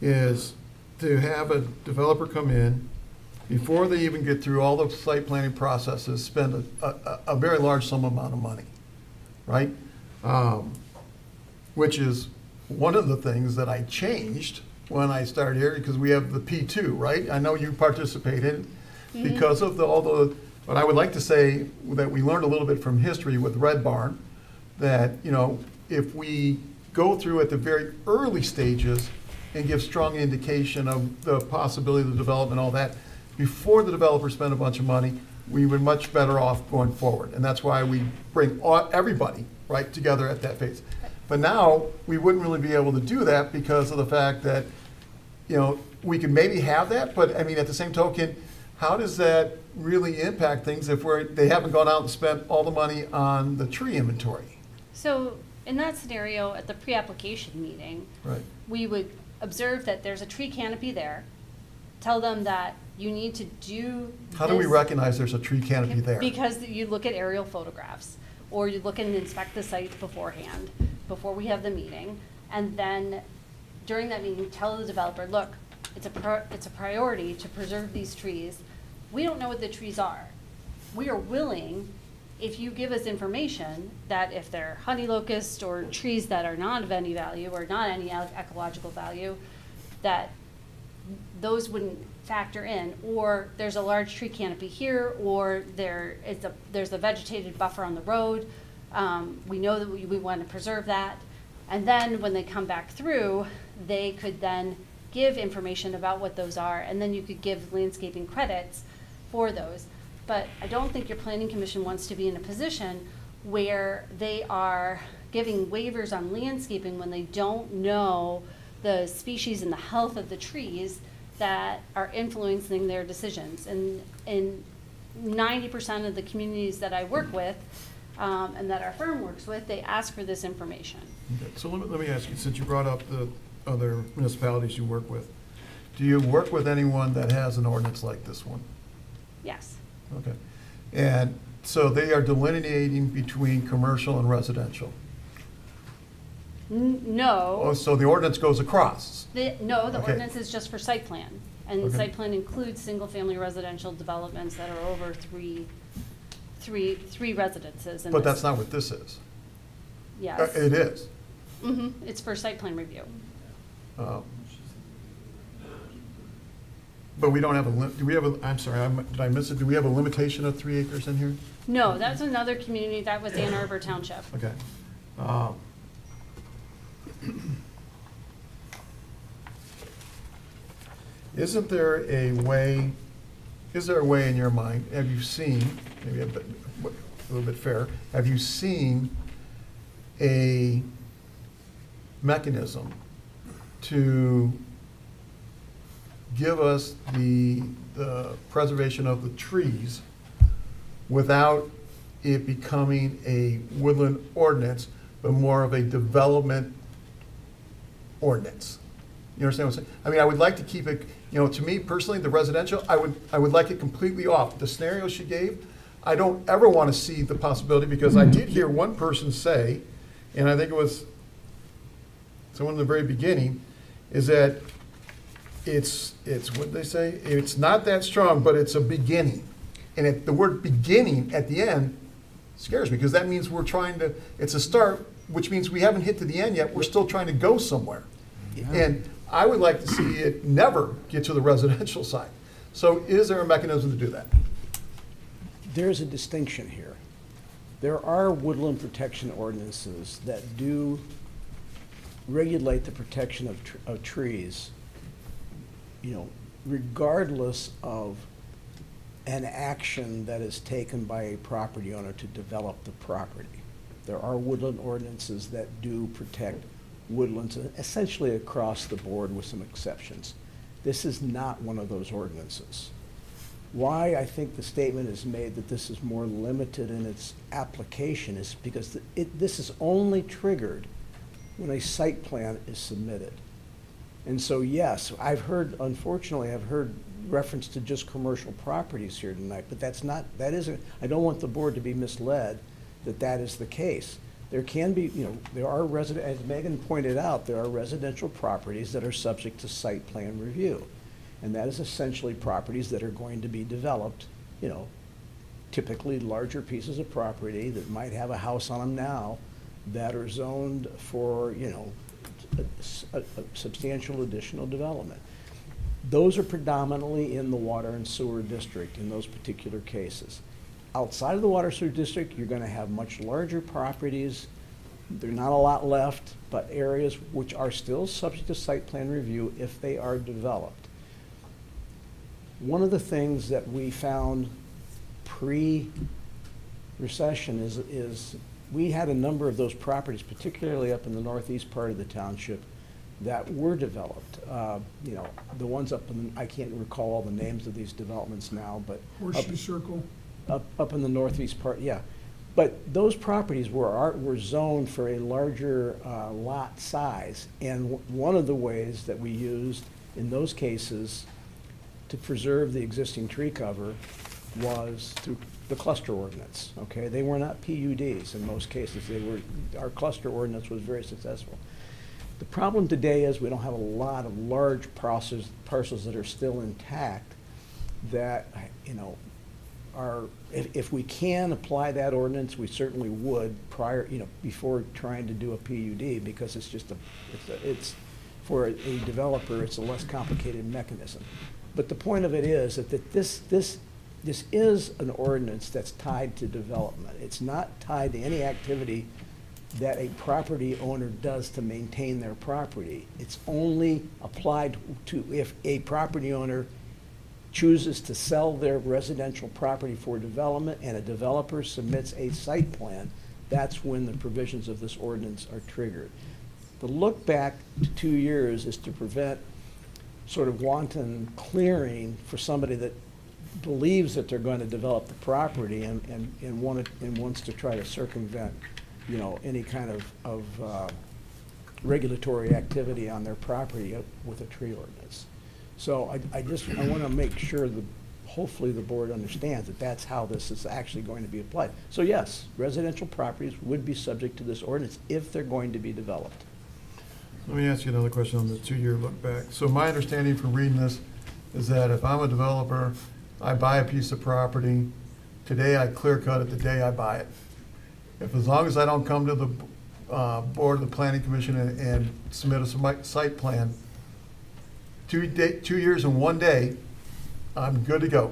is to have a developer come in, before they even get through all the site planning processes, spend a very large sum amount of money, right? Which is one of the things that I changed when I started here, because we have the P2, right? I know you participated because of all the, but I would like to say that we learned a little bit from history with Red Barn, that, you know, if we go through at the very early stages and give strong indication of the possibility of the development, all that, before the developer spent a bunch of money, we were much better off going forward. And that's why we bring everybody right together at that phase. But now, we wouldn't really be able to do that because of the fact that, you know, we could maybe have that, but I mean, at the same token, how does that really impact things if they haven't gone out and spent all the money on the tree inventory? So in that scenario, at the pre-application meeting, Right. we would observe that there's a tree canopy there, tell them that you need to do How do we this- recognize there's a tree canopy there? Because you look at aerial photographs, or you look and inspect the sites beforehand, before we have the meeting, and then during that meeting, tell the developer, look, it's a priority to preserve these trees. We don't know what the trees are. We are willing, if you give us information, that if they're honey locust or trees that are not of any value or not any ecological value, that those wouldn't factor in, or there's a large tree canopy here, or there's a vegetated buffer on the road. We know that we want to preserve that. And then when they come back through, they could then give information about what those are, and then you could give landscaping credits for those. But I don't think your planning commission wants to be in a position where they are giving waivers on landscaping when they don't know the species and the health of the trees that are influencing their decisions. And in 90% of the communities that I work with, and that our firm works with, they ask for this information. Okay, so let me ask you, since you brought up the other municipalities you work with, do you work with anyone that has an ordinance like this one? Yes. Okay. And so they are delineating between commercial and residential? No. Oh, so the ordinance goes across? No, the Okay. ordinance is just for site plan. And Okay. site plan includes single-family residential developments that are over three residences. in But this. that's not what this is? Yes. It is? It's for site plan review. But we don't have do we have I'm sorry, did I miss it? Do we have a limitation of 3 acres in here? No, that's another community, that was Ann Arbor Township. Okay. Isn't there a way is there a way in your mind, have you seen, maybe a little bit fair, have you seen a mechanism to give us the preservation of the trees without it becoming a woodland ordinance, but more of a development ordinance? You understand what I'm saying? I mean, I would like to keep it, to me personally, the residential, I would like it completely off. The scenario she gave, I don't ever want to see the possibility, because I did hear one person say, and I think it was someone in the very beginning, is that it's what did they say? It's not that strong, but it's a beginning. And the word beginning at the end scares me, because that means it's a start, which means we haven't hit to the end yet. We're still trying to go somewhere. And I would like to see it never get to the residential side. So is there a mechanism to do that? There's a distinction here. There are woodland protection ordinances that do regulate the protection of trees, regardless of an action that is taken by a property owner to develop the property. There are woodland ordinances that do protect woodlands essentially across the board with some exceptions. This is not one of those ordinances. Why I think the statement is made that this is more limited in its application is because this is only triggered when a site plan is submitted. And so, yes, unfortunately, I've heard reference to just commercial properties here tonight, but I don't want the board to be misled that is the case. There can be, there are as Megan pointed out, there are residential properties that are subject to site plan review. And that is essentially properties that are going to be developed, typically larger pieces of property that might have a house on them now that are zoned for, a substantial additional development. Those are predominantly in the water and sewer district in those particular cases. Outside of the water sewer district, you're going to have much larger properties. There are not a lot left, but areas which are still subject to site plan review if they are developed. One of the things that we found pre-recession is we had a number of those properties, particularly up in the northeast part of the township, that were developed. The ones I can't recall all the names of these developments now, but Horseshoe Circle. Up in the northeast part, yeah. But those properties were zoned for a larger lot size. And one of the ways that we used in those cases to preserve the existing tree cover was through the cluster ordinance, okay? They were not PUDs in most cases. Our cluster ordinance was very successful. The problem today is we don't have a lot of large parcels that are still intact that, if we can apply that ordinance, we certainly would before trying to do a PUD, because it's for a developer, it's a less complicated mechanism. But the point of it is that this is an ordinance that's tied to development. It's not tied to any activity that a property owner does to maintain their property. It's only applied to if a property owner chooses to sell their residential property for development and a developer submits a site plan. That's when the provisions of this ordinance are triggered. The look back to 2 years is to prevent sort of wanton clearing for somebody that believes that they're going to develop the property and wants to try to circumvent, any kind of regulatory activity on their property with a tree ordinance. So I want to make sure that hopefully the board understands that that's how this is actually going to be applied. So yes, residential properties would be subject to this ordinance if they're going to be developed. Let me ask you another question on the 2-year look back. So my understanding from reading this is that if I'm a developer, I buy a piece of property, today I clear cut it the day I buy it. As long as I don't come to the board of the planning commission and submit a site plan, 2 years and 1 day, I'm good to go.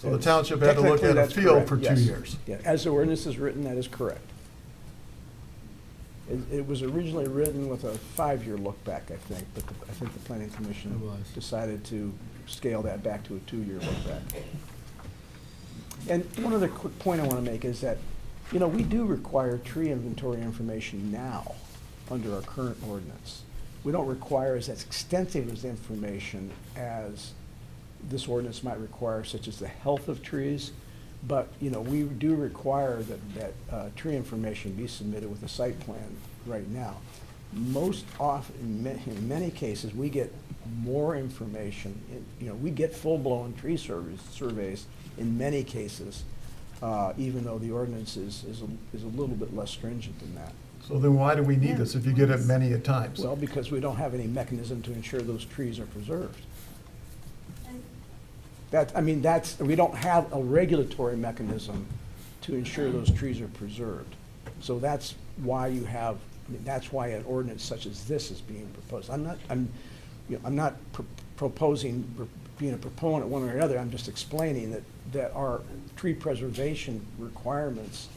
So the township had to look at a field for 2 years. Yeah, as the ordinance is written, that is correct. It was originally written with a 5-year look back, I think, but I think the planning commission It was. decided to scale that back to a 2-year look back. And one other quick point I want to make is that, you know, we do require tree inventory information now under our current ordinance. We don't require as extensive as information as this ordinance might require, such as the health of trees. But, you know, we do require that tree information be submitted with a site plan right now. Most often, in many cases, we get more information, you know, we get full-blown tree surveys in many cases, even though the ordinance is a little bit less stringent than that. So then why do we need this if you get it many a times? Well, because we don't have any mechanism to ensure those trees are preserved. We don't have a regulatory mechanism to ensure those trees are preserved. So that's why that's why an ordinance such as this is being proposed. I'm not proposing being a proponent one way or another. I'm just explaining that our tree preservation requirements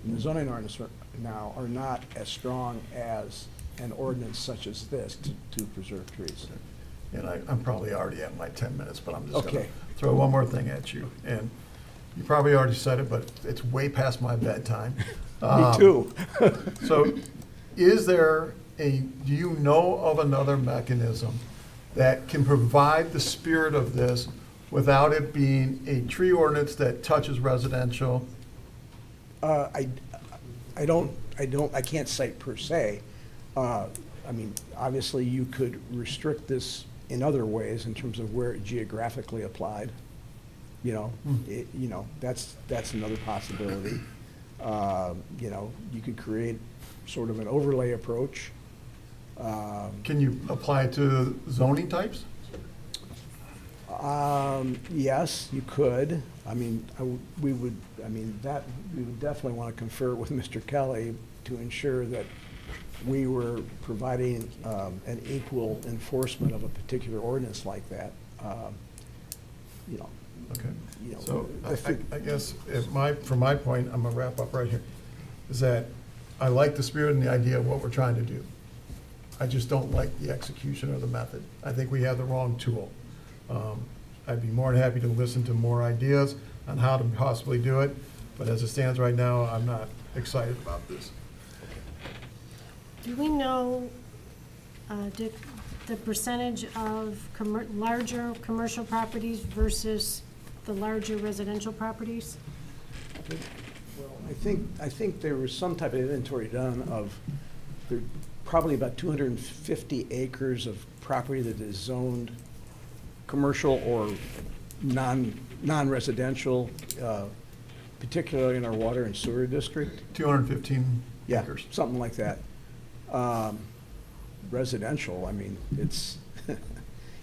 in the zoning ordinance now are not as strong as an ordinance such as this to preserve trees. And I'm probably already at my 10 minutes, but I'm just going to Okay. throw one more thing at you. And you probably already said it, but it's way past my bedtime. Me too. So do you know of another mechanism that can provide the spirit of this without it being a tree ordinance that touches residential? I can't cite per se. I mean, obviously, you could restrict this in other ways in terms of where it geographically applied. You know, that's another possibility. You know, you could create sort of an overlay approach. Can you apply it to zoning types? Yes, you could. I mean, we would definitely want to confer with Mr. Kelly to ensure that we were providing an equal enforcement of a particular ordinance like that. You know. Okay. You know, So I guess from my point, I'm gonna wrap up right here, is that I like the spirit and the idea of what we're trying to do. I just don't like the execution or the method. I think we have the wrong tool. I'd be more than happy to listen to more ideas on how to possibly do it, but as it stands right now, I'm not excited about this. Do we know, Dick, the percentage of larger commercial properties versus the larger residential properties? Well, I think there was some type of inventory done of probably about 250 acres of property that is zoned commercial or non-residential, particularly in our water and sewer district. 215 Yeah, acres. something like that. Residential, I mean, it's,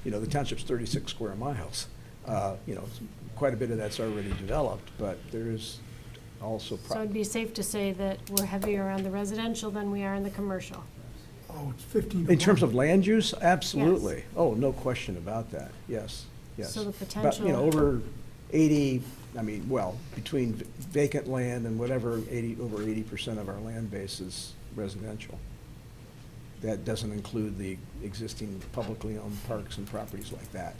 you know, the township's 36 square miles. You know, quite a bit of that's already developed, but there is also. So it'd be safe to say that we're heavier on the residential than we are in the commercial. Oh, it's 15 to In terms 1. of land use, absolutely. Oh, no question about that. Yes, yes. So the But, you know, potential- over 80, I mean, well, between vacant land and whatever, over 80% of our land base is residential. That doesn't include the existing publicly owned parks and properties like that.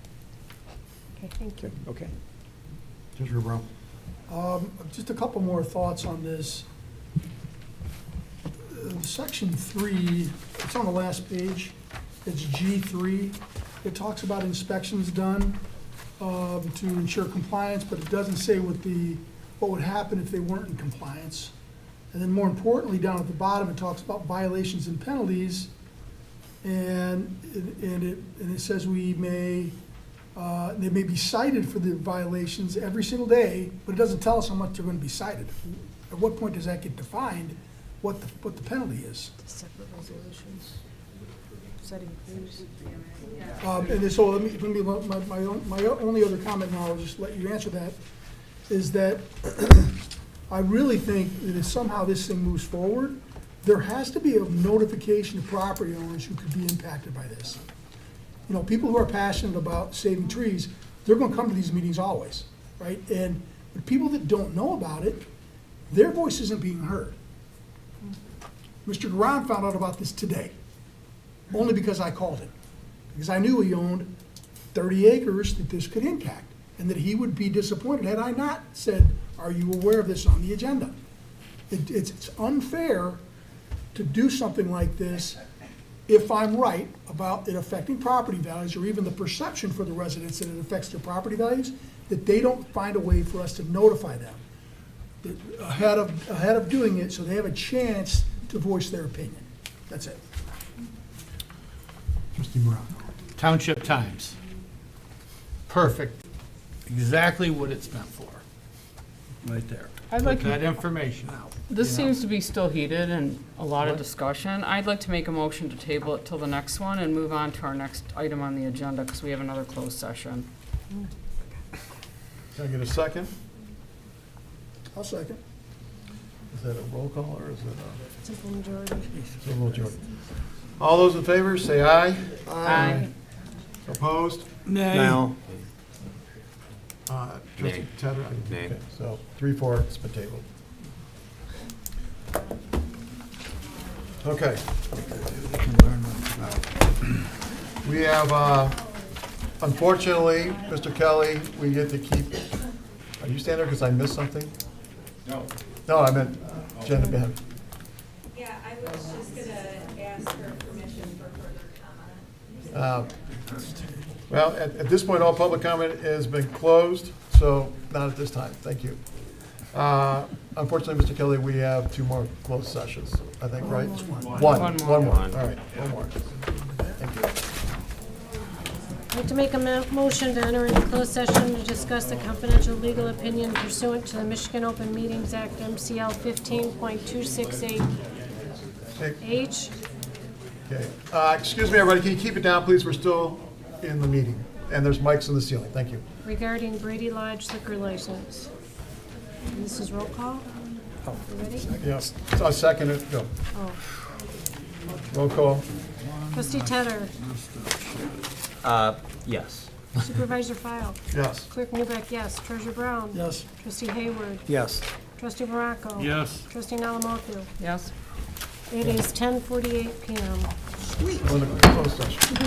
Okay, thank you. Okay. Treasurer Brown. Just a couple more thoughts on this. Section 3, it's on the last page, it's G3. It talks about inspections done to ensure compliance, but it doesn't say what would happen if they weren't in compliance. And then more importantly, down at the bottom, it talks about violations and penalties. And it says they may be cited for the violations every single day, but it doesn't tell us how much they're gonna be cited. At what point does that get defined, what the penalty is? Separate resolutions, setting fees. And so let me, my only other comment, and I'll just let you answer that, is that I really think that if somehow this thing moves forward, there has to be a notification to property owners who could be impacted by this. You know, people who are passionate about saving trees, they're gonna come to these meetings always, right? And the people that don't know about it, their voice isn't being heard. Mr. Duran found out about this today, only because I called him. Because I knew he owned 30 acres that this could impact, and that he would be disappointed had I not said, are you aware of this on the agenda? It's unfair to do something like this if I'm right about it affecting property values, or even the perception for the residents that it affects their property values, that they don't find a way for us to notify them ahead of doing it, so they have a chance to voice their opinion. That's it. Trustee Morocco. Township Times. Perfect. Exactly what it's meant for. Right there. I'd like Put that information out. This you know? seems to be still heated and a lot of What? discussion. I'd like to make a motion to table it till the next one and move on to our next item on the agenda, because we have another closed session. Can I get a second? I'll second. Is that a roll call or is it a? Simple majority. Simple majority. All those in favor, say aye. Aye. Opposed? Now, Trustee Nay. Tedder? Nay. Okay, so 3-4, it's been tabled. Okay. We have, unfortunately, Mr. Kelly, we get to keep, are you standing there because I missed something? No. No, I meant Jenna Ben. Yeah, I was just gonna ask for permission for further comment. Well, at this point, all public comment has been closed, so not at this time. Thank you. Unfortunately, Mr. Kelly, we have 2 more closed sessions, I think, right? One more. All right, one more. Thank you. I'd like to make a motion to enter into closed session to discuss the confidential legal opinion pursuant to the Michigan Open Meetings Act, MCL 15.268H. Okay. Excuse me, everybody, can you keep it down, please? We're still in the meeting, and there's mics in the ceiling. Thank you. Regarding Brady Lodge liquor license. And this is roll call. You ready? Yes, so I second it. Go. Oh. Roll call. Trustee Tedder. Yes. Supervisor File. Yes. Clerk Newbeck, yes. Treasurer Brown. Yes. Trustee Hayward. yes. Trustee Morocco. Yes. Trustee Nalamoku. Yes? It is 10:48 PM. We're in the closed session.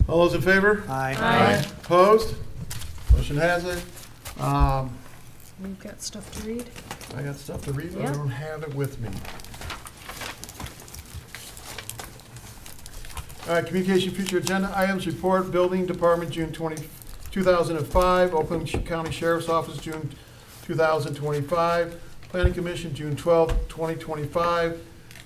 All those in favor? Aye. Opposed? Motion has it. We've got stuff to read. I got stuff to read, but I Yep. don't have it with me. All right, communication future agenda items, report, building department, June 2005, Oakland County Sheriff's Office, June 2025, Planning Commission, June 12th, 2025,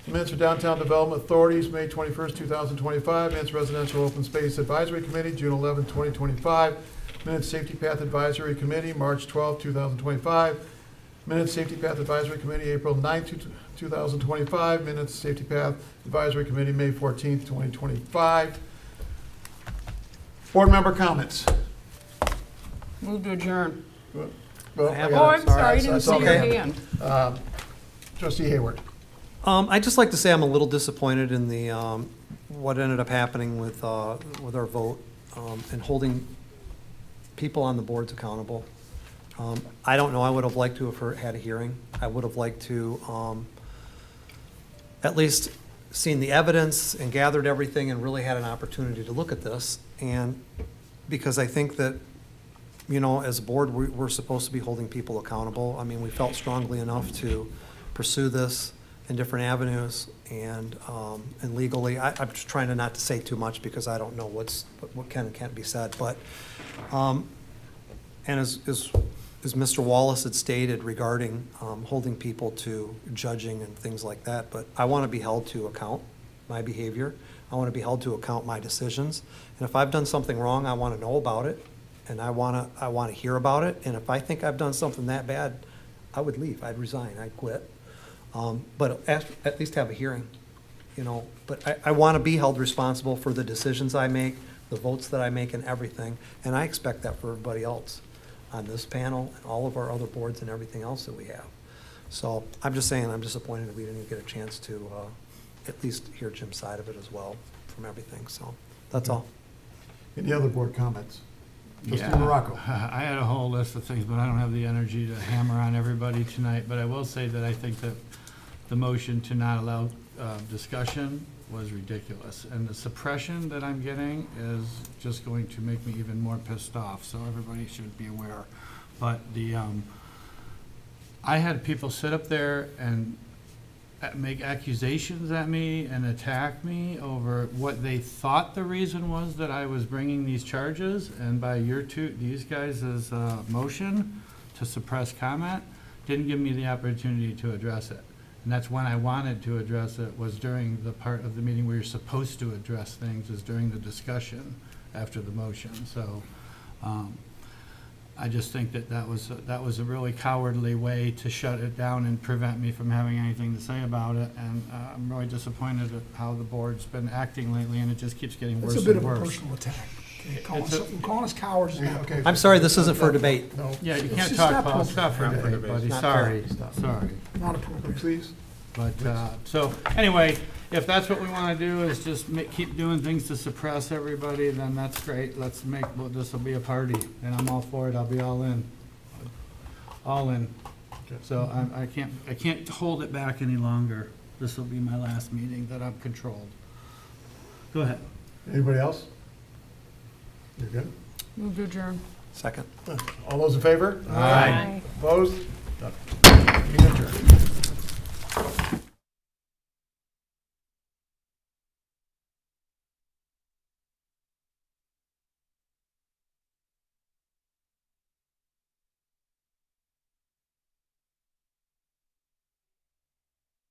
minutes for Downtown Development Authorities, May 21st, 2025, minutes Residential Open Space Advisory Committee, June 11th, 2025, minutes Safety Path Advisory Committee, March 12th, 2025, minutes Safety Path Advisory Committee, April 9th, 2025, minutes Safety Path Advisory Committee, May 14th, 2025. Board member comments. Move to adjourn. Well, I have Oh, I'm sorry, I Alright, didn't so see your okay. hand. Trustee Hayward. I'd just like to say I'm a little disappointed in the, what ended up happening with our vote, and holding people on the boards accountable. I don't know, I would have liked to have had a hearing. I would have liked to, at least seen the evidence and gathered everything and really had an opportunity to look at this. And because I think that, you know, as a board, we're supposed to be holding people accountable. I mean, we felt strongly enough to pursue this in different avenues and legally. I'm just trying to not to say too much because I don't know what can and can't be said. But, and as Mr. Wallace had stated regarding holding people to judging and things like that, but I want to be held to account my behavior. I want to be held to account my decisions. And if I've done something wrong, I want to know about it. And I want to hear about it. And if I think I've done something that bad, I would leave. I'd resign. I'd quit. But at least have a hearing, you know. But I want to be held responsible for the decisions I make, the votes that I make, and everything. And I expect that for everybody else on this panel and all of our other boards and everything else that we have. So I'm just saying I'm disappointed that we didn't get a chance to at least hear Jim's side of it as well from everything. So that's all. Any other board comments? Trustee Yeah, Morocco. I had a whole list of things, but I don't have the energy to hammer on everybody tonight. But I will say that I think that the motion to not allow discussion was ridiculous. And the suppression that I'm getting is just going to make me even more pissed off, so everybody should be aware. But I had people sit up there and make accusations at me and attack me over what they thought the reason was that I was bringing these charges, and by these guys' motion to suppress comment, didn't give me the opportunity to address it. And that's when I wanted to address it, was during the part of the meeting where you're supposed to address things, is during the discussion after the motion. So I just think that was a really cowardly way to shut it down and prevent me from having anything to say about it. And I'm really disappointed at how the board's been acting lately, and it just keeps getting worse It's and a worse. bit of a personal attack. Okay? Calling us cowards is not okay. I'm sorry, this isn't for debate. No. Yeah, you It's can't just talk not about stuff for appropriate. everybody. Not Sorry, fair. sorry. Not appropriate. Please. But, so, anyway, if that's what we want to do, is just keep doing things to suppress everybody, then that's great. Let's well, this will be a party, and I'm all for it. I'll be all in. All in. So I can't hold it back any longer. This will be my last meeting that I've controlled. Go ahead. Anybody else? You're good? Move to adjourn. Second. All those in favor? Aye. Opposed? Meeting adjourned.